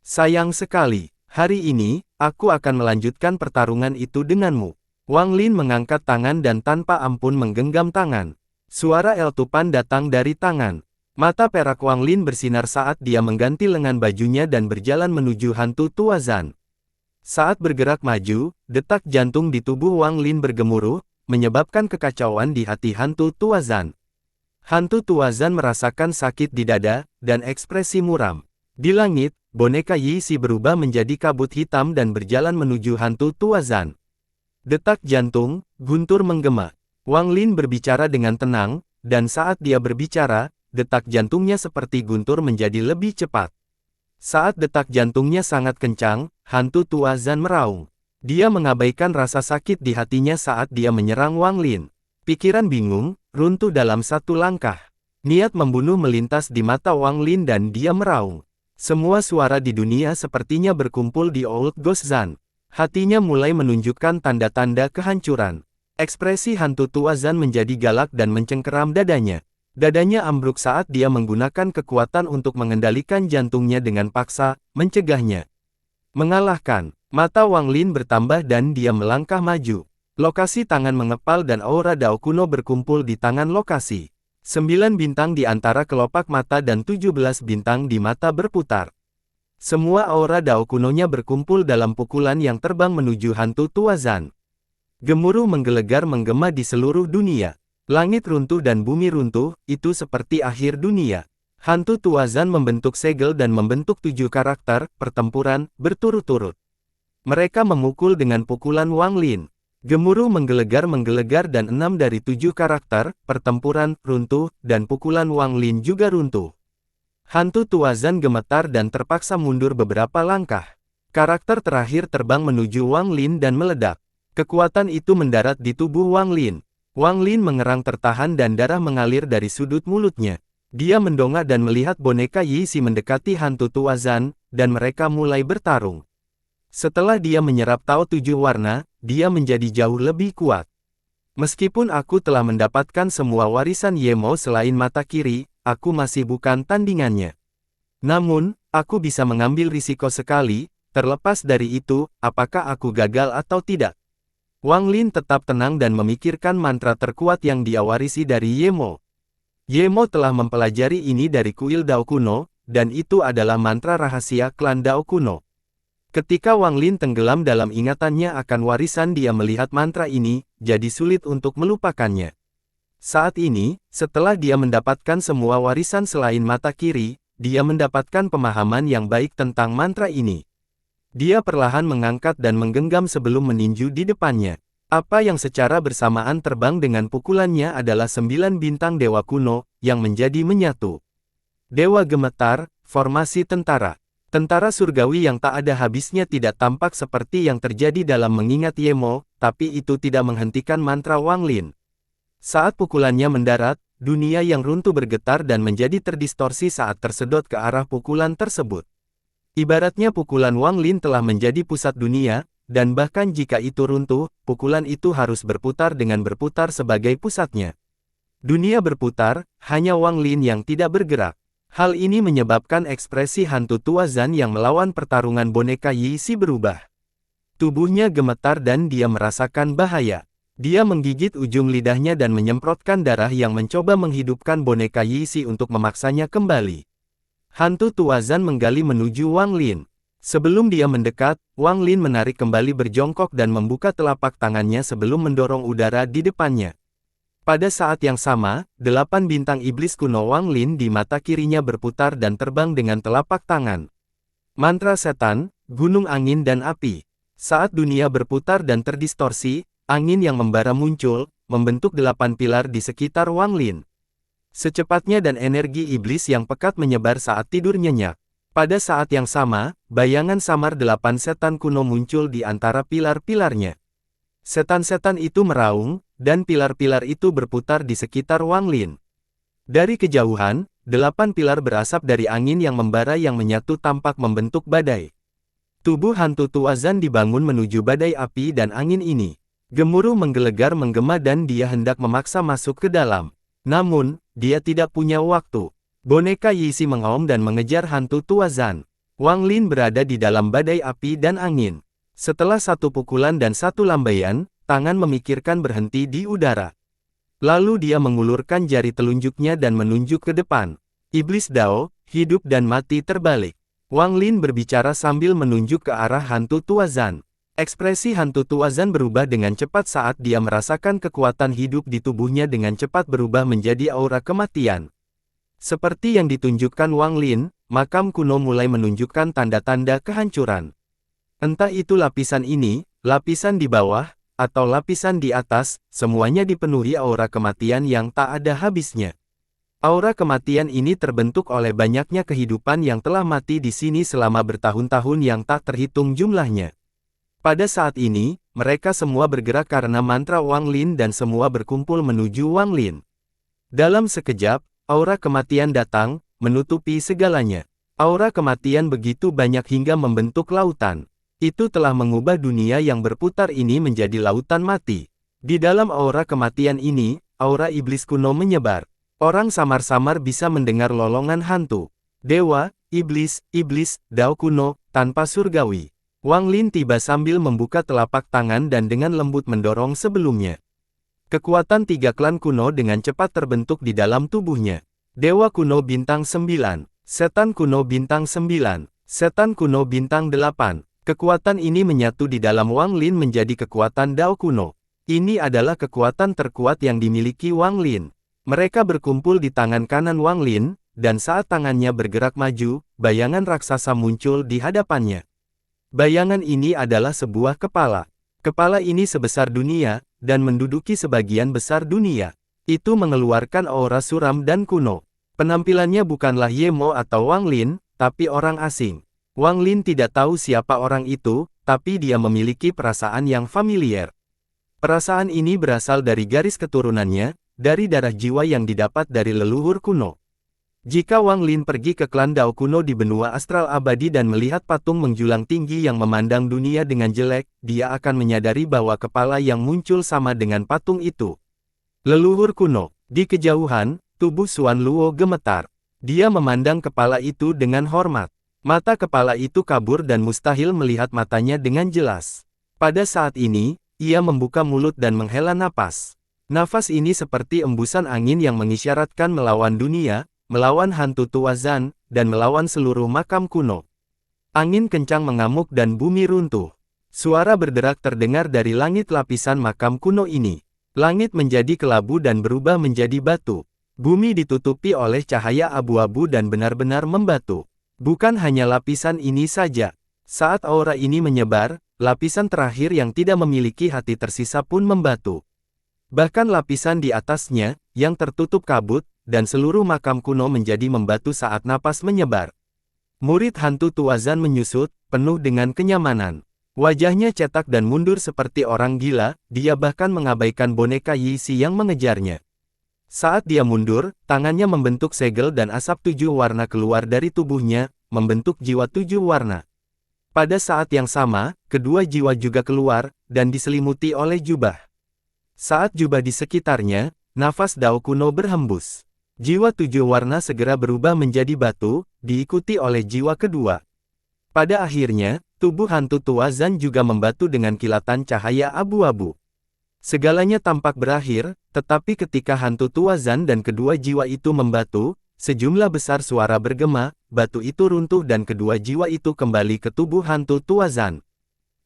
Sayang sekali, hari ini, aku akan melanjutkan pertarungan itu denganmu. Wang Lin mengangkat tangan dan tanpa ampun menggenggam tangan. Suara eltupan datang dari tangan. Mata perak Wang Lin bersinar saat dia mengganti lengan bajunya dan berjalan menuju hantu Tuazan. Saat bergerak maju, detak jantung di tubuh Wang Lin bergemuruh, menyebabkan kekacauan di hati hantu Tuazan. Hantu Tuazan merasakan sakit di dada, dan ekspresi muram. Di langit, boneka Yi Si berubah menjadi kabut hitam dan berjalan menuju hantu Tuazan. Detak jantung, guntur menggema. Wang Lin berbicara dengan tenang, dan saat dia berbicara, detak jantungnya seperti guntur menjadi lebih cepat. Saat detak jantungnya sangat kencang, hantu Tuazan meraung. Dia mengabaikan rasa sakit di hatinya saat dia menyerang Wang Lin. Pikiran bingung, runtuh dalam satu langkah. Niat membunuh melintas di mata Wang Lin dan dia meraung. Semua suara di dunia sepertinya berkumpul di Old Ghost Zan. Hatinya mulai menunjukkan tanda-tanda kehancuran. Ekspresi hantu Tuazan menjadi galak dan mencengkeram dadanya. Dadanya ambruk saat dia menggunakan kekuatan untuk mengendalikan jantungnya dengan paksa, mencegahnya. Mengalahkan, mata Wang Lin bertambah dan dia melangkah maju. Lokasi tangan mengepal dan aura Dao kuno berkumpul di tangan lokasi. 9 bintang di antara kelopak mata dan 17 bintang di mata berputar. Semua aura Dao kunonya berkumpul dalam pukulan yang terbang menuju hantu Tuazan. Gemuruh menggelegar menggema di seluruh dunia. Langit runtuh dan bumi runtuh, itu seperti akhir dunia. Hantu Tuazan membentuk segel dan membentuk 7 karakter, pertempuran, berturut-turut. Mereka memukul dengan pukulan Wang Lin. Gemuruh menggelegar dan 6 dari 7 karakter, pertempuran, runtuh, dan pukulan Wang Lin juga runtuh. Hantu Tuazan gemetar dan terpaksa mundur beberapa langkah. Karakter terakhir terbang menuju Wang Lin dan meledak. Kekuatan itu mendarat di tubuh Wang Lin. Wang Lin mengerang tertahan dan darah mengalir dari sudut mulutnya. Dia mendongak dan melihat boneka Yi Si mendekati hantu Tuazan, dan mereka mulai bertarung. Setelah dia menyerap Tao 7 warna, dia menjadi jauh lebih kuat. Meskipun aku telah mendapatkan semua warisan Yemo selain mata kiri, aku masih bukan tandingannya. Namun, aku bisa mengambil risiko sekali, terlepas dari itu, apakah aku gagal atau tidak. Wang Lin tetap tenang dan memikirkan mantra terkuat yang dia warisi dari Yemo. Yemo telah mempelajari ini dari kuil Dao kuno, dan itu adalah mantra rahasia klan Dao kuno. Ketika Wang Lin tenggelam dalam ingatannya akan warisan dia melihat mantra ini, jadi sulit untuk melupakannya. Saat ini, setelah dia mendapatkan semua warisan selain mata kiri, dia mendapatkan pemahaman yang baik tentang mantra ini. Dia perlahan mengangkat dan menggenggam sebelum meninju di depannya. Apa yang secara bersamaan terbang dengan pukulannya adalah 9 bintang dewa kuno, yang menjadi menyatu. Dewa gemetar, formasi tentara. Tentara surgawi yang tak ada habisnya tidak tampak seperti yang terjadi dalam mengingat Yemo, tapi itu tidak menghentikan mantra Wang Lin. Saat pukulannya mendarat, dunia yang runtuh bergetar dan menjadi terdistorsi saat tersedot ke arah pukulan tersebut. Ibaratnya pukulan Wang Lin telah menjadi pusat dunia, dan bahkan jika itu runtuh, pukulan itu harus berputar dengan berputar sebagai pusatnya. Dunia berputar, hanya Wang Lin yang tidak bergerak. Hal ini menyebabkan ekspresi hantu Tuazan yang melawan pertarungan boneka Yi Si berubah. Tubuhnya gemetar dan dia merasakan bahaya. Dia menggigit ujung lidahnya dan menyemprotkan darah yang mencoba menghidupkan boneka Yi Si untuk memaksanya kembali. Hantu Tuazan menggali menuju Wang Lin. Sebelum dia mendekat, Wang Lin menarik kembali berjongkok dan membuka telapak tangannya sebelum mendorong udara di depannya. Pada saat yang sama, 8 bintang iblis kuno Wang Lin di mata kirinya berputar dan terbang dengan telapak tangan. Mantra setan, gunung angin dan api. Saat dunia berputar dan terdistorsi, angin yang membara muncul, membentuk 8 pilar di sekitar Wang Lin. Secepatnya dan energi iblis yang pekat menyebar saat tidur nyenyak. Pada saat yang sama, bayangan samar 8 setan kuno muncul di antara pilar-pilarnya. Setan-setan itu meraung, dan pilar-pilar itu berputar di sekitar Wang Lin. Dari kejauhan, 8 pilar berasap dari angin yang membara yang menyatu tampak membentuk badai. Tubuh hantu Tuazan dibangun menuju badai api dan angin ini. Gemuruh menggelegar menggema dan dia hendak memaksa masuk ke dalam. Namun, dia tidak punya waktu. Boneka Yixi mengaum dan mengejar hantu Tuazan. Wang Lin berada di dalam badai api dan angin. Setelah satu pukulan dan satu lambaian, tangan memikirkan berhenti di udara. Lalu dia mengulurkan jari telunjuknya dan menunjuk ke depan. Iblis Dao, hidup dan mati terbalik. Wang Lin berbicara sambil menunjuk ke arah hantu Tuazan. Ekspresi hantu Tuazan berubah dengan cepat saat dia merasakan kekuatan hidup di tubuhnya dengan cepat berubah menjadi aura kematian. Seperti yang ditunjukkan Wang Lin, makam kuno mulai menunjukkan tanda-tanda kehancuran. Entah itu lapisan ini, lapisan di bawah, atau lapisan di atas, semuanya dipenuhi aura kematian yang tak ada habisnya. Aura kematian ini terbentuk oleh banyaknya kehidupan yang telah mati di sini selama bertahun-tahun yang tak terhitung jumlahnya. Pada saat ini, mereka semua bergerak karena mantra Wang Lin dan semua berkumpul menuju Wang Lin. Dalam sekejap, aura kematian datang, menutupi segalanya. Aura kematian begitu banyak hingga membentuk lautan. Itu telah mengubah dunia yang berputar ini menjadi lautan mati. Di dalam aura kematian ini, aura iblis kuno menyebar. Orang samar-samar bisa mendengar lolongan hantu. Dewa, iblis, dao kuno, tanpa surgawi. Wang Lin tiba sambil membuka telapak tangan dan dengan lembut mendorong sebelumnya. Kekuatan 3 klan kuno dengan cepat terbentuk di dalam tubuhnya. Dewa kuno bintang 9, setan kuno bintang 9, setan kuno bintang 8. Kekuatan ini menyatu di dalam Wang Lin menjadi kekuatan Dao kuno. Ini adalah kekuatan terkuat yang dimiliki Wang Lin. Mereka berkumpul di tangan kanan Wang Lin, dan saat tangannya bergerak maju, bayangan raksasa muncul di hadapannya. Bayangan ini adalah sebuah kepala. Kepala ini sebesar dunia, dan menduduki sebagian besar dunia. Itu mengeluarkan aura suram dan kuno. Penampilannya bukanlah Ye Mo atau Wang Lin, tapi orang asing. Wang Lin tidak tahu siapa orang itu, tapi dia memiliki perasaan yang familiar. Perasaan ini berasal dari garis keturunannya, dari darah jiwa yang didapat dari leluhur kuno. Jika Wang Lin pergi ke klan Dao kuno di benua astral abadi dan melihat patung menjulang tinggi yang memandang dunia dengan jelek, dia akan menyadari bahwa kepala yang muncul sama dengan patung itu. Leluhur kuno. Di kejauhan, tubuh Xuan Luo gemetar. Dia memandang kepala itu dengan hormat. Mata kepala itu kabur dan mustahil melihat matanya dengan jelas. Pada saat ini, ia membuka mulut dan menghela napas. Nafas ini seperti embusan angin yang mengisyaratkan melawan dunia, melawan hantu Tuazan, dan melawan seluruh makam kuno. Angin kencang mengamuk dan bumi runtuh. Suara berderak terdengar dari langit lapisan makam kuno ini. Langit menjadi kelabu dan berubah menjadi batu. Bumi ditutupi oleh cahaya abu-abu dan benar-benar membatu. Bukan hanya lapisan ini saja. Saat aura ini menyebar, lapisan terakhir yang tidak memiliki hati tersisa pun membatu. Bahkan lapisan di atasnya, yang tertutup kabut, dan seluruh makam kuno menjadi membatu saat napas menyebar. Murid hantu Tuazan menyusut, penuh dengan kenyamanan. Wajahnya cetak dan mundur seperti orang gila, dia bahkan mengabaikan boneka Yixi yang mengejarnya. Saat dia mundur, tangannya membentuk segel dan asap 7 warna keluar dari tubuhnya, membentuk jiwa 7 warna. Pada saat yang sama, kedua jiwa juga keluar, dan diselimuti oleh jubah. Saat jubah di sekitarnya, nafas Dao kuno berhembus. Jiwa 7 warna segera berubah menjadi batu, diikuti oleh jiwa kedua. Pada akhirnya, tubuh hantu Tuazan juga membatu dengan kilatan cahaya abu-abu. Segalanya tampak berakhir, tetapi ketika hantu Tuazan dan kedua jiwa itu membatu, sejumlah besar suara bergema, batu itu runtuh dan kedua jiwa itu kembali ke tubuh hantu Tua Zan.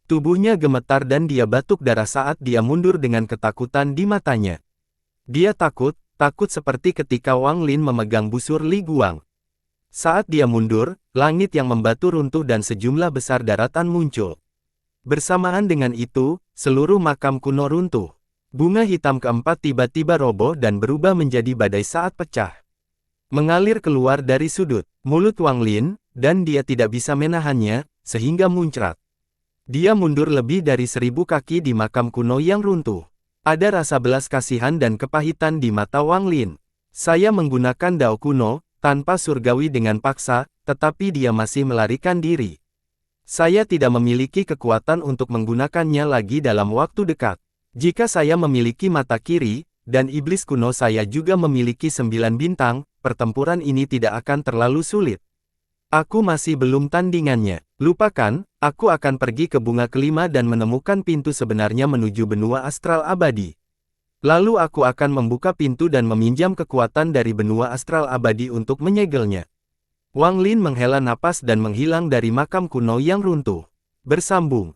Tubuhnya gemetar dan dia batuk darah saat dia mundur dengan ketakutan di matanya. Dia takut seperti ketika Wang Lin memegang busur Li Guang. Saat dia mundur, langit yang membatu runtuh dan sejumlah besar daratan muncul. Bersamaan dengan itu, seluruh makam kuno runtuh. Bunga hitam keempat tiba-tiba roboh dan berubah menjadi badai saat pecah. Mengalir keluar dari sudut mulut Wang Lin, dan dia tidak bisa menahannya, sehingga muncrat. Dia mundur lebih dari 1000 kaki di makam kuno yang runtuh. Ada rasa belas kasihan dan kepahitan di mata Wang Lin. Saya menggunakan dao kuno, tanpa surgawi dengan paksa, tetapi dia masih melarikan diri. Saya tidak memiliki kekuatan untuk menggunakannya lagi dalam waktu dekat. Jika saya memiliki mata kiri, dan iblis kuno saya juga memiliki 9 bintang, pertempuran ini tidak akan terlalu sulit. Aku masih belum tandingannya. Lupakan, aku akan pergi ke bunga kelima dan menemukan pintu sebenarnya menuju benua astral abadi. Lalu aku akan membuka pintu dan meminjam kekuatan dari benua astral abadi untuk menyegelnya. Wang Lin menghela napas dan menghilang dari makam kuno yang runtuh. Bersambung.